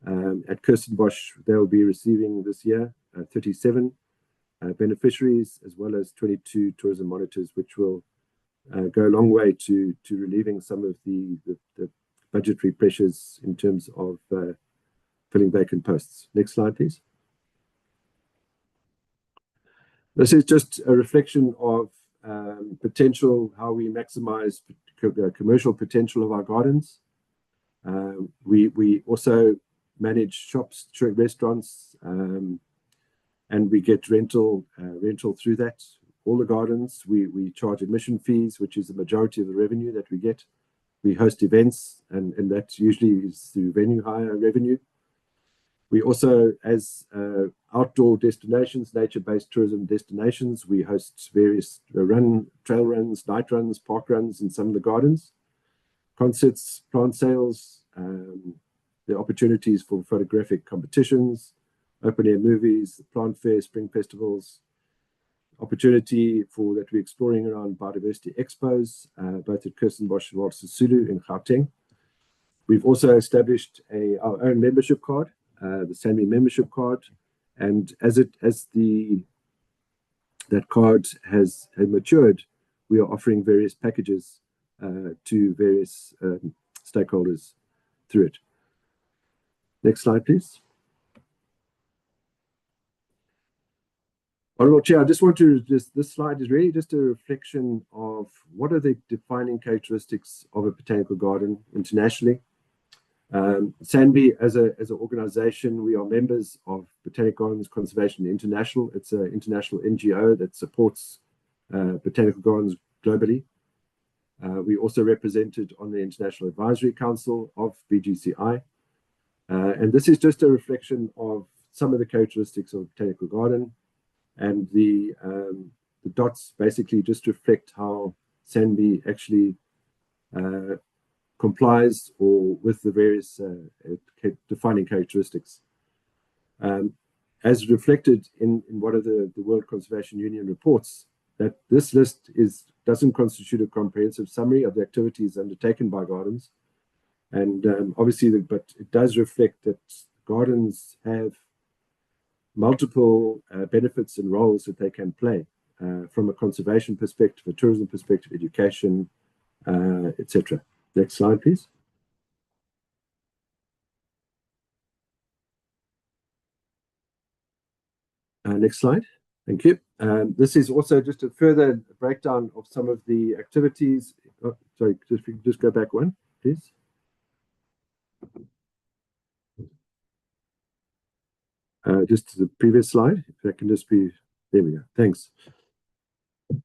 At Kirstenbosch, they'll be receiving this year 37 beneficiaries as well as 22 tourism monitors, which will go a long way to relieving some of the budgetary pressures in terms of filling vacant posts. Next slide, please. This is just a reflection of potential, how we maximize commercial potential of our gardens. We also manage shops, restaurants, and we get rental through that. All the gardens, we charge admission fees, which is the majority of the revenue that we get. We host events, and that usually is through venue hire revenue. We also, as outdoor destinations, nature-based tourism destinations, we host various trail runs, night runs, park runs in some of the gardens, concerts, plant sales, the opportunities for photographic competitions, open-air movies, plant fairs, spring festivals, opportunity for that we're exploring around biodiversity expos, both at Kirstenbosch and Walter Sisulu in Gauteng. We've also established our own membership card, the SANBI membership card, and as that card has matured, we are offering various packages to various stakeholders through it. Next slide, please. Honourable Chair, I just want to, this slide is really just a reflection of what are the defining characteristics of a botanical garden internationally. SANBI, as an organisation, we are members of Botanical Gardens Conservation International. It's an international NGO that supports botanical gardens globally. We're also represented on the International Advisory Council of BGCI. And this is just a reflection of some of the characteristics of a botanical garden. And the dots basically just reflect how SANBI actually complies or with the various defining characteristics. As reflected in one of the World Conservation Union reports, that this list doesn't constitute a comprehensive summary of the activities undertaken by gardens. And obviously, but it does reflect that gardens have multiple benefits and roles that they can play from a conservation perspective, a tourism perspective, education, etc. Next slide, please. Next slide. Thank you. This is also just a further breakdown of some of the activities. Oh, sorry, just go back one, please. Just to the previous slide, if that can just be, there we go, thanks.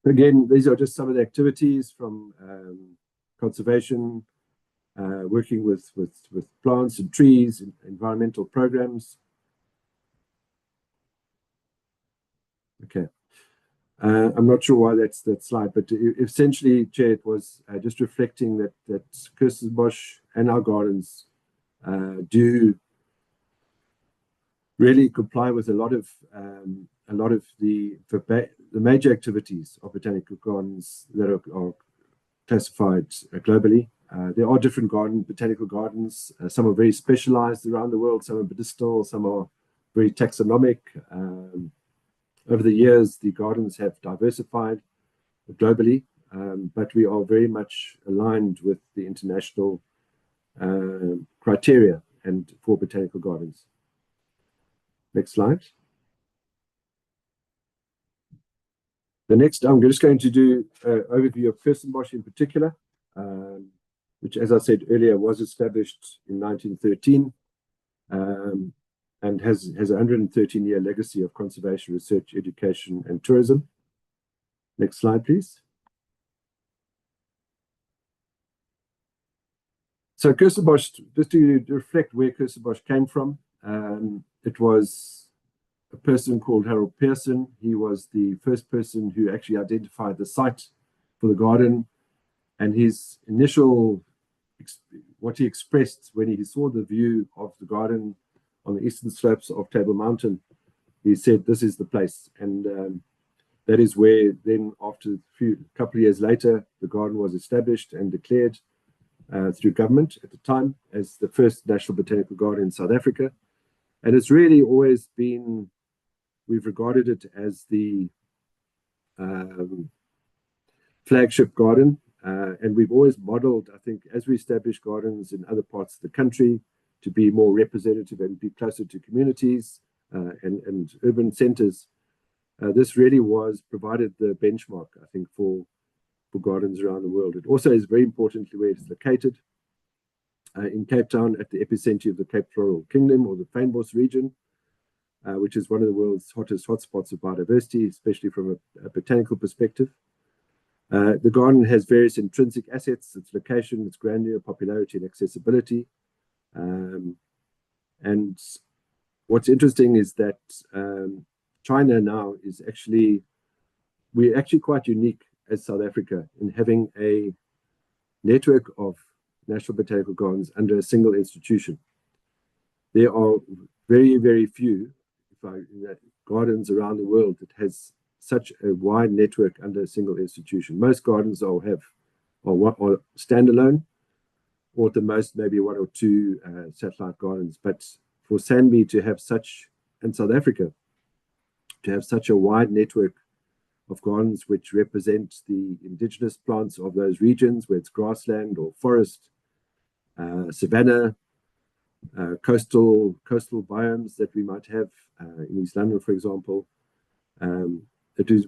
Again, these are just some of the activities from conservation, working with plants and trees, environmental programs. Okay. I'm not sure why that's that slide, but essentially, Chair, it was just reflecting that Kirstenbosch and our gardens do really comply with a lot of the major activities of botanical gardens that are classified globally. There are different botanical gardens. Some are very specialized around the world. Some are medicinal. Some are very taxonomic. Over the years, the gardens have diversified globally, but we are very much aligned with the international criteria and for botanical gardens. Next slide. The next, I'm just going to do an overview of Kirstenbosch in particular, which, as I said earlier, was established in 1913 and has a 113-year legacy of conservation, research, education, and tourism. Next slide, please. So Kirstenbosch, just to reflect where Kirstenbosch came from, it was a person called Harold Pearson. He was the first person who actually identified the site for the garden, and his initial, what he expressed when he saw the view of the garden on the eastern slopes of Table Mountain, he said, "This is the place." And that is where then, after a couple of years later, the garden was established and declared through government at the time as the first national botanical garden in South Africa. And it's really always been, we've regarded it as the flagship garden. And we've always modeled, I think, as we establish gardens in other parts of the country, to be more representative and be closer to communities and urban centers. This really provided the benchmark, I think, for gardens around the world. It also is very importantly where it's located in Cape Town at the epicenter of the Cape Floral Kingdom, or the Fynbos region, which is one of the world's hottest hotspots of biodiversity, especially from a botanical perspective. The garden has various intrinsic assets: its location, its grandeur, popularity, and accessibility. And what's interesting is that China now is we're actually quite unique as South Africa in having a network of national botanical gardens under a single institution. There are very, very few gardens around the world that has such a wide network under a single institution. Most gardens are standalone, or at the most maybe one or two satellite gardens. But for SANBI to have in South Africa, to have such a wide network of gardens which represent the indigenous plants of those regions, where it's grassland or forest, savanna, coastal biomes that we might have in East London, for example,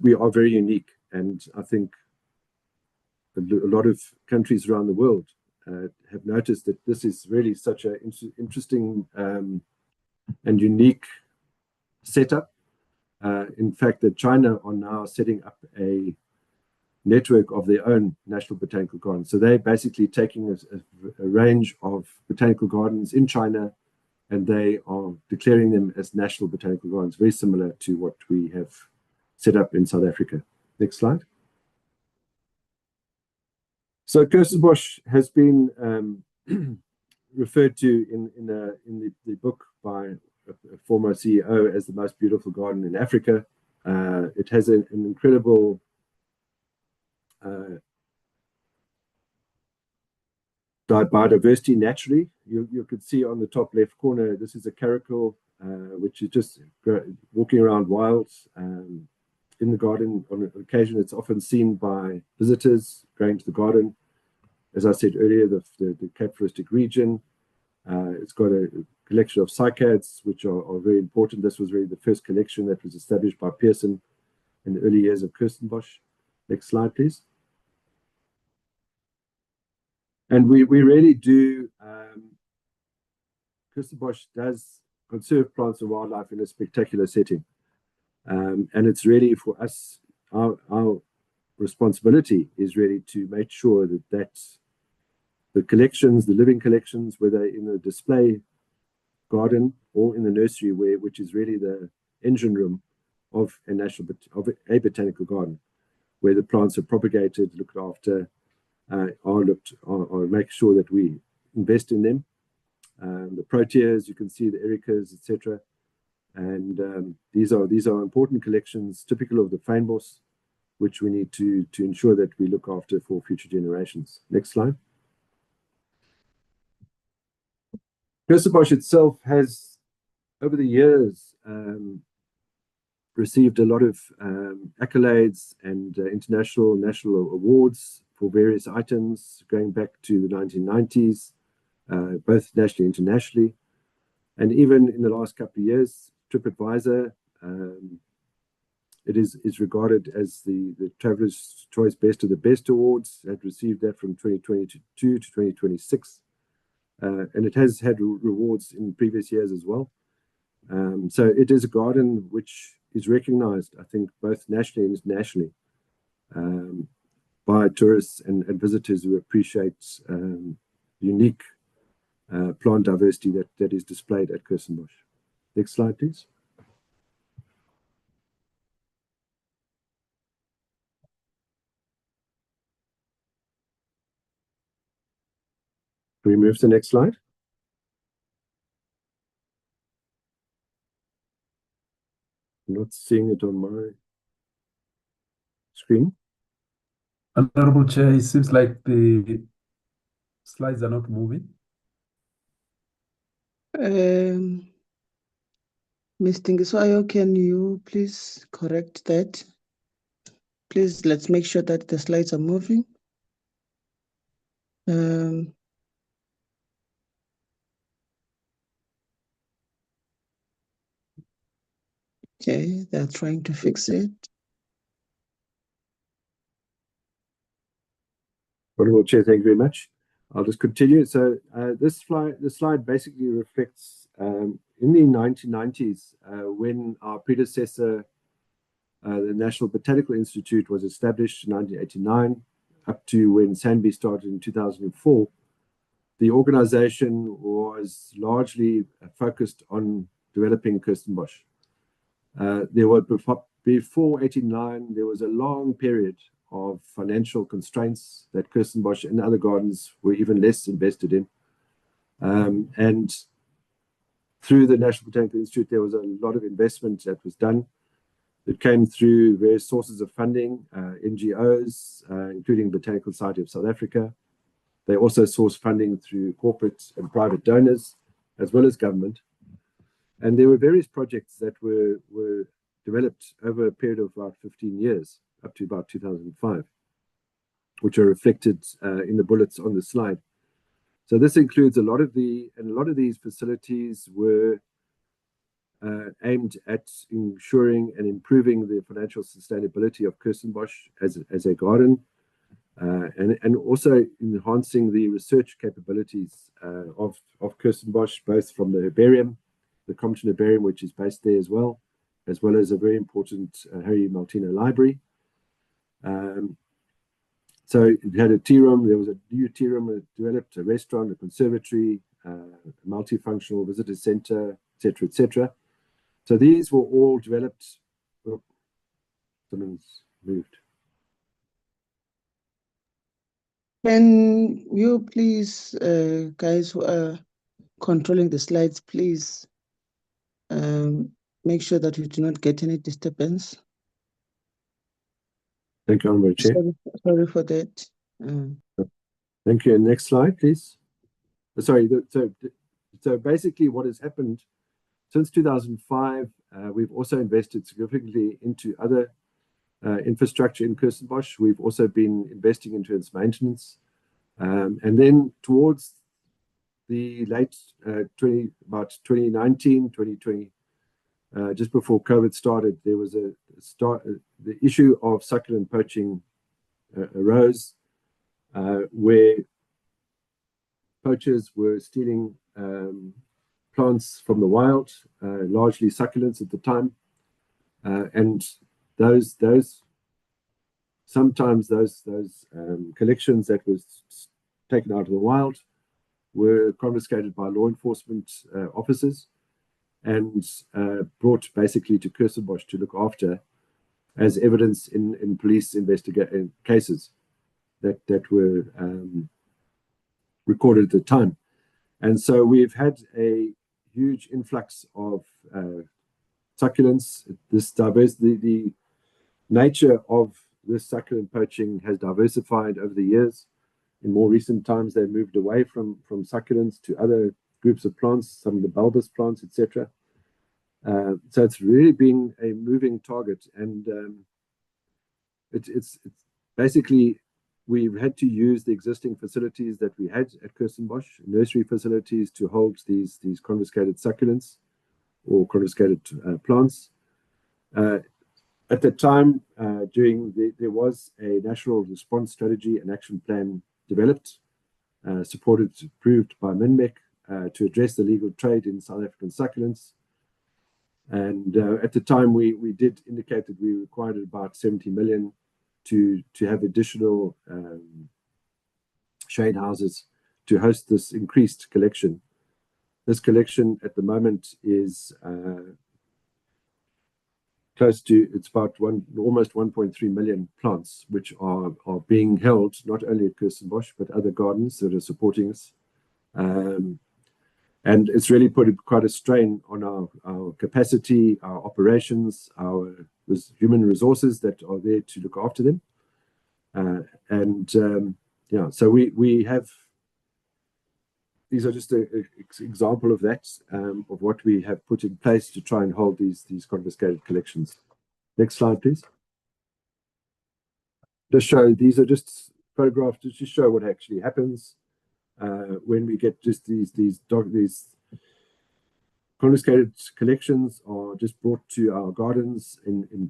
we are very unique. And I think a lot of countries around the world have noticed that this is really such an interesting and unique setup. In fact, that China are now setting up a network of their own national botanical gardens. So they're basically taking a range of botanical gardens in China, and they are declaring them as national botanical gardens, very similar to what we have set up in South Africa. Next slide. So Kirstenbosch has been referred to in the book by a former CEO as the most beautiful garden in Africa. It has an incredible biodiversity naturally. You could see on the top left corner, this is a caracal, which is just walking around wild in the garden. On occasion, it's often seen by visitors going to the garden. As I said earlier, the Cape Floristic region. It's got a collection of cycads, which are very important. This was really the first collection that was established by Pearson in the early years of Kirstenbosch. Next slide, please. And we really do, Kirstenbosch does conserve plants and wildlife in a spectacular setting. And it's really for us, our responsibility is really to make sure that the collections, the living collections, whether in a display garden or in the nursery, which is really the engine room of a botanical garden, where the plants are propagated, looked after, or make sure that we invest in them. The proteas, you can see the ericas, etc. And these are important collections, typical of the fynbos, which we need to ensure that we look after for future generations. Next slide. Kirstenbosch itself has, over the years, received a lot of accolades and international and national awards for various items going back to the 1990s, both nationally and internationally. And even in the last couple of years, TripAdvisor, it is regarded as the Traveller's Choice Best of the Best Awards. It received that from 2022 to 2026. And it has had rewards in previous years as well. So it is a garden which is recognized, I think, both nationally and internationally by tourists and visitors who appreciate unique plant diversity that is displayed at Kirstenbosch. Next slide, please. Can we move to the next slide? I'm not seeing it on my screen. Honorable Chair, it seems like the slides are not moving. Ms. Tingiswayo, can you please correct that? Please, let's make sure that the slides are moving. Okay, they're trying to fix it. Honorable Chair, thank you very much. I'll just continue. So this slide basically reflects in the 1990s when our predecessor, the National Botanical Institute, was established in 1989, up to when SANBI started in 2004. The organization was largely focused on developing Kirstenbosch. Before 89, there was a long period of financial constraints that Kirstenbosch and other gardens were even less invested in. And through the National Botanical Institute, there was a lot of investment that was done. It came through various sources of funding, NGOs, including Botanical Society of South Africa. They also sourced funding through corporate and private donors, as well as government. And there were various projects that were developed over a period of about 15 years, up to about 2005, which are reflected in the bullets on the slide. So this includes a lot of these facilities were aimed at ensuring and improving the financial sustainability of Kirstenbosch as a garden, and also enhancing the research capabilities of Kirstenbosch, both from the herbarium, the Compton Herbarium, which is based there as well as a very important Harry Maltino library. So it had a tea room. There was a new tea room that developed, a restaurant, a conservatory, a multifunctional visitor center, etc., etc. So these were all developed. Oh, someone's moved. Can you please, guys who are controlling the slides, please make sure that we do not get any disturbance? Thank you, Honorable Chair. Sorry for that. Thank you. And next slide, please. Sorry. So basically, what has happened since 2005, we've also invested significantly into other infrastructure in Kirstenbosch. We've also been investing into its maintenance. And then towards the late about 2019, 2020, just before COVID started, there was the issue of succulent poaching arose, where poachers were stealing plants from the wild, largely succulents at the time, and those sometimes those collections that was taken out of the wild were confiscated by law enforcement officers and brought basically to Kirstenbosch to look after as evidence in police investigation cases that were recorded at the time. And so we've had a huge influx of succulents. The nature of this succulent poaching has diversified over the years. In more recent times, they moved away from succulents to other groups of plants, some of the bulbous plants, etc. So it's really been a moving target, and it's basically we've had to use the existing facilities that we had at Kirstenbosch, nursery facilities, to hold these confiscated succulents or confiscated plants. At the time, there was a national response strategy and action plan developed, approved by MINMEC to address the legal trade in South African succulents. And at the time, we did indicate that we required about 70 million to have additional shade houses to host this increased collection. This collection at the moment is close to, it's about almost 1.3 million plants, which are being held not only at Kirstenbosch, but other gardens that are supporting us. And it's really put quite a strain on our capacity, our operations, our human resources that are there to look after them. Yeah, so we have, these are just an example of that, of what we have put in place to try and hold these confiscated collections. Next slide, please. Just show, these are just photographs to just show what actually happens when we get just these confiscated collections are just brought to our gardens in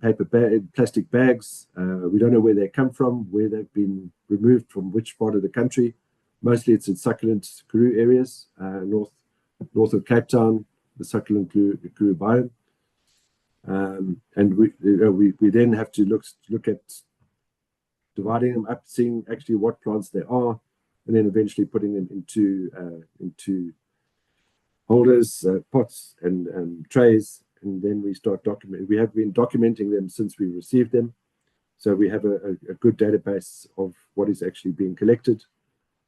plastic bags. We don't know where they come from, where they've been removed from which part of the country. Mostly it's in succulent Karoo areas, north of Cape Town, the succulent Karoo biome. And we then have to look at dividing them up, seeing actually what plants they are, and then eventually putting them into holders, pots, and trays. And then we start documenting. We have been documenting them since we received them. So we have a good database of what is actually being collected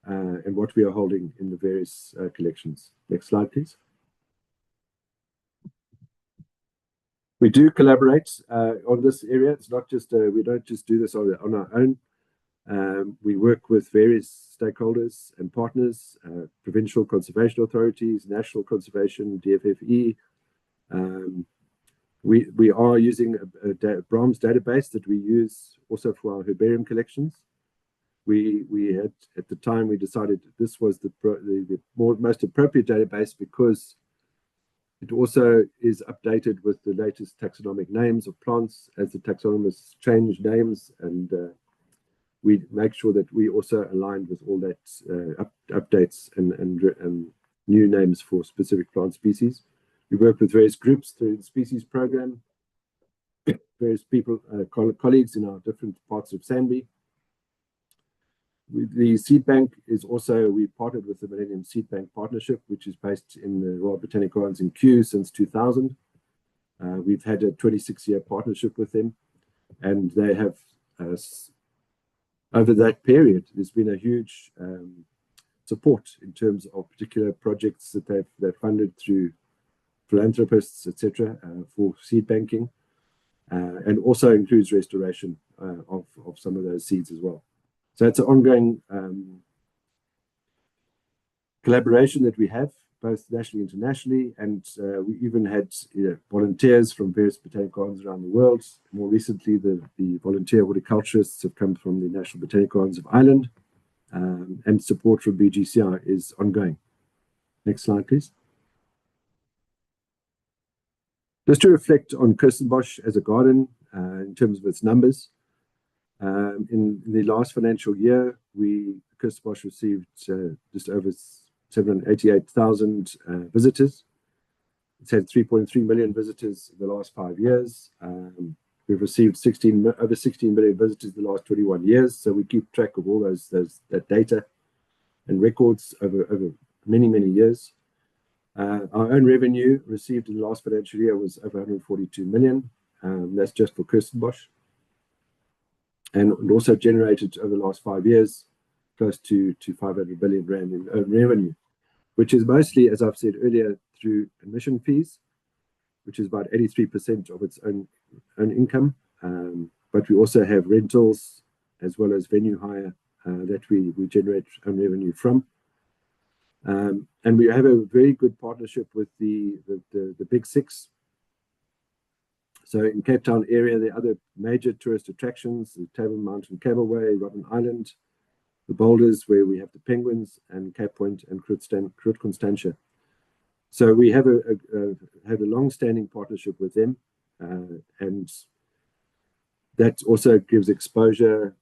and what we are holding in the various collections. Next slide, please. We do collaborate on this area. It's not just, we don't just do this on our own. We work with various stakeholders and partners, provincial conservation authorities, national conservation, DFFE. We are using a Brahms database that we use also for our herbarium collections. We had, at the time, we decided this was the most appropriate database because it also is updated with the latest taxonomic names of plants as the taxonomists change names, and we make sure that we also align with all that updates and new names for specific plant species. We work with various groups through the species program, various people, colleagues in our different parts of SANBI. The seed bank is also, we partnered with the Millennium Seed Bank Partnership, which is based in the Royal Botanical Gardens in Kew since 2000. We've had a 26-year partnership with them, and they have, over that period, there's been a huge support in terms of particular projects that they've funded through philanthropists, etc., for seed banking, and also includes restoration of some of those seeds as well. So it's an ongoing collaboration that we have, both nationally and internationally, and we even had volunteers from various botanical gardens around the world. More recently, the volunteer horticulturists have come from the National Botanical Gardens of Ireland, and support from BGCI is ongoing. Next slide, please. Just to reflect on Kirstenbosch as a garden in terms of its numbers. In the last financial year, Kirstenbosch received just over 788,000 visitors. It's had 3.3 million visitors in the last 5 years. We've received over 16 million visitors in the last 21 years, so we keep track of all that data and records over many, many years. Our own revenue received in the last financial year was over 142 million. That's just for Kirstenbosch. And also generated over the last 5 years close to 500 billion rand in own revenue, which is mostly, as I've said earlier, through admission fees, which is about 83% of its own income. But we also have rentals as well as venue hire that we generate own revenue from. And we have a very good partnership with the Big Six. So in Cape Town area, the other major tourist attractions, the Table Mountain Cableway, Robben Island, the Boulders, where we have the penguins, and Cape Point and Groot Constantia. So we have a long-standing partnership with them, and that also gives exposure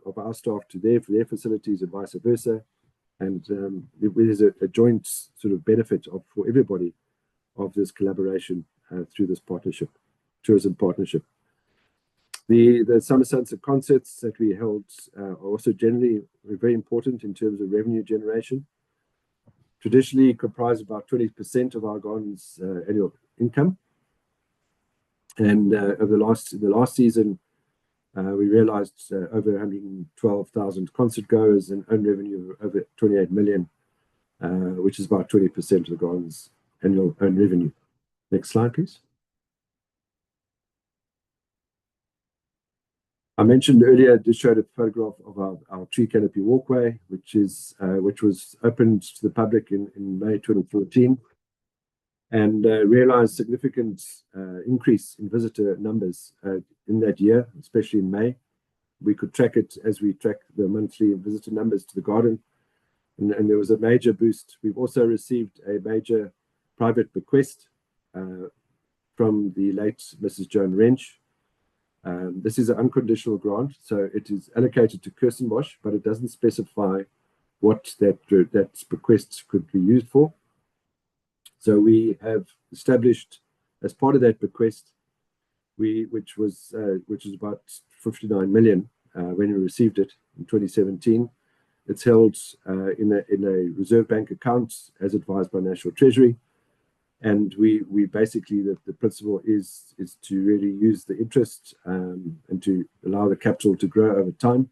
of our staff to their facilities and vice versa. And there's a joint sort of benefit for everybody of this collaboration through this tourism partnership. The summer sunset concerts that we held are also generally very important in terms of revenue generation. Traditionally comprise about 20% of our garden's annual income. And over the last season, we realized over 112,000 concert goers and own revenue of over 28 million, which is about 20% of the garden's annual own revenue. Next slide, please. I mentioned earlier, just showed a photograph of our tree canopy walkway, which was opened to the public in May 2014, and realized significant increase in visitor numbers in that year, especially in May. We could track it as we track the monthly visitor numbers to the garden, and there was a major boost. We've also received a major private bequest from the late Mrs. Joan Wrench. This is an unconditional grant, so it is allocated to Kirstenbosch, but it doesn't specify what that bequest could be used for. So we have established, as part of that bequest, which is about 59 million when we received it in 2017. It's held in a reserve bank account as advised by National Treasury. And we basically, the principle is to really use the interest and to allow the capital to grow over time.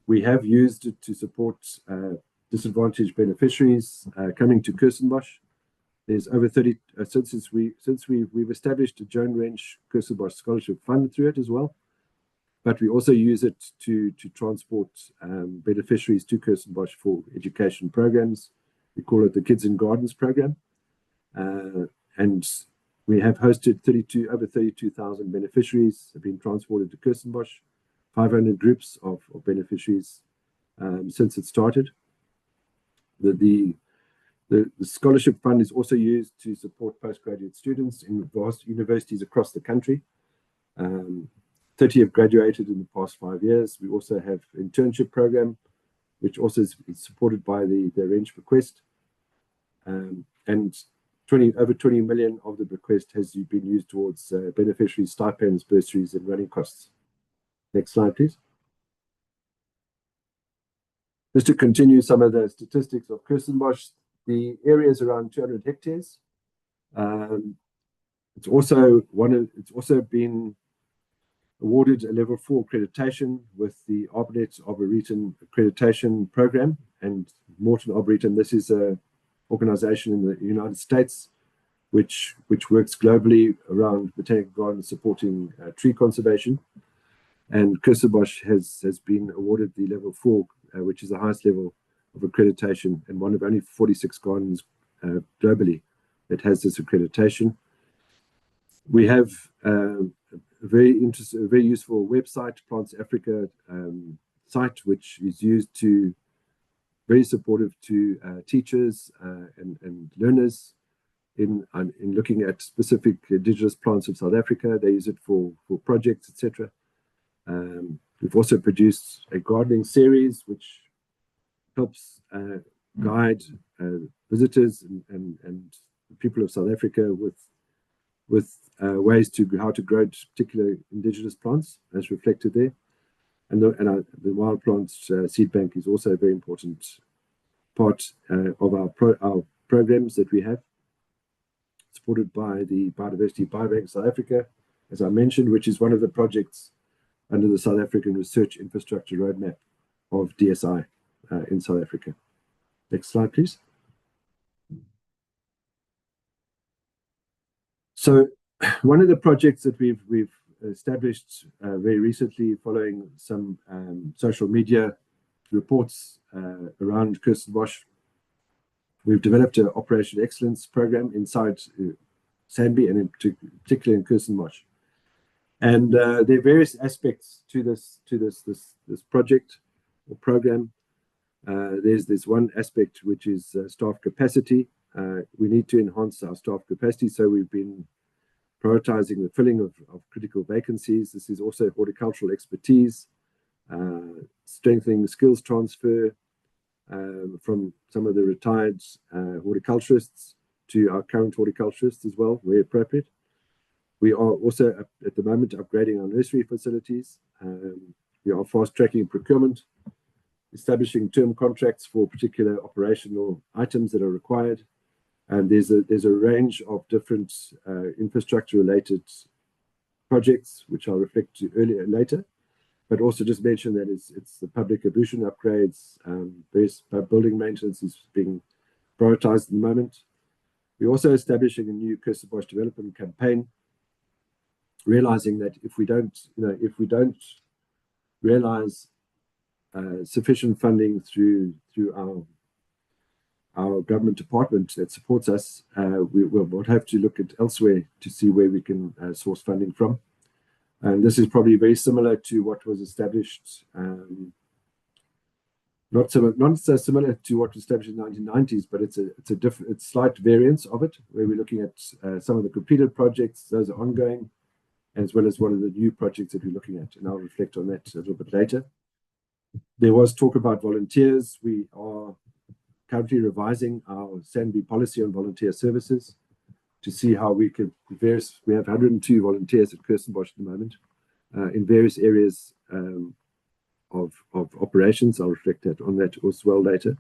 We have used it to support disadvantaged beneficiaries coming to Kirstenbosch. There's over 30 since we've established a Joan Wrench Kirstenbosch Scholarship Fund through it as well. But we also use it to transport beneficiaries to Kirstenbosch for education programs. We call it the Kids in Gardens program. And we have hosted over 32,000 beneficiaries have been transported to Kirstenbosch, 500 groups of beneficiaries since it started. The scholarship fund is also used to support postgraduate students in vast universities across the country. 30 have graduated in the past 5 years. We also have an internship program, which also is supported by the Wrench bequest. And over 20 million of the bequest has been used towards beneficiary stipends, bursaries, and running costs. Next slide, please. Just to continue some of the statistics of Kirstenbosch, the area is around 200 hectares. It's also been awarded a level 4 accreditation with the ARPANET Arboretum accreditation program. And Morton Arboretum, this is a organization in the United States which works globally around botanical gardens supporting tree conservation. And Kirstenbosch has been awarded the level 4, which is the highest level of accreditation and one of only 46 gardens globally that has this accreditation. We have a very useful website, Plants Africa site, which is very supportive to teachers and learners in looking at specific indigenous plants of South Africa. They use it for projects, etc. We've also produced a gardening series which helps guide visitors and people of South Africa with with ways to how to grow particular indigenous plants, as reflected there. And the wild plants seed bank is also a very important part of our programs that we have, supported by the Biodiversity Biobank South Africa, as I mentioned, which is one of the projects under the South African Research Infrastructure Roadmap of DSI in South Africa. Next slide, please. So one of the projects that we've established very recently, following some social media reports around Kirstenbosch, we've developed an Operation Excellence program inside SANBI and in particular in Kirstenbosch. And there are various aspects to this project or program. There's this one aspect which is staff capacity. We need to enhance our staff capacity, so we've been prioritizing the filling of critical vacancies. This is also horticultural expertise, strengthening skills transfer from some of the retired horticulturists to our current horticulturists as well, where appropriate. We are also at the moment upgrading our nursery facilities. We are fast-tracking procurement, establishing term contracts for particular operational items that are required. And there's a range of different infrastructure-related projects, which I'll reflect to later. But also just mention that it's the public ablution upgrades, various building maintenance is being prioritized at the moment. We're also establishing a new Kirstenbosch development campaign, realizing that if we don't realize sufficient funding through our government department that supports us, we will have to look at elsewhere to see where we can source funding from. And this is probably very similar to what was established, not so similar to what was established in the 1990s, but it's a slight variance of it, where we're looking at some of the completed projects, those are ongoing, as well as one of the new projects that we're looking at, and I'll reflect on that a little bit later. There was talk about volunteers. We are currently revising our SANBI policy on volunteer services to see how we can we have 102 volunteers at Kirstenbosch at the moment in various areas of operations. I'll reflect on that as well later.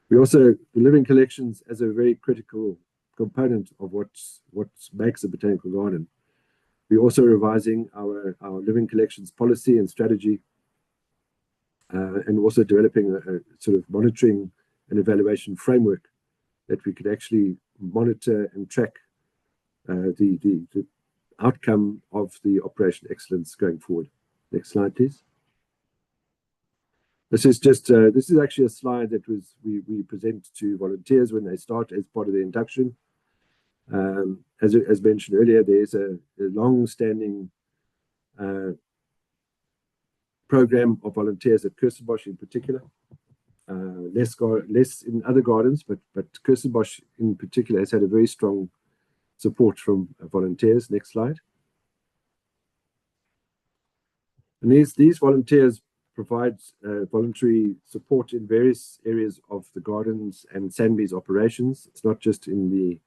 We also, the living collections as a very critical component of what makes a botanical garden. We're also revising our living collections policy and strategy, and also developing a sort of monitoring and evaluation framework that we could actually monitor and track the outcome of the Operation Excellence going forward. Next slide, please. This is actually a slide that we present to volunteers when they start as part of the induction. As mentioned earlier, there is a long-standing program of volunteers at Kirstenbosch in particular. Less in other gardens, but Kirstenbosch in particular has had a very strong support from volunteers. Next slide. And these volunteers provide voluntary support in various areas of the gardens and SANBI's operations. It's not just in the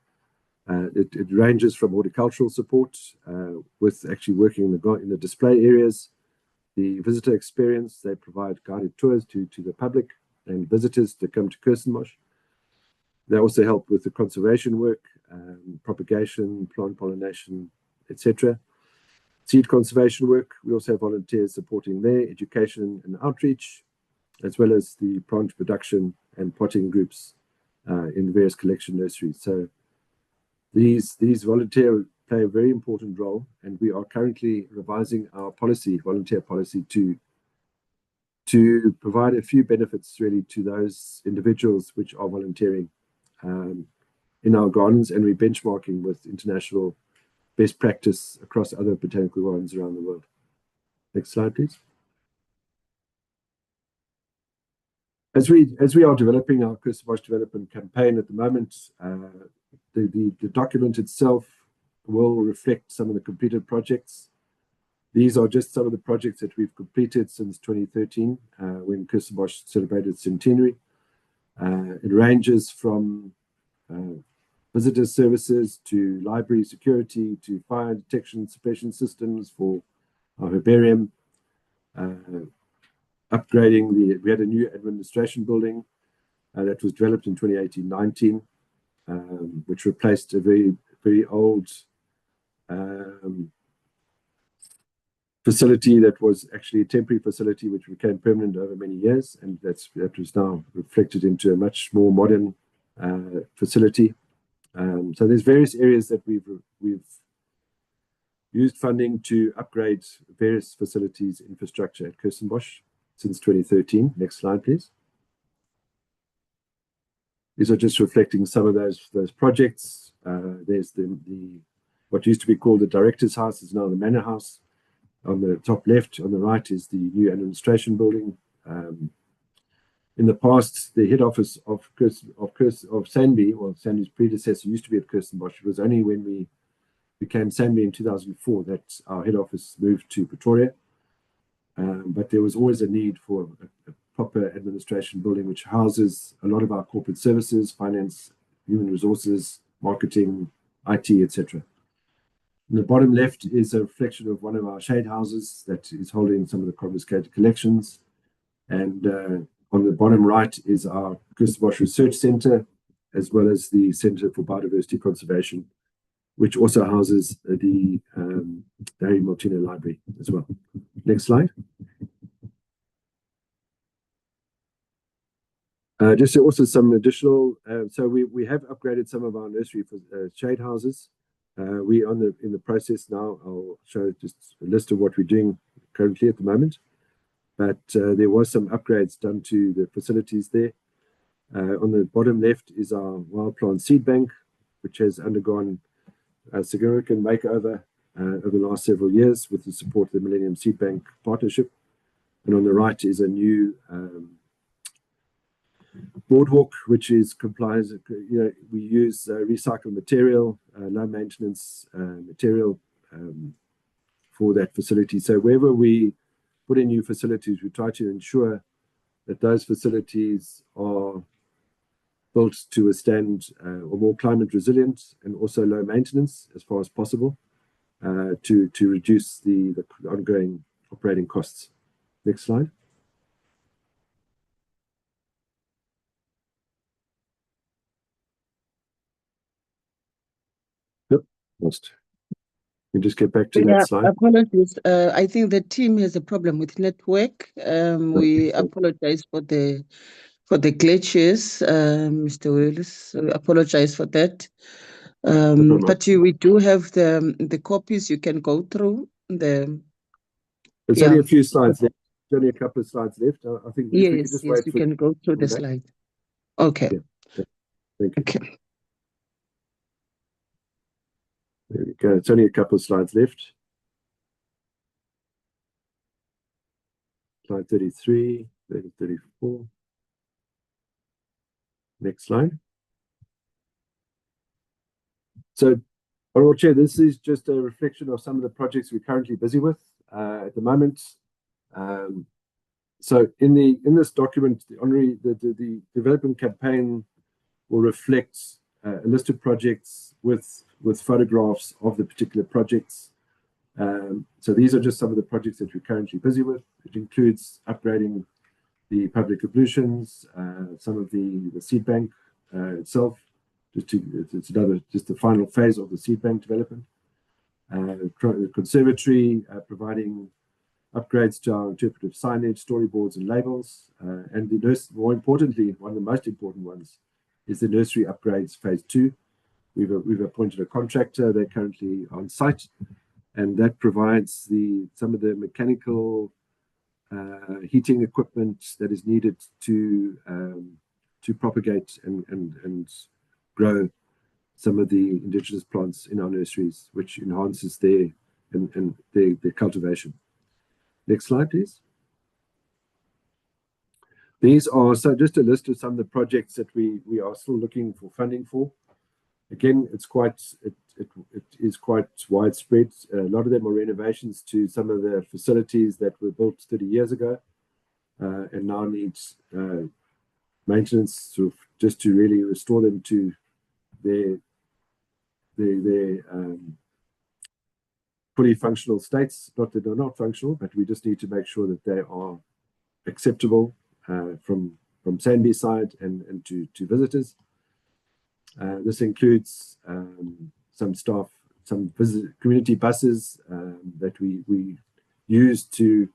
it ranges from horticultural support with actually working in the display areas, the visitor experience. They provide guided tours to the public and visitors to come to Kirstenbosch. They also help with the conservation work, propagation, plant pollination, etc. Seed conservation work. We also have volunteers supporting their education and outreach, as well as the plant production and potting groups in various collection nurseries. So these volunteers play a very important role, and we are currently revising our policy, volunteer policy, to provide a few benefits really to those individuals which are volunteering in our gardens, and we're benchmarking with international best practice across other botanical gardens around the world. Next slide, please. As we are developing our Kirstenbosch development campaign at the moment, the document itself will reflect some of the completed projects. These are just some of the projects that we've completed since 2013, when Kirstenbosch celebrated its centenary. It ranges from visitor services to library security to fire detection suppression systems for our herbarium, upgrading we had a new administration building that was developed in 2018-19, which replaced a very old facility that was actually a temporary facility which became permanent over many years, and that was now reflected into a much more modern facility. So there's various areas that we've used funding to upgrade various facilities infrastructure at Kirstenbosch since 2013. Next slide, please. These are just reflecting some of those projects. There's what used to be called the Director's House is now the Manor House. On the top left, on the right is the new administration building. In the past, the head office of SANBI, or SANBI's predecessor, used to be at Kirstenbosch. It was only when we became SANBI in 2004 that our head office moved to Pretoria. But there was always a need for a proper administration building which houses a lot of our corporate services, finance, human resources, marketing, IT, etc. In the bottom left is a reflection of one of our shade houses that is holding some of the confiscated collections. And on the bottom right is our Kirstenbosch Research Centre, as well as the Centre for Biodiversity Conservation, which also houses the Harry Martino Library as well. Next slide. Just also some additional, so we have upgraded some of our nursery for shade houses. We are in the process now. I'll show just a list of what we're doing currently at the moment. But there was some upgrades done to the facilities there. On the bottom left is our wild plant seed bank, which has undergone a significant makeover over the last several years with the support of the Millennium Seed Bank Partnership. And on the right is a new boardwalk, which complies. We use recycled material, low maintenance material for that facility. So wherever we put in new facilities, we try to ensure that those facilities are built to withstand or more climate resilient and also low maintenance as far as possible to reduce the ongoing operating costs. Next slide. Yep, lost. You just get back to that slide. Apologies. I think the team has a problem with network. We apologize for the glitches, Mr. Willis. We apologize for that. But we do have the copies you can go through. There's only a few slides left. There's only a couple of slides left. I think if we could just wait you can go through the slide. Okay. Yeah. Thank you. Okay. There we go. It's only a couple of slides left. Slide 33, 34. Next slide. So, Honourable Chair, this is just a reflection of some of the projects we're currently busy with at the moment. So, in this document, the development campaign will reflect a list of projects with photographs of the particular projects. So these are just some of the projects that we're currently busy with. It includes upgrading the public ablutions, some of the seed bank itself. It's the final phase of the seed bank development. The conservatory, providing upgrades to our interpretive signage, storyboards, and labels. And more importantly, one of the most important ones is the nursery upgrades phase 2. We've appointed a contractor. They're currently on site, and that provides some of the mechanical heating equipment that is needed to propagate and grow some of the indigenous plants in our nurseries, which enhances their cultivation. Next slide, please. These are just a list of some of the projects that we are still looking for funding for. Again, it is quite widespread. A lot of them are renovations to some of the facilities that were built 30 years ago and now needs maintenance just to really restore them to their their fully functional states. Not that they're not functional, but we just need to make sure that they are acceptable from SANBI side and to visitors. This includes some staff, some community buses that we use to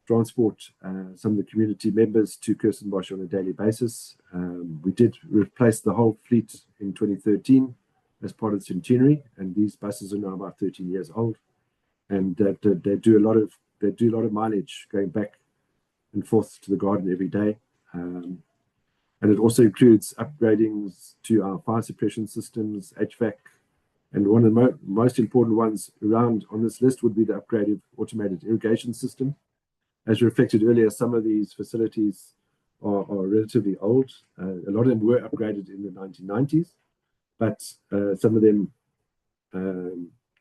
transport some of the community members to Kirstenbosch on a daily basis. We did replace the whole fleet in 2013 as part of the centenary, and these buses are now about 13 years old, and they do a lot of mileage going back and forth to the garden every day. And it also includes upgrading to our fire suppression systems, HVAC, and one of the most important ones around on this list would be the upgraded automated irrigation system. As reflected earlier, some of these facilities are relatively old. A lot of them were upgraded in the 1990s, but some of them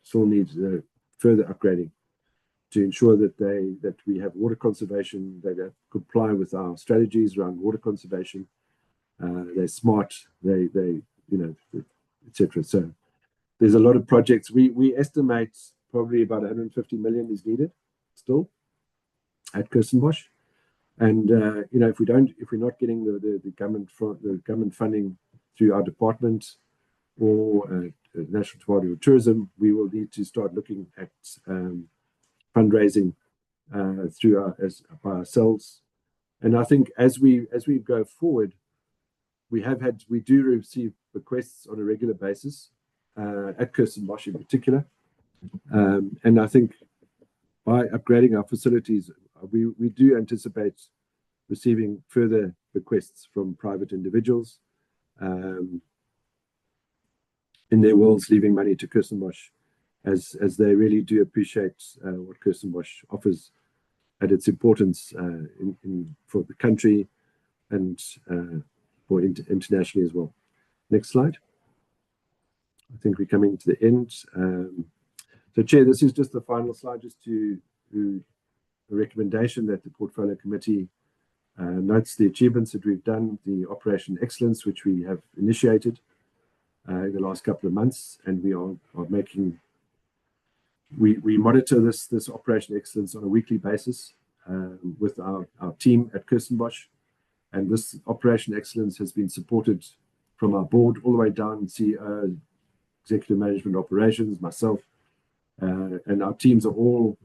still need further upgrading to ensure that we have water conservation, that comply with our strategies around water conservation. They're smart, they etc. So there's a lot of projects. We estimate probably about 150 million is needed still at Kirstenbosch, and if we're not getting the government funding through our department or National Department of Tourism, we will need to start looking at fundraising by ourselves. And I think as we go forward, we do receive requests on a regular basis at Kirstenbosch in particular, and I think by upgrading our facilities, we do anticipate receiving further requests from private individuals in their wills leaving money to Kirstenbosch, as they really do appreciate what Kirstenbosch offers and its importance for the country and for internationally as well. Next slide. I think we're coming to the end. So, Chair, this is just the final slide, just to a recommendation that the Portfolio Committee notes the achievements that we've done, the Operation Excellence, which we have initiated in the last couple of months, and we are making. We monitor this Operation Excellence on a weekly basis with our team at Kirstenbosch, and this Operation Excellence has been supported from our board all the way down, CEO, Executive Management Operations, myself, and our teams are all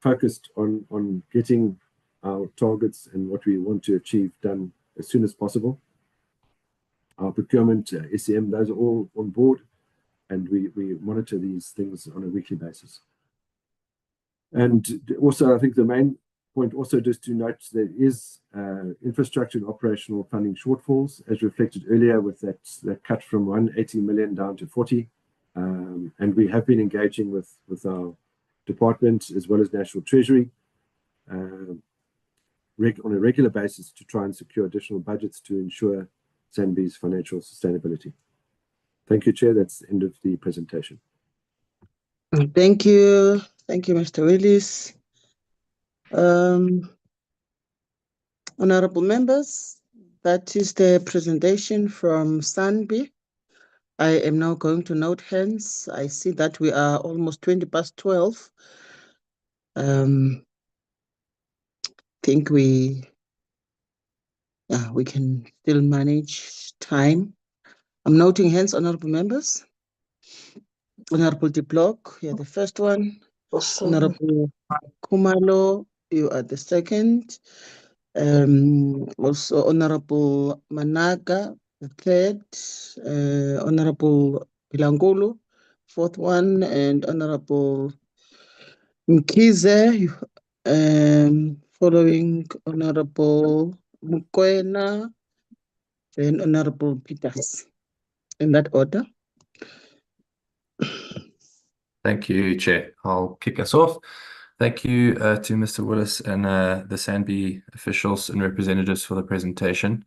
focused on getting our targets and what we want to achieve done as soon as possible. Our procurement, SEM, those are all on board, and we monitor these things on a weekly basis. And also, I think the main point also just to note there is infrastructure and operational funding shortfalls, as reflected earlier with that cut from 180 million down to 40. And we have been engaging with our department as well as National Treasury on a regular basis to try and secure additional budgets to ensure SANBI's financial sustainability. Thank you, Chair. That's the end of the presentation. Thank you. Thank you, Mr. Willis. Honorable members, that is the presentation from SANBI. I am now going to note hands. I see that we are almost 12:20. Think we can still manage time. I'm noting hands, honorable members. Honorable De Block, you're the first one. Awesome. Honorable Kumalo, you are the second. Also Honorable Managa, the third. Honorable Bilangulu, fourth one, and Honorable Mkize, following Honorable Mukwena, then Honorable Peters, in that order. Thank you, Chair. I'll kick us off. Thank you to Mr. Willis and the SANBI officials and representatives for the presentation.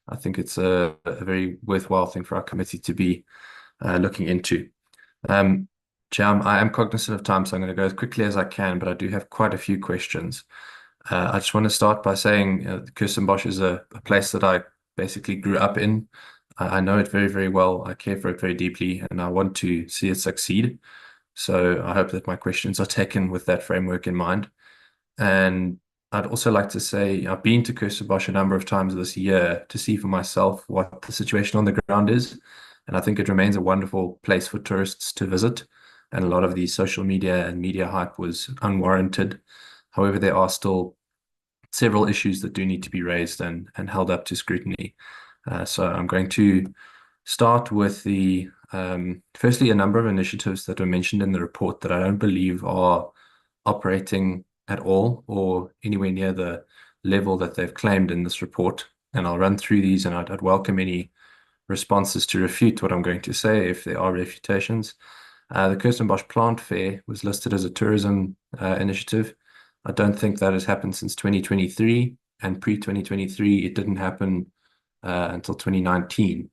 I think it's a very worthwhile thing for our committee to be looking into. Chair, I am cognizant of time, so I'm going to go as quickly as I can, but I do have quite a few questions. I just want to start by saying Kirstenbosch is a place that I basically grew up in. I know it very, very well. I care for it very deeply, and I want to see it succeed. So I hope that my questions are taken with that framework in mind. And I'd also like to say I've been to Kirstenbosch a number of times this year to see for myself what the situation on the ground is. And I think it remains a wonderful place for tourists to visit. And a lot of the social media and media hype was unwarranted. However, there are still several issues that do need to be raised and held up to scrutiny. So I'm going to start with the firstly a number of initiatives that were mentioned in the report that I don't believe are operating at all or anywhere near the level that they've claimed in this report. And I'll run through these, and I'd welcome any responses to refute what I'm going to say if there are refutations. The Kirstenbosch Plant Fair was listed as a tourism initiative. I don't think that has happened since 2023, and pre-2023 it didn't happen until 2019.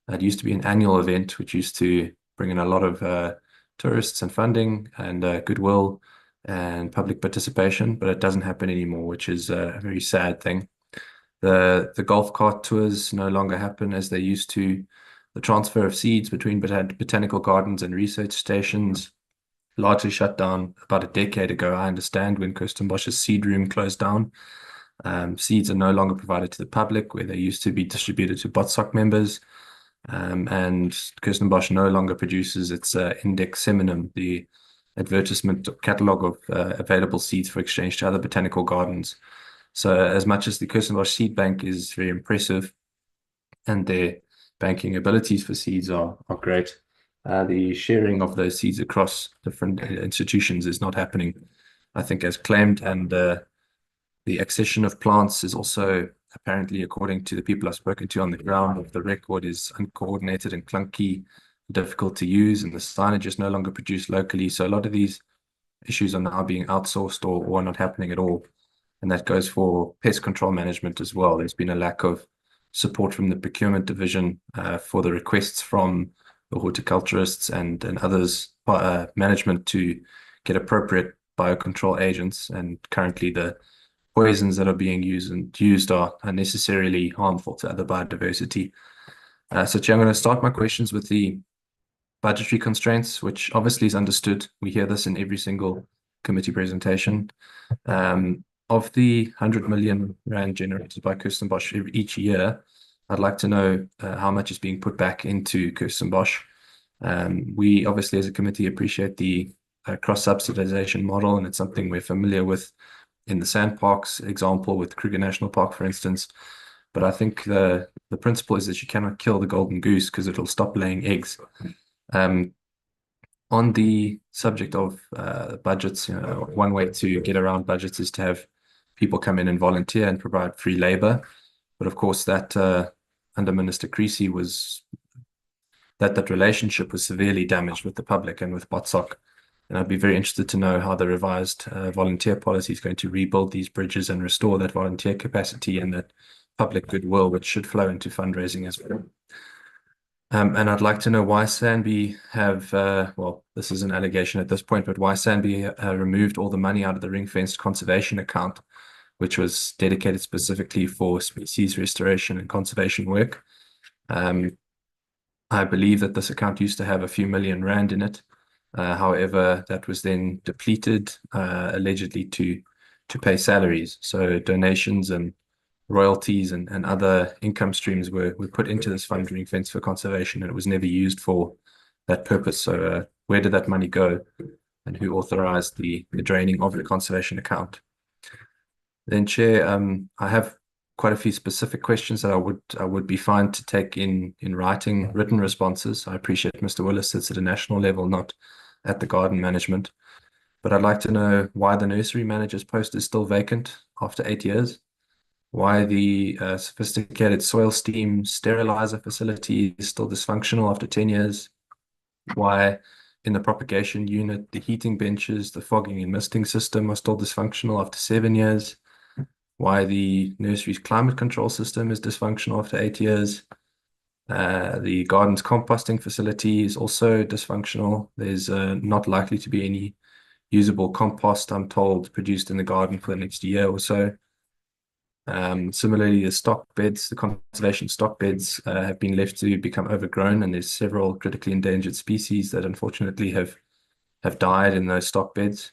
It used to be an annual event which used to bring in a lot of tourists and funding and goodwill and public participation, but it doesn't happen anymore, which is a very sad thing. The golf cart tours no longer happen as they used to. The transfer of seeds between botanical gardens and research stations largely shut down about a decade ago, I understand, when Kirstenbosch's seed room closed down. Seeds are no longer provided to the public, where they used to be distributed to BOTSOC members. And Kirstenbosch no longer produces its index seminum, the advertisement catalogue of available seeds for exchange to other botanical gardens. So as much as the Kirstenbosch Seed Bank is very impressive and their banking abilities for seeds are great, the sharing of those seeds across different institutions is not happening, I think, as claimed. And the accession of plants is also apparently, according to the people I've spoken to on the ground, of the record is uncoordinated and clunky, difficult to use, and the signage is no longer produced locally. So a lot of these issues are now being outsourced or are not happening at all. And that goes for pest control management as well. There's been a lack of support from the procurement division for the requests from the horticulturists and others, management to get appropriate biocontrol agents. And currently the poisons that are being used are unnecessarily harmful to other biodiversity. So Chair, I'm going to start my questions with the budgetary constraints, which obviously is understood. We hear this in every single committee presentation. Of the 100 million rand generated by Kirstenbosch each year, I'd like to know how much is being put back into Kirstenbosch. We obviously as a committee appreciate the cross-subsidization model, and it's something we're familiar with in the sandparks example with Kruger National Park, for instance. But I think the principle is that you cannot kill the golden goose because it'll stop laying eggs. On the subject of budgets, one way to get around budgets is to have people come in and volunteer and provide free labor. But of course, that under Minister Creasy was that relationship was severely damaged with the public and with BOTSOC. And I'd be very interested to know how the revised volunteer policy is going to rebuild these bridges and restore that volunteer capacity and that public goodwill, which should flow into fundraising as well. And I'd like to know why SANBI have, well, this is an allegation at this point, but why SANBI removed all the money out of the ring-fenced conservation account, which was dedicated specifically for species restoration and conservation work. I believe that this account used to have a few million rand in it. However, that was then depleted, allegedly to pay salaries. So donations and royalties and other income streams were put into this fund ring fence for conservation, and it was never used for that purpose. So where did that money go, and who authorized the draining of the conservation account? Then, Chair, I have quite a few specific questions that I would be fine to take in writing written responses. I appreciate Mr. Willis sits at a national level, not at the garden management. But I'd like to know why the nursery manager's post is still vacant after 8 years, why the sophisticated soil steam sterilizer facility is still dysfunctional after 10 years, why in the propagation unit, the heating benches, the fogging and misting system are still dysfunctional after 7 years, why the nursery's climate control system is dysfunctional after 8 years. The garden's composting facility is also dysfunctional. There's not likely to be any usable compost, I'm told, produced in the garden for the next year or so. Similarly, the stock beds, the conservation stock beds have been left to become overgrown, and there's several critically endangered species that unfortunately have died in those stock beds.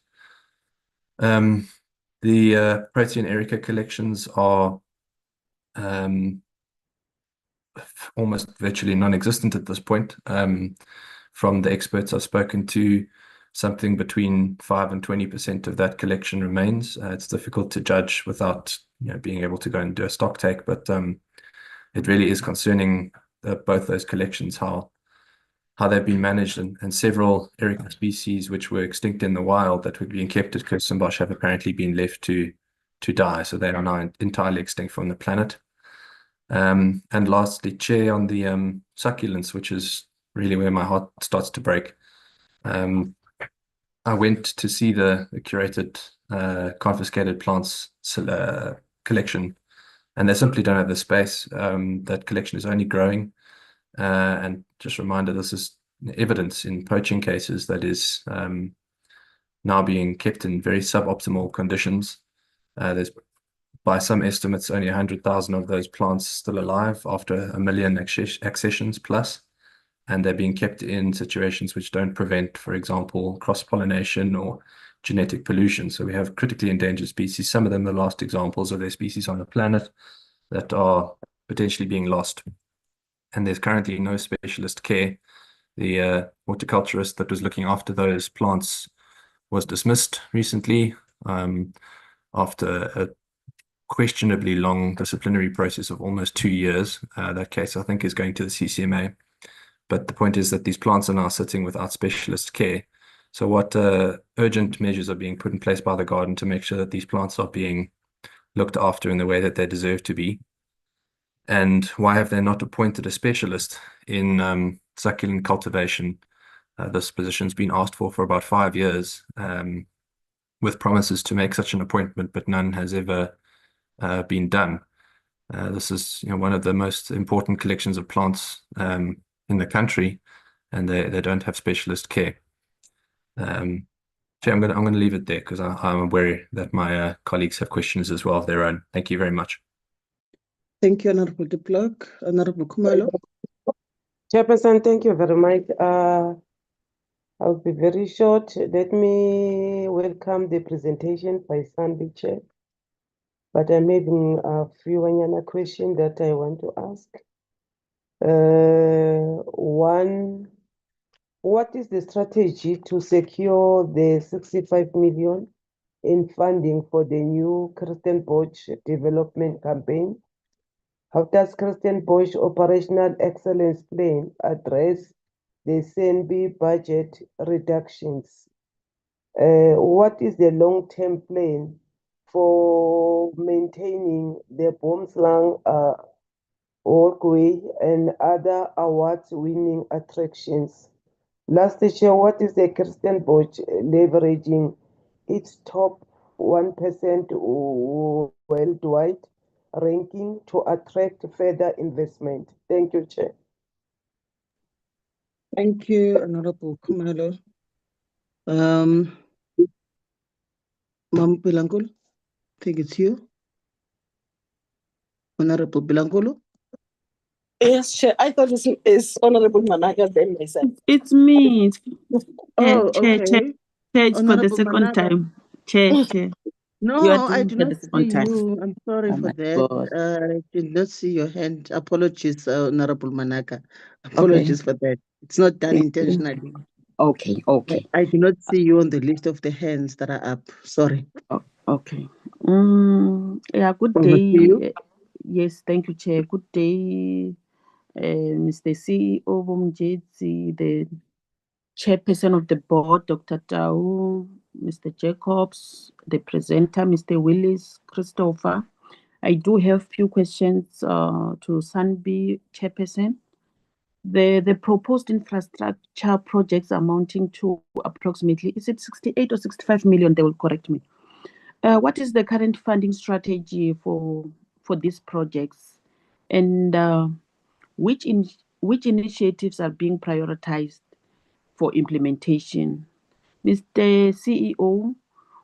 The Protean erica collections are almost virtually non-existent at this point. From the experts I've spoken to, something between 5 and 20% of that collection remains. It's difficult to judge without being able to go and do a stock take, but it really is concerning both those collections, how they've been managed, and several erica species which were extinct in the wild that were being kept at Kirstenbosch have apparently been left to die. So they are now entirely extinct from the planet. And lastly, Chair, on the succulents, which is really where my heart starts to break. I went to see the curated confiscated plants collection, and they simply don't have the space. That collection is only growing. And just a reminder, this is evidence in poaching cases that is now being kept in very suboptimal conditions. There's, by some estimates, only 100,000 of those plants still alive after 1 million accessions plus, and they're being kept in situations which don't prevent, for example, cross-pollination or genetic pollution. So we have critically endangered species, some of them the last examples of their species on the planet, that are potentially being lost. And there's currently no specialist care. The horticulturist that was looking after those plants was dismissed recently after a questionably long disciplinary process of almost 2 years. That case, I think, is going to the CCMA. But the point is that these plants are now sitting without specialist care. So what urgent measures are being put in place by the garden to make sure that these plants are being looked after in the way that they deserve to be? And why have they not appointed a specialist in succulent cultivation? This position's been asked for about 5 years, with promises to make such an appointment, but none has ever been done. This is one of the most important collections of plants in the country, and they don't have specialist care. So I'm going to leave it there because I'm aware that my colleagues have questions as well of their own. Thank you very much. Thank you, Honorable de Klerk. Honorable Khumalo. Chairperson, thank you very much. I'll be very short. Let me welcome the presentation by SANBI Chair. But I'm having a few questions that I want to ask. One, what is the strategy to secure the 65 million in funding for the new Kirstenbosch development campaign? How does Kirstenbosch Operational Excellence Plan address the SANBI budget reductions? What is the long-term plan for maintaining the Boomslang walkway and other awards-winning attractions? Last year, what is the Kirstenbosch leveraging its top 1% worldwide ranking to attract further investment? Thank you, Chair. Thank you, Honorable Khumalo. Mam Bilangolo, I think it's you. Honorable Bilangolo. Yes, Chair. I thought it's Honorable Manaka then myself. It's me. Oh, Chair, okay. it's for the Honorable second Manaka. time. Chair. No, You are I doing did for not the see second time. you. I'm sorry Oh for my that. God. I did not see your hand. Apologies, Honorable Manaka. Okay. Apologies for that. It's not done Thank you. intentionally. Okay. I do not see you on the list of the hands that are up. Sorry. Okay. Yeah, good Over to you. day. Yes, thank you, Chair. Good day, Mr. CEO Bomjetsi, the Chairperson of the Board, Dr. Tau, Mr. Jacobs, the presenter, Mr. Willis, Christopher. I do have few questions to SANBI Chairperson. The proposed infrastructure projects amounting to approximately, is it 68 or 65 million? They will correct me. What is the current funding strategy for these projects, and which initiatives are being prioritized for implementation? Mr. CEO,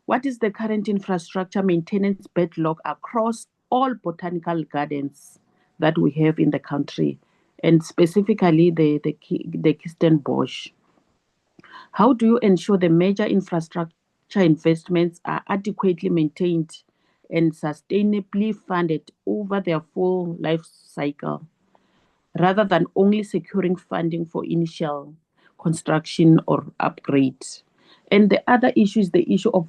what is the current infrastructure maintenance backlog across all botanical gardens that we have in the country, and specifically the Kirstenbosch. How do you ensure the major infrastructure investments are adequately maintained and sustainably funded over their full life cycle, rather than only securing funding for initial construction or upgrade? And the other issue is the issue of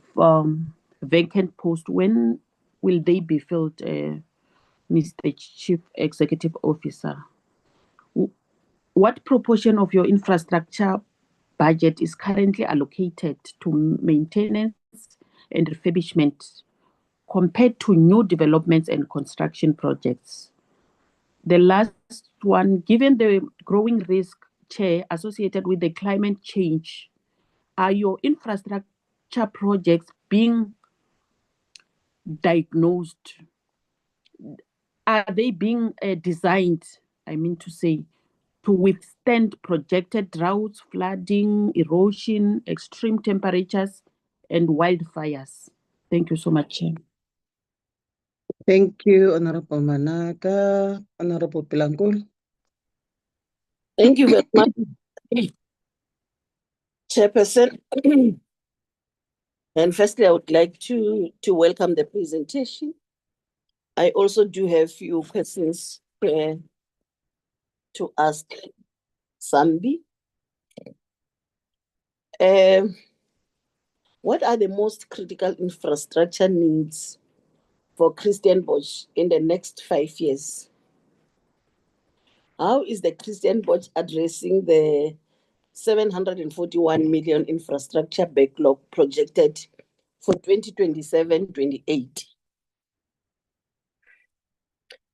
vacant posts. When will they be filled, Mr. Chief Executive Officer? What proportion of your infrastructure budget is currently allocated to maintenance and refurbishment compared to new developments and construction projects? The last one, given the growing risk, Chair, associated with the climate change, are your infrastructure projects being diagnosed? Are they being designed, I mean to say, to withstand projected droughts, flooding, erosion, extreme temperatures, and wildfires? Thank you so much, Chair. Thank you, Honorable Manaka. Honorable Pilangul. Thank you very much, Chairperson. And firstly, I would like to welcome the presentation. I also do have a few questions to ask SANBI. What are the most critical infrastructure needs for Kirstenbosch in the next 5 years? How is the Kirstenbosch addressing the 741 million infrastructure backlog projected for 2027-28?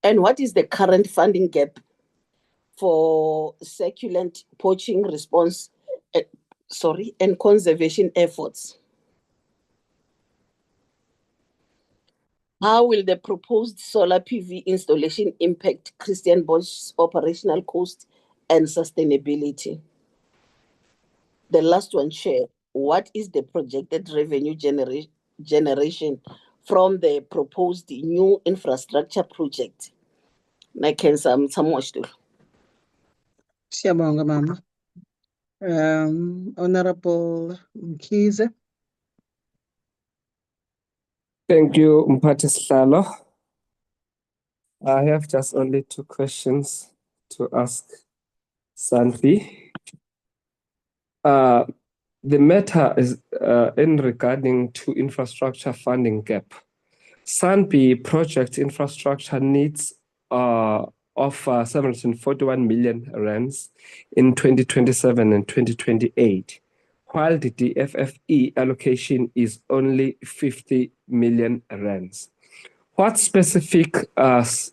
And what is the current funding gap for succulent poaching response and conservation efforts? How will the proposed solar PV installation impact Kirstenbosch's operational cost and sustainability? The last one, Chair, what is the projected revenue generation from the proposed new infrastructure project? Siyabonga, Mama. Honorable Mkhize. Thank you, Mphathi Sihlalo. I have just only 2 questions to ask SANBI. The matter is in regarding to infrastructure funding gap. SANBI project infrastructure needs of 741 million rands in 2027 and 2028, while the DFFE allocation is only 50 million rands. What specific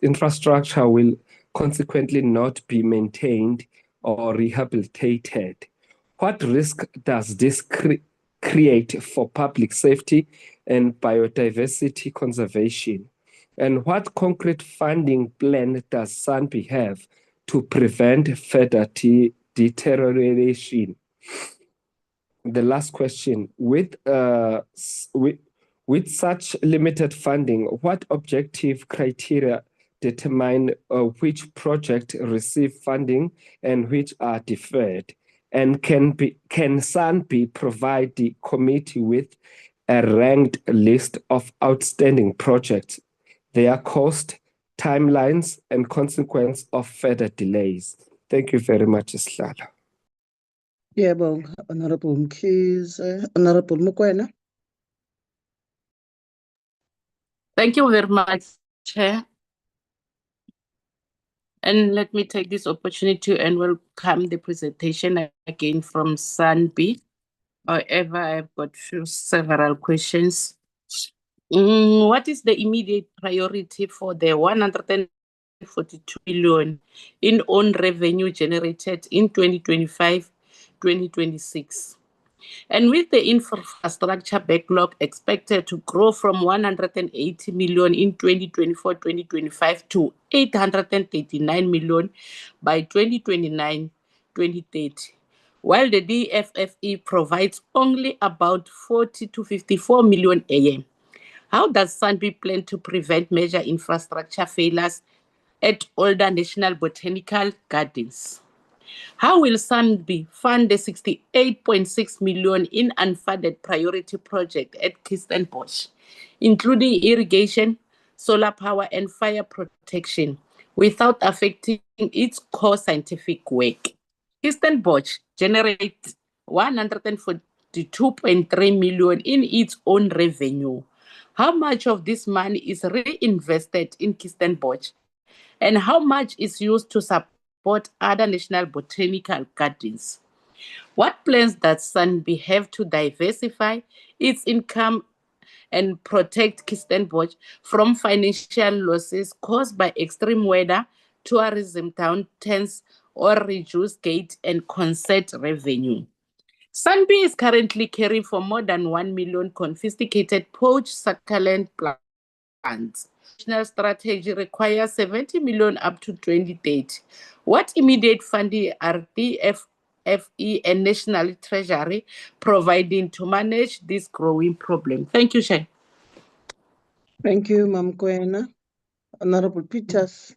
infrastructure will consequently not be maintained or rehabilitated? What risk does this create for public safety and biodiversity conservation? And what concrete funding plan does SANBI have to prevent further deterioration? The last question, with such limited funding, what objective criteria determine which projects receive funding and which are deferred? And can SANBI provide the committee with a ranked list of outstanding projects, their cost, timelines, and consequence of further delays? Thank you very much, Sihlalo. Siyabonga, Honorable Mkhize. Honorable Mokoena. Thank you very much, Chair. And let me take this opportunity and welcome the presentation again from SANBI. However, I've got several questions. What is the immediate priority for the 142 million in own revenue generated in 2025-2026? And with the infrastructure backlog expected to grow from 180 million in 2024-2025 to 839 million by 2029-2030, while the DFFE provides only about 40 to 54 million a year, How does SANBI plan to prevent major infrastructure failures at older National Botanical Gardens? How will SANBI fund the 68.6 million in unfunded priority project at Kirstenbosch, including irrigation, solar power, and fire protection, without affecting its core scientific work? Kirstenbosch generates 142.3 million in its own revenue. How much of this money is reinvested in Kirstenbosch, and how much is used to support other national botanical gardens? What plans does SANBI have to diversify its income and protect Kirstenbosch from financial losses caused by extreme weather, tourism downturns, or reduced gate and concert revenue? SANBI is currently caring for more than 1 million confiscated poached succulent plants. National strategy requires 70 million up to 2030. What immediate funding are DFFE and National Treasury providing to manage this growing problem? Thank you, Chair. Thank you, Mam Kwena. Honorable Peters.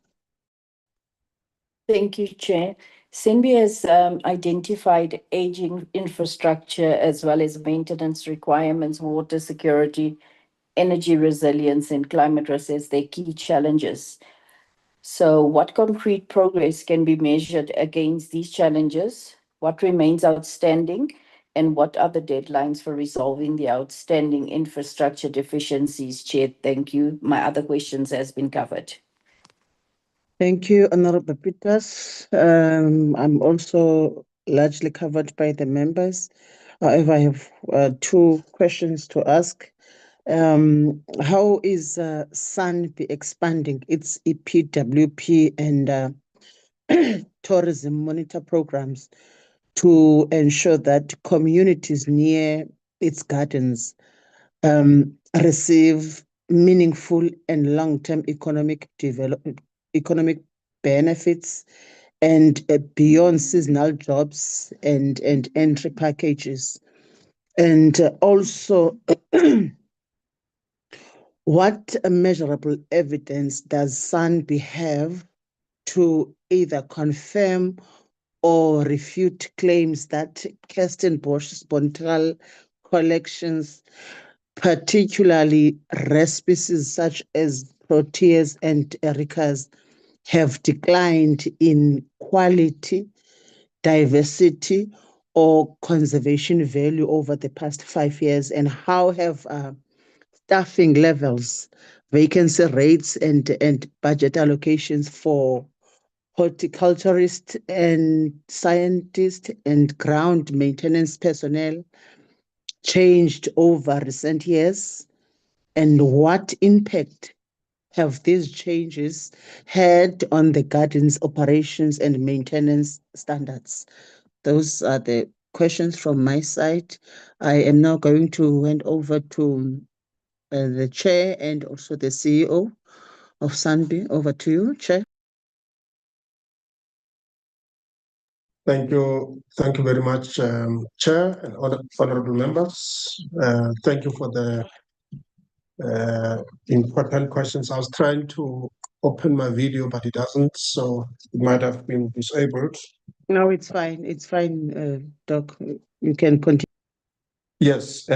Thank you, Chair. SANBI has identified aging infrastructure as well as maintenance requirements, water security, energy resilience, and climate risk as their key challenges. So what concrete progress can be measured against these challenges? What remains outstanding? And what are the deadlines for resolving the outstanding infrastructure deficiencies, Chair? Thank you. My other questions has been covered. Thank you, Honorable Peters. I'm also largely covered by the members. However, I have two questions to ask. How is SANBI expanding its EPWP and tourism monitor programs to ensure that communities near its gardens receive meaningful and long-term economic benefits and beyond seasonal jobs and entry packages? And also, what measurable evidence does SANBI have to either confirm or refute claims that Kirstenbosch's botanical collections, particularly rare species such as proteas and ericas, have declined in quality, diversity, or conservation value over the past 5 years? And how have staffing levels, vacancy rates, and budget allocations for horticulturists and scientists and ground maintenance personnel changed over recent years? And what impact have these changes had on the garden's operations and maintenance standards? Those are the questions from my side. I am now going to hand over to the Chair and also the CEO of SANBI. Over to you, Chair. Thank you very much, Chair and honorable members. Thank you for the important questions. I was trying to open my video, but it doesn't, so it might have been disabled. No, it's fine. It's fine, Doc. You can continue. Yes.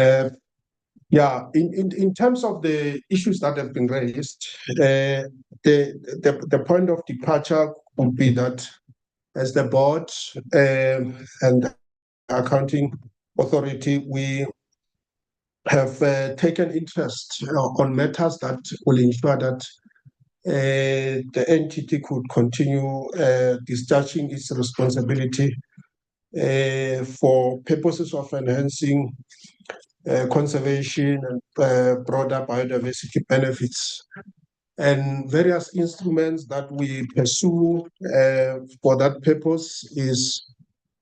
Yeah. In terms of the issues that have been raised, the point of departure would be that as the board and the accounting authority, we have taken interest on matters that will ensure that the entity could continue discharging its responsibility for purposes of enhancing conservation and broader biodiversity benefits. And various instruments that we pursue for that purpose is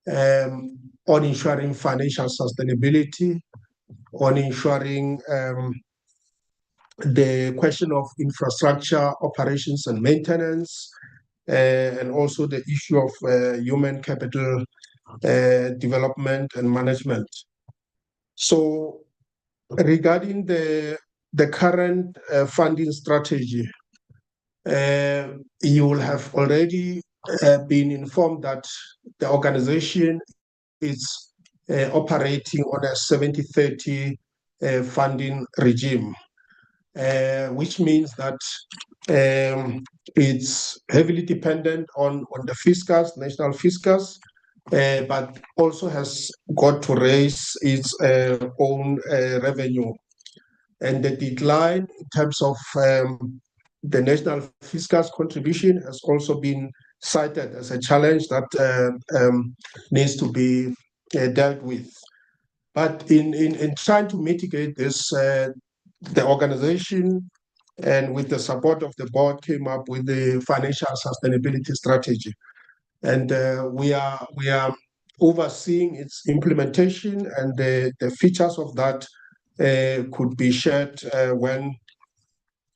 on ensuring financial sustainability, on ensuring the question of infrastructure, operations and maintenance, and also the issue of human capital development and management. So regarding the the current funding strategy, you will have already been informed that the organization is operating on a 70-30 funding regime, which means that it's heavily dependent on the fiscals, national fiscals, but also has got to raise its own revenue. And the decline in terms of the national fiscal's contribution has also been cited as a challenge that needs to be dealt with. But in trying to mitigate this, the organization and with the support of the board came up with the financial sustainability strategy. And we are overseeing its implementation, and the features of that could be shared when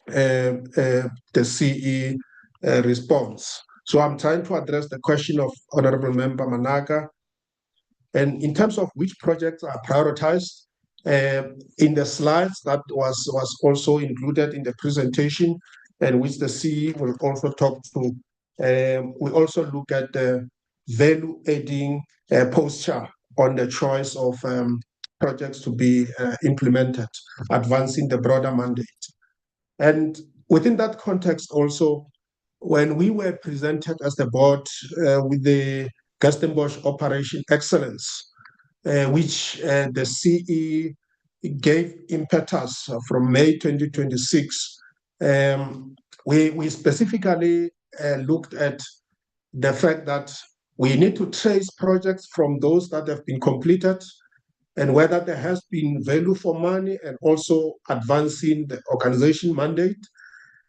the CE responds. So I'm trying to address the question of Honorable Member Managa. And in terms of which projects are prioritized, in the slides that was also included in the presentation, and which the CE will also talk to, we also look at the value-adding posture on the choice of projects to be implemented, advancing the broader mandate. And within that context also, when we were presented as the board with the Kirstenbosch Operation Excellence, which the CE gave impetus from May 2026, we specifically looked at the fact that we need to trace projects from those that have been completed and whether there has been value for money, and also advancing the organization mandate.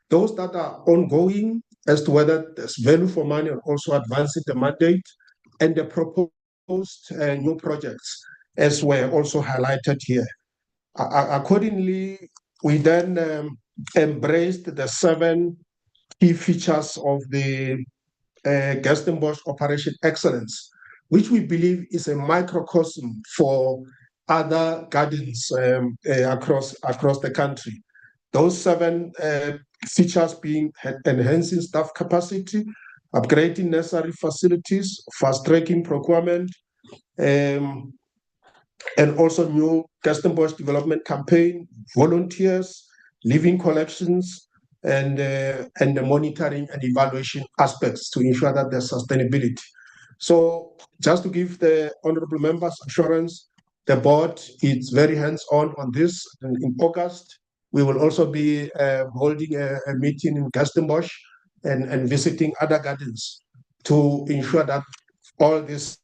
Those that are ongoing, as to whether there's value for money, and also advancing the mandate, and the proposed new projects, as were also highlighted here. Accordingly, we then embraced the 7 key features of the Kirstenbosch Operation Excellence, which we believe is a microcosm for other gardens across the country. Those 7 features being enhancing staff capacity, upgrading necessary facilities, fast-tracking procurement, and also new Kirstenbosch development campaign, volunteers, living collections, and the monitoring and evaluation aspects to ensure that there's sustainability. So just to give the honorable members assurance, the board is very hands-on on this. And in August, we will also be holding a meeting in Kirstenbosch and visiting other gardens to ensure that all these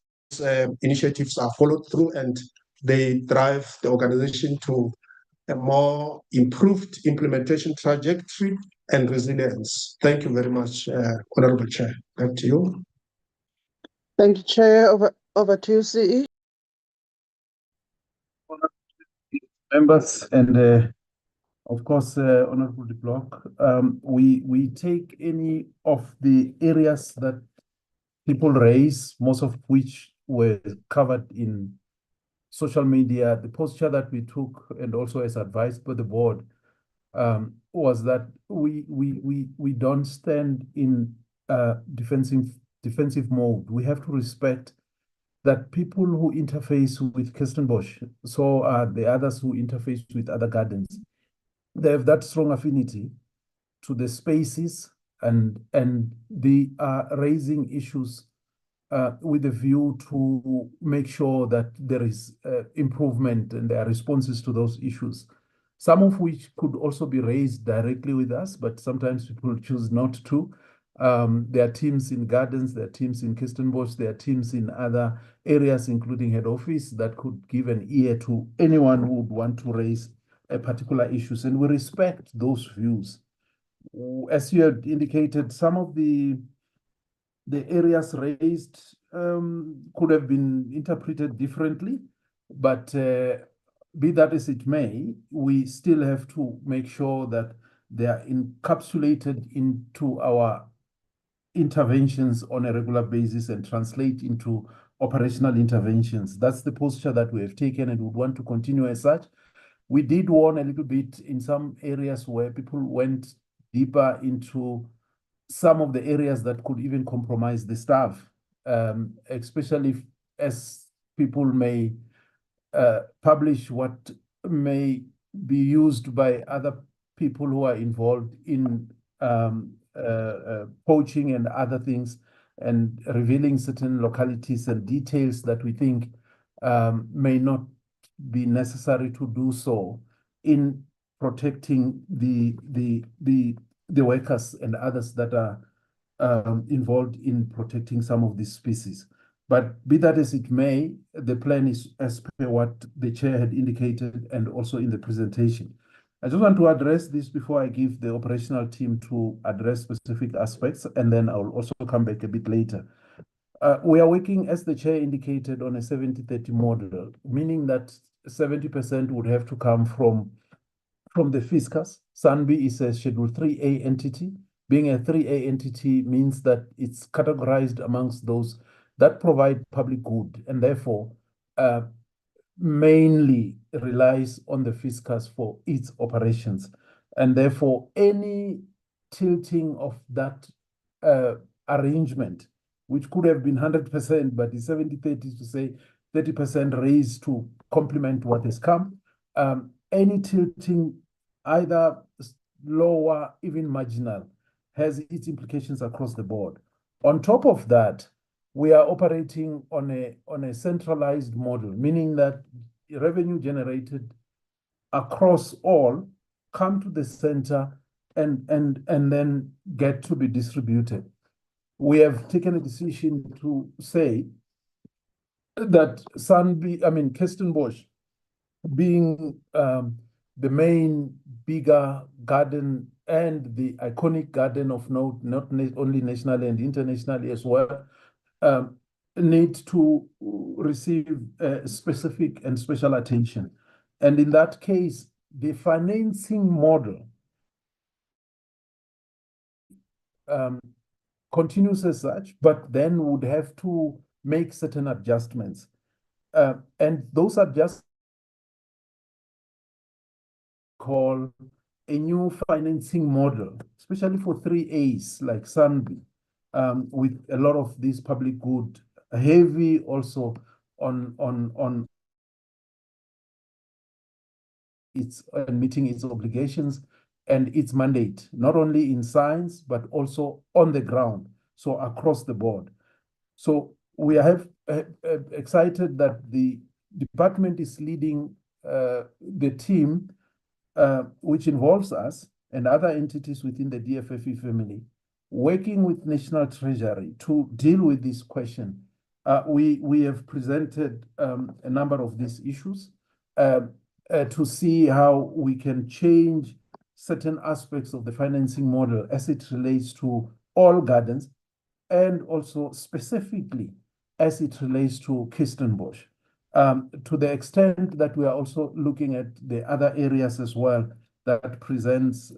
initiatives are followed through and they drive the organization to a more improved implementation trajectory and resilience. Thank you very much, Honorable Chair. Back to you. Thank you, Chair. Over to you, CE. Members and of course, Honorable de Block, we take any of the areas that people raise, most of which were covered in social media. The posture that we took, and also as advised by the board, was that we don't stand in defensive mode. We have to respect that people who interface with Kirstenbosch, so are the others who interface with other gardens. They have that strong affinity to the spaces, and they are raising issues with a view to make sure that there is improvement and there are responses to those issues, some of which could also be raised directly with us, but sometimes people choose not to. There are teams in gardens, there are teams in Kirstenbosch, there are teams in other areas, including head office, that could give an ear to anyone who would want to raise a particular issues, and we respect those views. As you had indicated, some of the areas raised could have been interpreted differently, but be that as it may, we still have to make sure that they are encapsulated into our interventions on a regular basis and translate into operational interventions. That's the posture that we have taken, and would want to continue as such. We did warn a little bit in some areas where people went deeper into some of the areas that could even compromise the staff, especially as people may publish what may be used by other people who are involved in poaching and other things, and revealing certain localities and details that we think may not be necessary to do so in protecting the workers and others that are involved in protecting some of these species. But be that as it may, the plan is as per what the chair had indicated and also in the presentation. I just want to address this before I give the operational team to address specific aspects, and then I'll also come back a bit later. We are working, as the chair indicated, on a 70-30 model, meaning that 70% would have to come from the fiscus. SANBI is a Schedule 3A entity. Being a 3A entity means that it's categorized amongst those that provide public good, and therefore mainly relies on the fiscus for its operations. And therefore, any tilting of that arrangement, which could have been 100%, but is 70-30 to say 30% raised to complement what has come, any tilting, either lower, even marginal, has its implications across the board. On top of that, we are operating on a centralized model, meaning that revenue generated across all come to the center and then get to be distributed. We have taken a decision to say that Kirstenbosch, being the main bigger garden and the iconic garden of note, not only nationally and internationally as well, need to receive specific and special attention. And in that case, the financing model continues as such, but then would have to make certain adjustments. And those adjustments call a new financing model, especially for 3As like SANBI, with a lot of this public good, heavy also on its meeting its obligations and its mandate, not only in science, but also on the ground, so across the board. So we are excited that the department is leading the team, which involves us and other entities within the DFFE family, working with National Treasury to deal with this question. We have presented a number of these issues to see how we can change certain aspects of the financing model as it relates to all gardens, and also specifically as it relates to Kirstenbosch, to the extent that we are also looking at the other areas as well that presents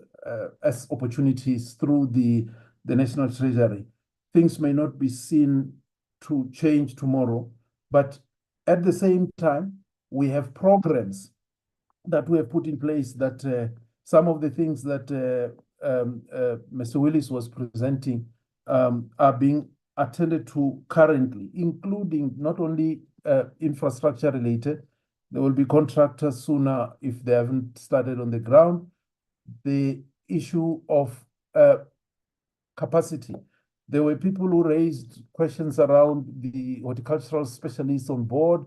as opportunities through the National Treasury. Things may not be seen to change tomorrow, but at the same time, we have programs that we have put in place that some of the things that Mr. Willis was presenting are being attended to currently, including not only infrastructure related. There will be contractors sooner if they haven't started on the ground. The issue of capacity. There were people who raised questions around the horticultural specialists on board.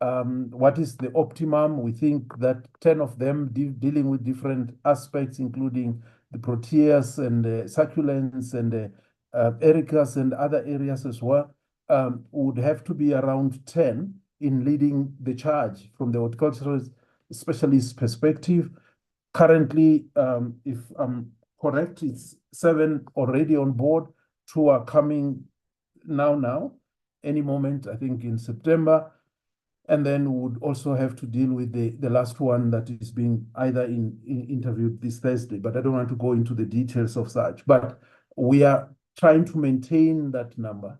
What is the optimum? We think that 10 of them dealing with different aspects, including the proteas and succulents and ericas and other areas as well, would have to be around 10 in leading the charge from the horticultural specialist perspective. Currently, if I'm correct, it's 7 already on board. 2 are coming now, any moment, I think in September. And then would also have to deal with the last one that is being either interviewed this Thursday, but I don't want to go into the details of such. But we are trying to maintain that number.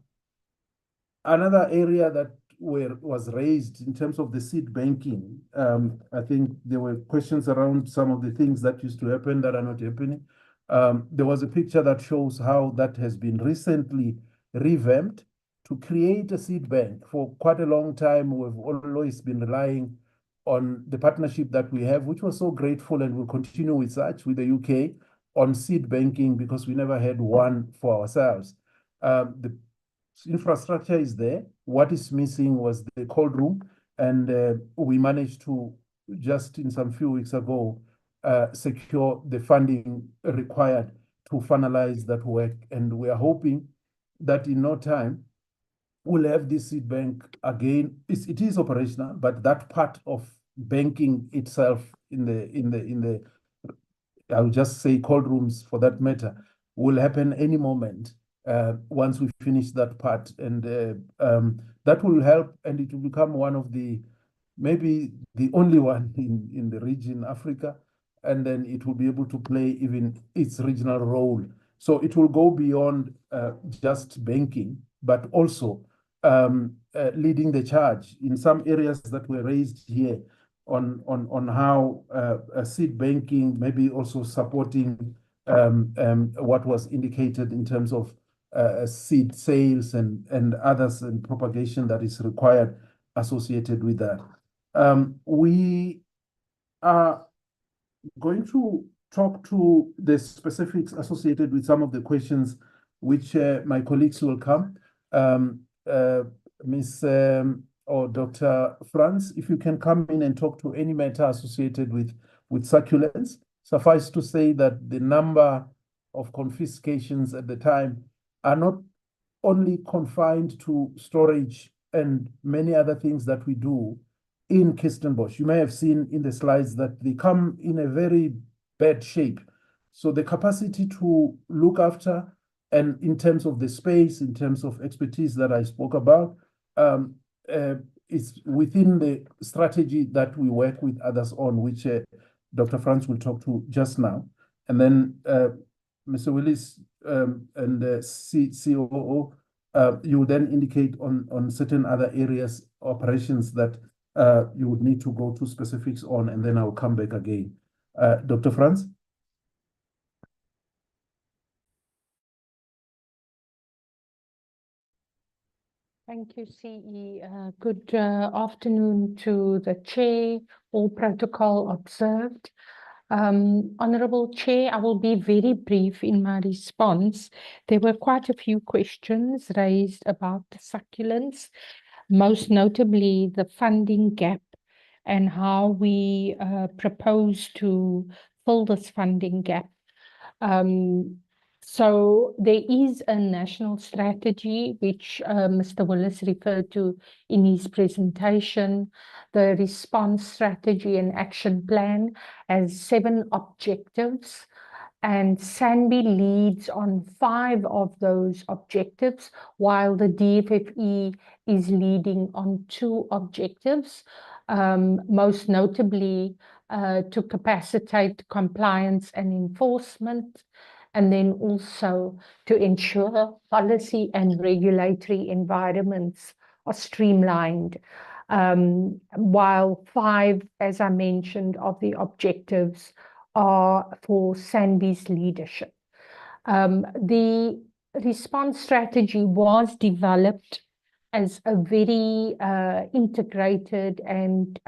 Another area that was raised in terms of the seed banking. I think there were questions around some of the things that used to happen that are not happening. There was a picture that shows how that has been recently revamped to create a seed bank. For quite a long time, we've always been relying on the partnership that we have, which was so grateful, and will continue with such with the UK on seed banking, because we never had one for ourselves. The infrastructure is there. What is missing was the cold room, and we managed to, just in some few weeks ago, secure the funding required to finalize that work. And we are hoping that in no time, we'll have this seed bank again. It is operational, but that part of banking itself in the I'll just say cold rooms for that matter, will happen any moment once we finish that part. And that will help, and it will become one of maybe the only one in the region, Africa, and then it will be able to play even its regional role. So it will go beyond just banking, but also leading the charge in some areas that were raised here on how seed banking, maybe also supporting what was indicated in terms of seed sales and others, and propagation that is required associated with that. We are going to talk to the specifics associated with some of the questions which my colleagues will come. Ms. or Dr. Franz, if you can come in and talk to any matter associated with succulents. Suffice to say that the number of confiscations at the time are not only confined to storage and many other things that we do in Kirstenbosch. You may have seen in the slides that they come in a very bad shape. So the capacity to look after, and in terms of the space, in terms of expertise that I spoke about, is within the strategy that we work with others on, which Dr. Franz will talk to just now. And then Mr. Willis and COO, you will then indicate on certain other areas, operations that you would need to go to specifics on, and then I'll come back again. Dr. Franz? Thank you, CE. Good afternoon to the Chair, all protocol observed. Honourable Chair, I will be very brief in my response. There were quite a few questions raised about the succulents, most notably the funding gap and how we propose to fill this funding gap. So there is a national strategy which Mr. Willis referred to in his presentation. The response strategy and action plan has 7 objectives, and SANBI leads on 5 of those objectives, while the DFFE is leading on 2 objectives, most notably to capacitate compliance and enforcement, and then also to ensure policy and regulatory environments are streamlined. While 5, as I mentioned, of the objectives are for SANBI's leadership. The response strategy was developed as a very integrated and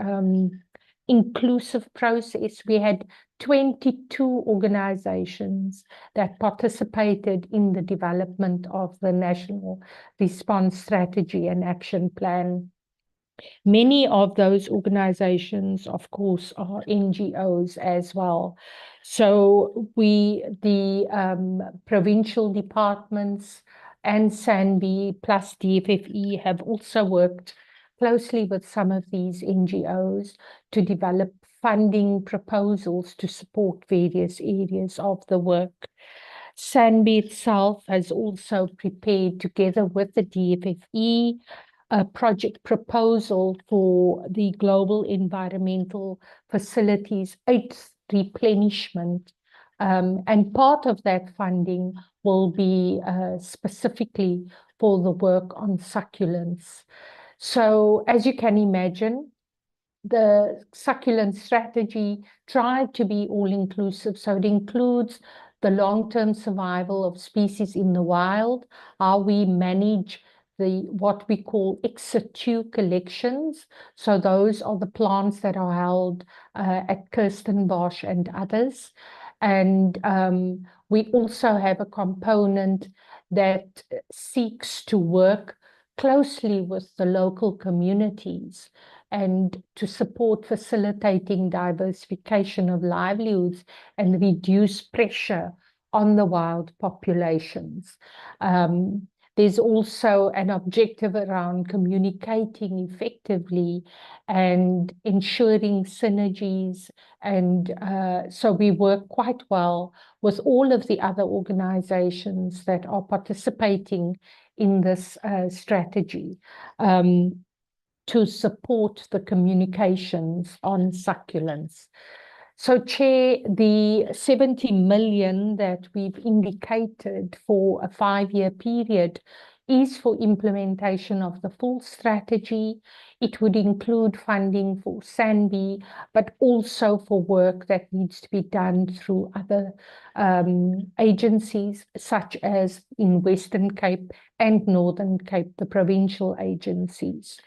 inclusive process. We had 22 organizations that participated in the development of the National Response Strategy and Action Plan. Many of those organizations, of course, are NGOs as well. So the provincial departments and SANBI plus DFFE have also worked closely with some of these NGOs to develop funding proposals to support various areas of the work. SANBI itself has also prepared, together with the DFFE, a project proposal for the Global Environmental Facilities 8th replenishment. And part of that funding will be specifically for the work on succulents. So as you can imagine, the succulent strategy tried to be all-inclusive. So it includes the long-term survival of species in the wild, how we manage what we call ex situ collections. So those are the plants that are held at Kirstenbosch and others. And we also have a component that seeks to work closely with the local communities and to support facilitating diversification of livelihoods and reduce pressure on the wild populations. There's also an objective around communicating effectively and ensuring synergies. And so we work quite well with all of the other organizations that are participating in this strategy. To support the communications on succulents. So, Chair, the 70 million that we've indicated for a 5-year period is for implementation of the full strategy. It would include funding for SANBI, but also for work that needs to be done through other agencies, such as in Western Cape and Northern Cape, the provincial agencies.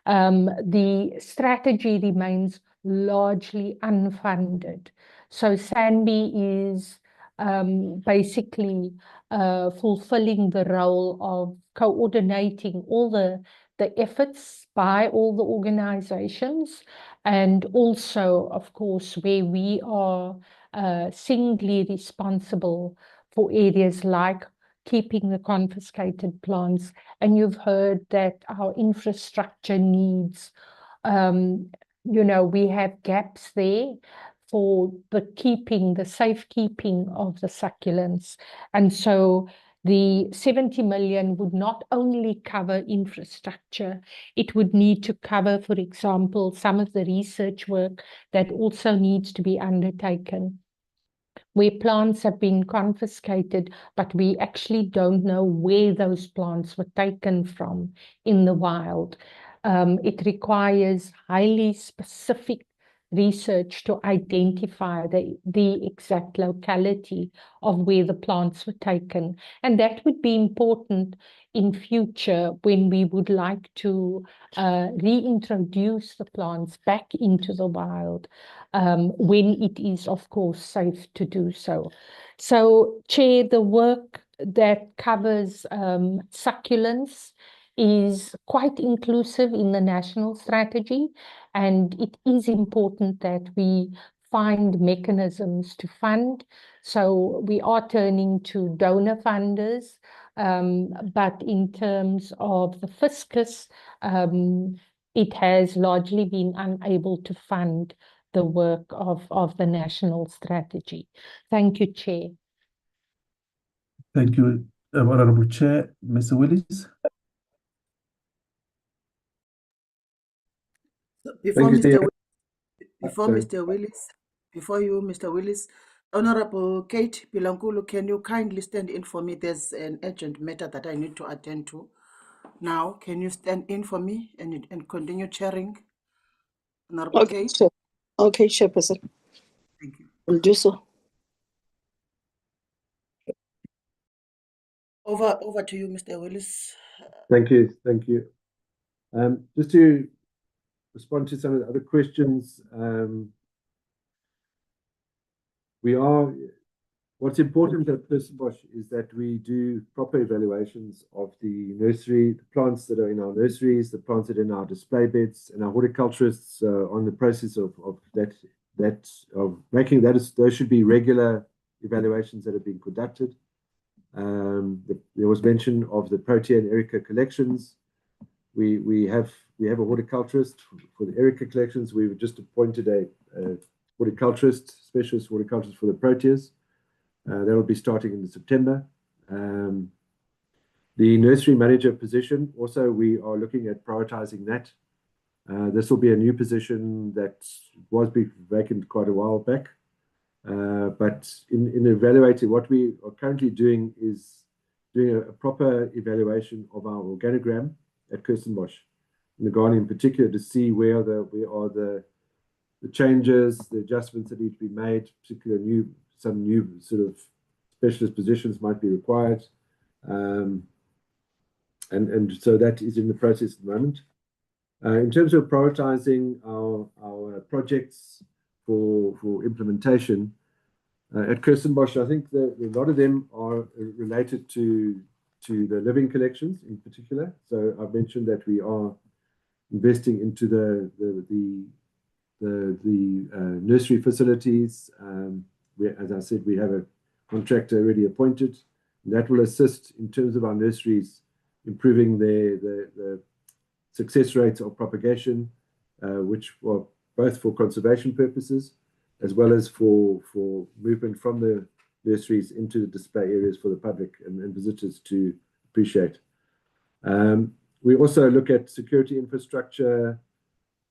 The strategy remains largely unfunded. So SANBI is basically fulfilling the role of coordinating all the efforts by all the organizations, and also, of course, where we are singly responsible for areas like keeping the confiscated plants. And you've heard that our infrastructure needs, we have gaps there for the safekeeping of the succulents. And so the 70 million would not only cover infrastructure, it would need to cover, for example, some of the research work that also needs to be undertaken, where plants have been confiscated, but we actually don't know where those plants were taken from in the wild. It requires highly specific research to identify the exact locality of where the plants were taken. And that would be important in future when we would like to reintroduce the plants back into the wild, when it is, of course, safe to do so. So, Chair, the work that covers succulents is quite inclusive in the national strategy, and it is important that we find mechanisms to fund. So we are turning to donor funders, but in terms of the fiscus, it has largely been unable to fund the work of the national strategy. Thank you, Chair. Thank you, Honorable Chair. Mr. Willis? Before Thank you, Mr. Willis, Honorable Kate Pilankulu, can you kindly stand in for me? There's an urgent matter that I need to attend to now. Can you stand in for me and continue chairing? Honorable Kate? Sure. Okay, Chairperson. Thank you. Will do so. Over to you, Mr. Willis. Thank you. Just to respond to some of the other questions, what's important at Kirstenbosch is that we do proper evaluations of the nursery, the plants that are in our nurseries, the plants that are in our display beds, and our horticulturists on the process of making that. Those should be regular evaluations that have been conducted. There was mention of the Protea and Erica collections. We have a horticulturist for the Erica collections. We've just appointed a specialist horticulturist for the Proteas. That will be starting in September. The nursery manager position, also we are looking at prioritizing that. This will be a new position that was vacant quite a while back. But in evaluating, what we are currently doing is doing a proper evaluation of our organogram at Kirstenbosch. the garden in particular, to see where are the changes, the adjustments that need to be made, particularly some new sort of specialist positions might be required. And so that is in the process at the moment. In terms of prioritizing our projects for implementation, at Kirstenbosch, I think a lot of them are related to the living collections in particular. So I've mentioned that we are investing into the nursery facilities. As I said, we have a contractor already appointed. That will assist in terms of our nurseries, improving the success rates of propagation, which were both for conservation purposes, as well as for movement from the nurseries into the display areas for the public and visitors to appreciate. We also look at security infrastructure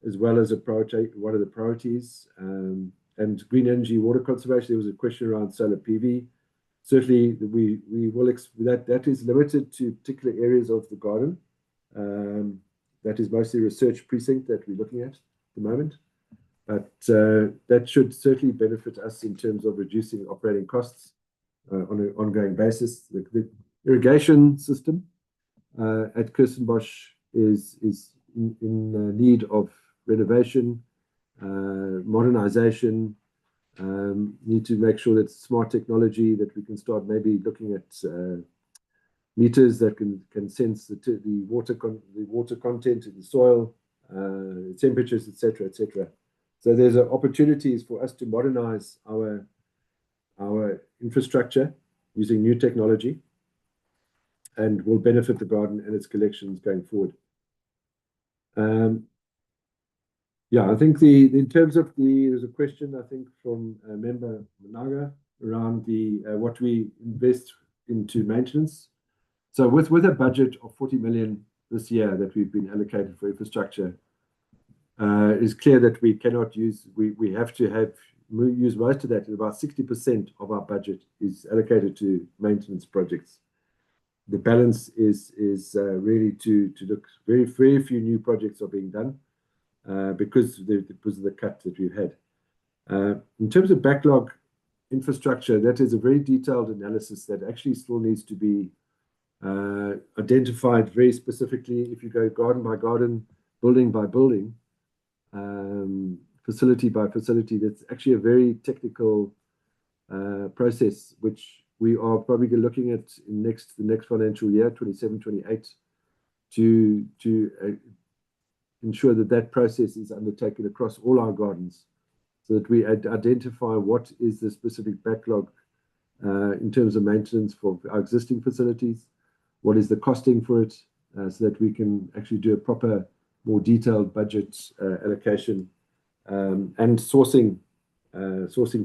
as well as one of the priorities, and green energy, water conservation. There was a question around solar PV. Certainly, we will that is limited to particular areas of the garden. That is mostly research precinct that we're looking at the moment. But that should certainly benefit us in terms of reducing operating costs on an ongoing basis. The irrigation system at Kirstenbosch is in need of renovation, modernization. Need to make sure that smart technology, that we can start maybe looking at meters that can sense the water content in the soil, temperatures, etc., etc. So there's opportunities for us to modernize our infrastructure using new technology, and will benefit the garden and its collections going forward. Yeah, I think in terms of there's a question, I think, from a member Managa around what we invest into maintenance. So with a budget of 40 million this year that we've been allocated for infrastructure, it's clear that we cannot use, we have to use most of that. About 60% of our budget is allocated to maintenance projects. The balance is really to look, very few new projects are being done because of the cut that we've had. In terms of backlog infrastructure, that is a very detailed analysis that actually still needs to be identified very specifically. If you go garden by garden, building by building, facility by facility, that's actually a very technical process, which we are probably looking at in the next financial year, 27-28, to ensure that process is undertaken across all our gardens, so that we identify what is the specific backlog in terms of maintenance for our existing facilities, what is the costing for it, so that we can actually do a proper, more detailed budget allocation and sourcing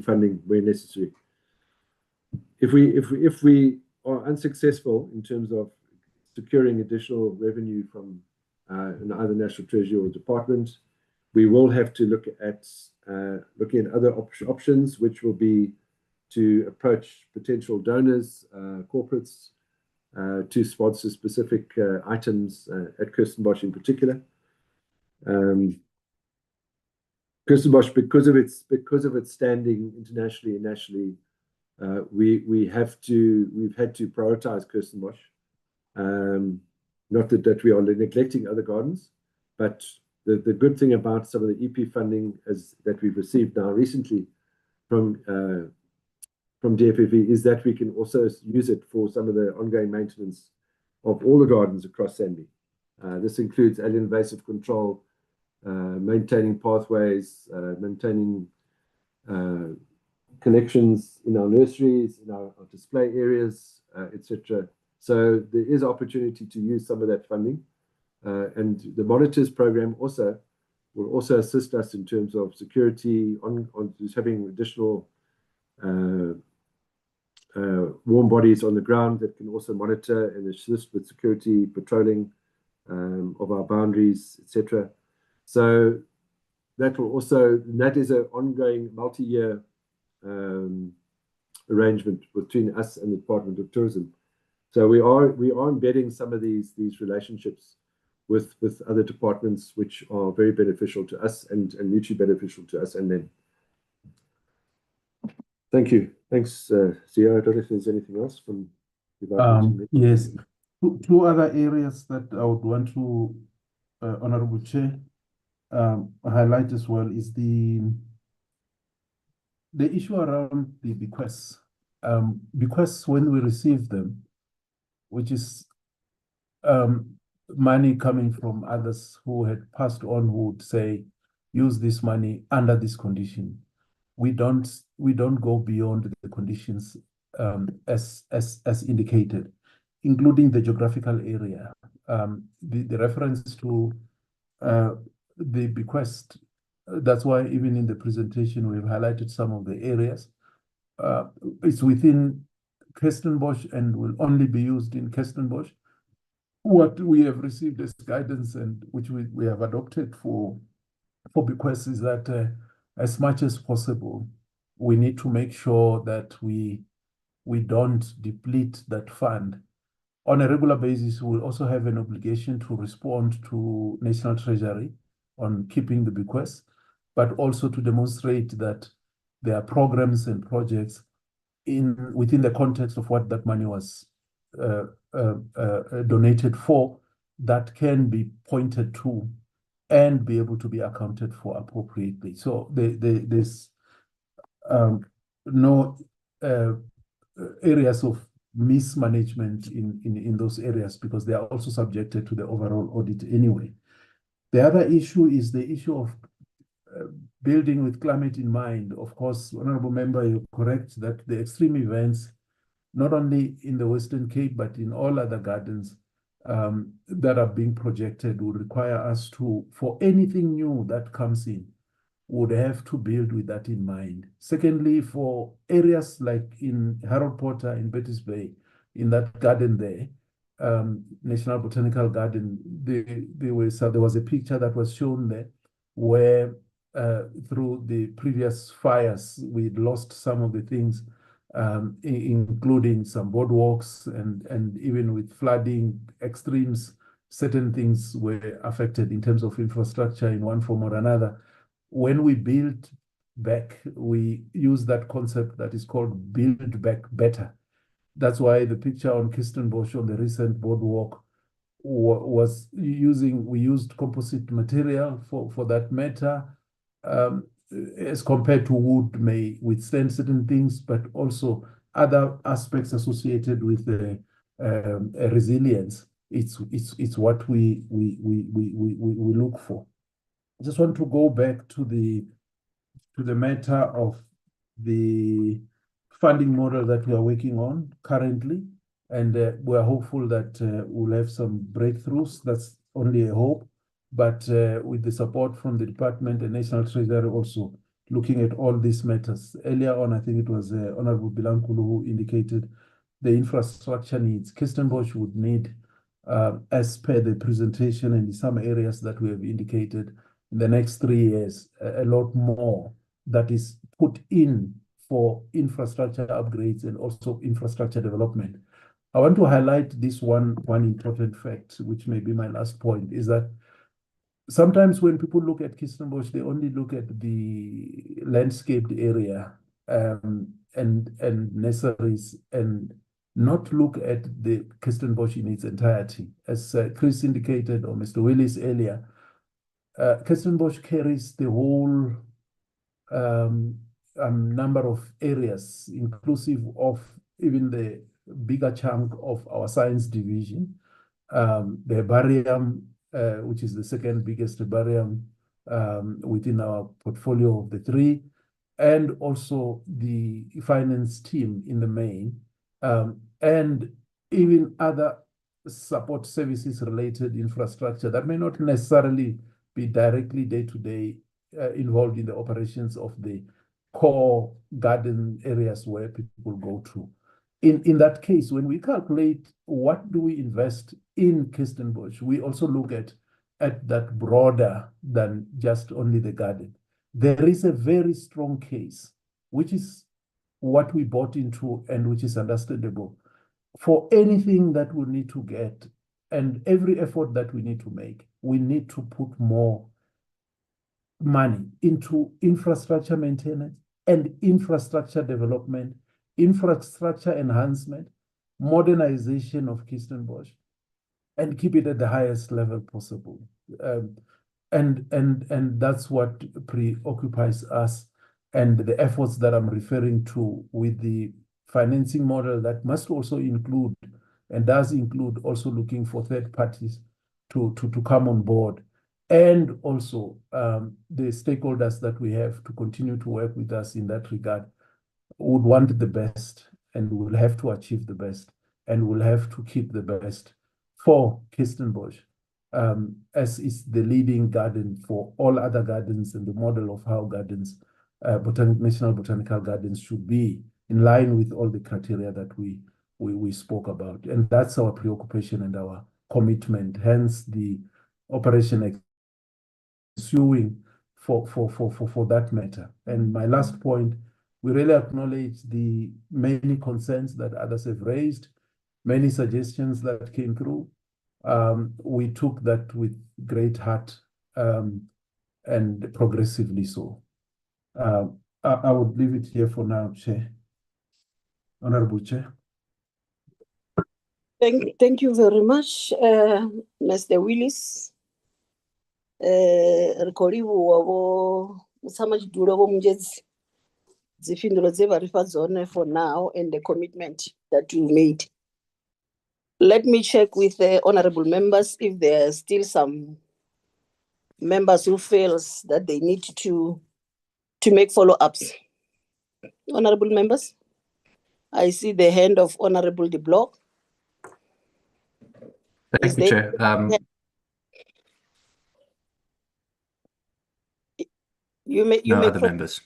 funding where necessary. If we are unsuccessful in terms of securing additional revenue from either National Treasury or department, we will have to look at looking at other options, which will be to approach potential donors, corporates, to sponsor specific items at Kirstenbosch in particular. Kirstenbosch, because of its standing internationally and nationally, we've had to prioritize Kirstenbosch. Not that we are neglecting other gardens, but the good thing about some of the EP funding that we've received now recently from DFFE is that we can also use it for some of the ongoing maintenance of all the gardens across SANBI. This includes alien invasive control, maintaining pathways, maintaining collections in our nurseries, in our display areas, etc. So there is opportunity to use some of that funding. And the monitors program will also assist us in terms of security, on just having additional warm bodies on the ground that can also monitor and assist with security patrolling of our boundaries, etc. So that is an ongoing multi-year arrangement between us and the Department of Tourism. So we are embedding some of these relationships with other departments, which are very beneficial to us and mutually beneficial to us and them. Thank you. Thanks, Zia. I don't know if there's anything else from the Yes, two other areas that I would want to, Honorable Chair, highlight as well is the issue around the bequests. Bequests, when we receive them, which is money coming from others who had passed on, who would say, use this money under this condition. We don't go beyond the conditions as indicated, including the geographical area. The reference to the bequest, that's why even in the presentation we've highlighted some of the areas. It's within Kirstenbosch and will only be used in Kirstenbosch. What we have received as guidance and which we have adopted for bequests is that as much as possible, we need to make sure that we don't deplete that fund. On a regular basis, we'll also have an obligation to respond to National Treasury on keeping the bequests, but also to demonstrate that there are programs and projects within the context of what that money was donated for that can be pointed to and be able to be accounted for appropriately. So there's no areas of mismanagement in those areas because they are also subjected to the overall audit anyway. The other issue is the issue of building with climate in mind. Of course, Honorable Member, you're correct that the extreme events, not only in the Western Cape, but in all other gardens that are being projected would require us to, for anything new that comes in, would have to build with that in mind. Secondly, for areas like in Harold Potter, in Betty's Bay, in that garden there, National Botanical Garden, there was a picture that was shown there where through the previous fires, we'd lost some of the things, including some boardwalks and even with flooding extremes, certain things were affected in terms of infrastructure in one form or another. When we build back, we use that concept that is called build back better. That's why the picture on Kirstenbosch on the recent boardwalk was we used composite material for that matter, as compared to wood may withstand certain things, but also other aspects associated with the resilience. It's what we look for. I just want to go back to the matter of the funding model that we are working on currently, and we're hopeful that we'll have some breakthroughs. That's only a hope, but with the support from the department and National Treasury also looking at all these matters. Earlier on, I think it was Honorable Bilankulu who indicated the infrastructure needs. Kirstenbosch would need, as per the presentation and in some areas that we have indicated, in the next 3 years, a lot more that is put in for infrastructure upgrades and also infrastructure development. I want to highlight this one important fact, which may be my last point, is that sometimes when people look at Kirstenbosch, they only look at the landscaped area and nurseries and not look at the Kirstenbosch in its entirety. As Chris indicated, or Mr. Willis earlier, Kirstenbosch carries the whole number of areas, inclusive of even the bigger chunk of our science division, the herbarium, which is the second biggest herbarium within our portfolio of the 3, and also the finance team in the main, and even other support services related infrastructure that may not necessarily be directly day-to-day involved in the operations of the core garden areas where people go to. In that case, when we calculate what do we invest in Kirstenbosch, we also look at that broader than just only the garden. There is a very strong case, which is what we bought into and which is understandable, for anything that we need to get and every effort that we need to make, we need to put more money into infrastructure maintenance and infrastructure development, infrastructure enhancement, modernization of Kirstenbosch, and keep it at the highest level possible. And that's what preoccupies us, and the efforts that I'm referring to with the financing model that must also include and does include also looking for third parties to come on board, and also the stakeholders that we have to continue to work with us in that regard would want the best, and will have to achieve the best, and will have to keep the best for Kirstenbosch, as is the leading garden for all other gardens and the model of how gardens, national botanical gardens should be in line with all the criteria that we spoke about. And that's our preoccupation and our commitment, hence the operation ensuing for that matter. And my last point, we really acknowledge the many concerns that others have raised, many suggestions that came through. We took that with great heart, and progressively so. I would leave it here for now, Chair. Honorable Chair. Thank you very much, Mr. Willis. Rikoribu wavo musamachidulo vomujezi dzifinduro dzevarifadzone for now and the commitment that you made. Let me check with the honorable members if there are still some members who feels that they need to make follow-ups. Honorable members, I see the hand of Honorable De Block. Thank you, Chair. You may other members.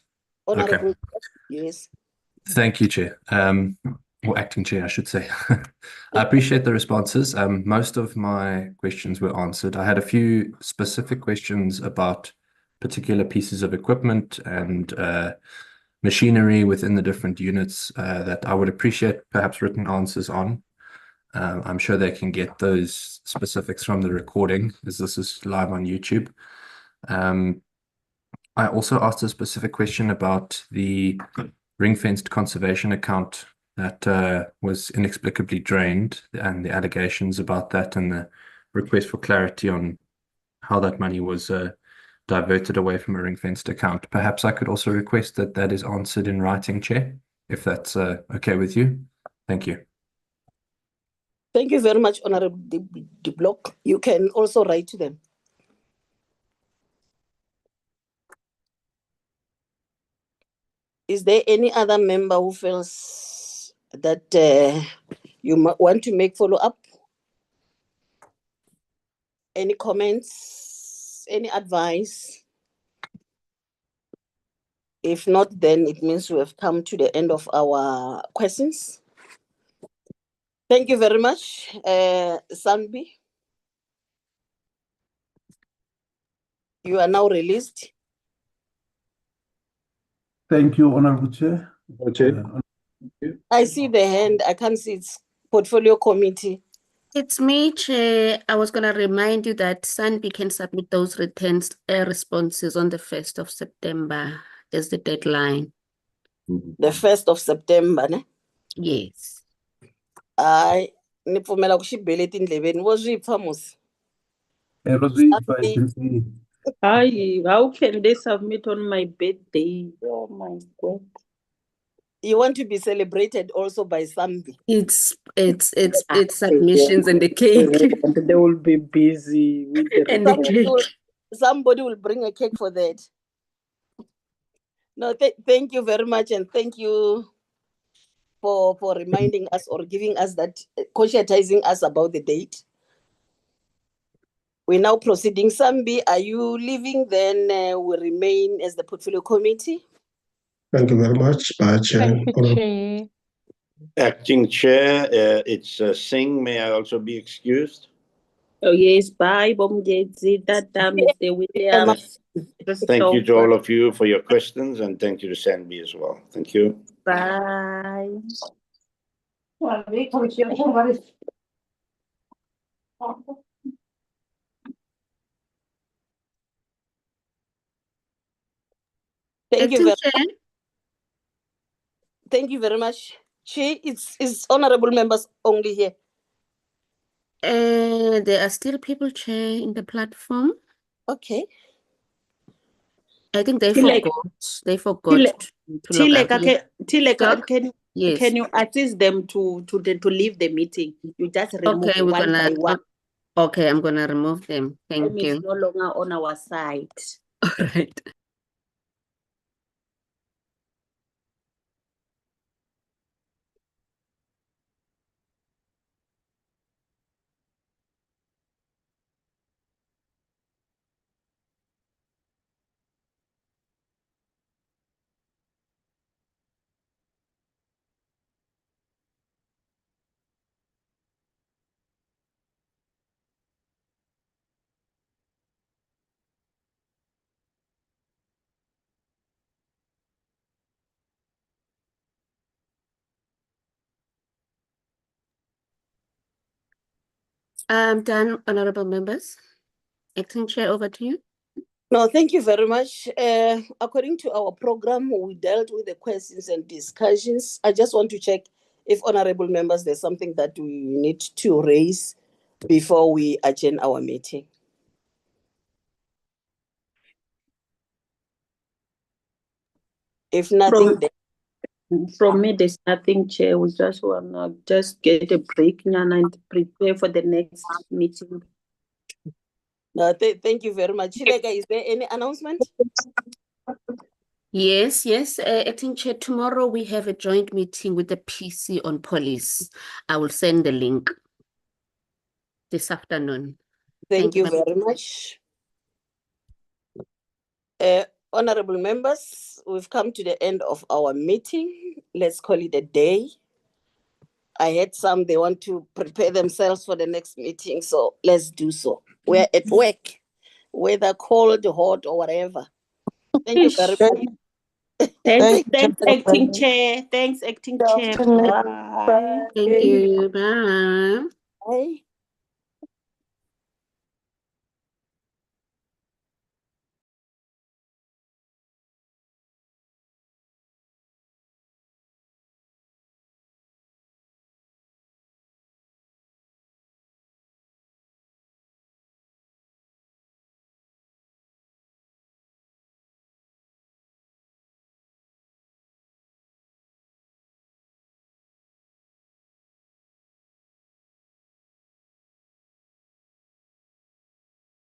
Honorable, Okay. Yes. Thank you, Chair. Or acting Chair, I should say. I appreciate the responses. Most of my questions were answered. I had a few specific questions about particular pieces of equipment and machinery within the different units that I would appreciate perhaps written answers on. I'm sure they can get those specifics from the recording, as this is live on YouTube. I also asked a specific question about the ring-fenced conservation account that was inexplicably drained, and the allegations about that, and the request for clarity on how that money was diverted away from a ring-fenced account. Perhaps I could also request that that is answered in writing, Chair, if that's okay with you. Thank you. Thank you very much, Honorable De Block. You can also write to them. Is there any other member who feels that you want to make follow-up? Any comments? Any advice? If not, then it means we have come to the end of our questions. Thank you very much, SANBI. You are now released. Thank you, Honorable Chair. I see the hand. I can't see its portfolio committee. It's me, Chair. I was going to remind you that SANBI can submit those written responses on the 1st of September as the deadline. The 1st of September, ne? Yes. I nipfumela kuxibeleti ndleveni wo zwipfa musi. How can they submit on my birthday? Oh my God. You want to be celebrated also by SANBI. It's submissions and the cake. They will be busy with the and the cake. Somebody will bring a cake for that. No, thank you very much, and thank you for reminding us or giving us that, conscientizing us about the date. We're now proceeding. SANBI, are you leaving? Then we remain as the portfolio committee. Thank you very much, Chair. Thank you, Chair. Acting Chair, it's Singh. May I also be excused? Oh yes, bye, Bomgezi, Tata, Mr. Williams. Thank you to all of you for your questions, and thank you to SANBI as well. Thank you. Bye. Thank you Acting very Chair. Thank you very much. Chair, it's honorable members only here. There are still people, Chair, in the platform. Okay. I think they Tileka- forgot. They forgot to log out. Stop. Yes. Can you assist them to leave the meeting? You just remove Okay, we're one gonna. by one. Okay, I'm gonna remove them. Thank Them is you. no longer on our side. All right. I'm done, honorable members. Acting Chair, over to you. No, thank you very much. According to our program, we dealt with the questions and discussions. I just want to check if honorable members, there's something that we need to raise before we adjourn our meeting. If nothing, From me, there's nothing, Chair. We just wanna just get a break and prepare for the next meeting. no, thank you very much. Chileka, is there any announcement? Yes, Acting Chair, tomorrow we have a joint meeting with the PC on police. I will send the link this afternoon. Thank you ma'am. very much. Honorable members, we've come to the end of our meeting. Let's call it a day. I heard some, they want to prepare themselves for the next meeting, so let's do so. We're at work, whether cold, hot, or whatever. Thank you very much. Thanks, Acting Chair. Thanks, Acting Chair. Bye. Thank you. Bye. Bye.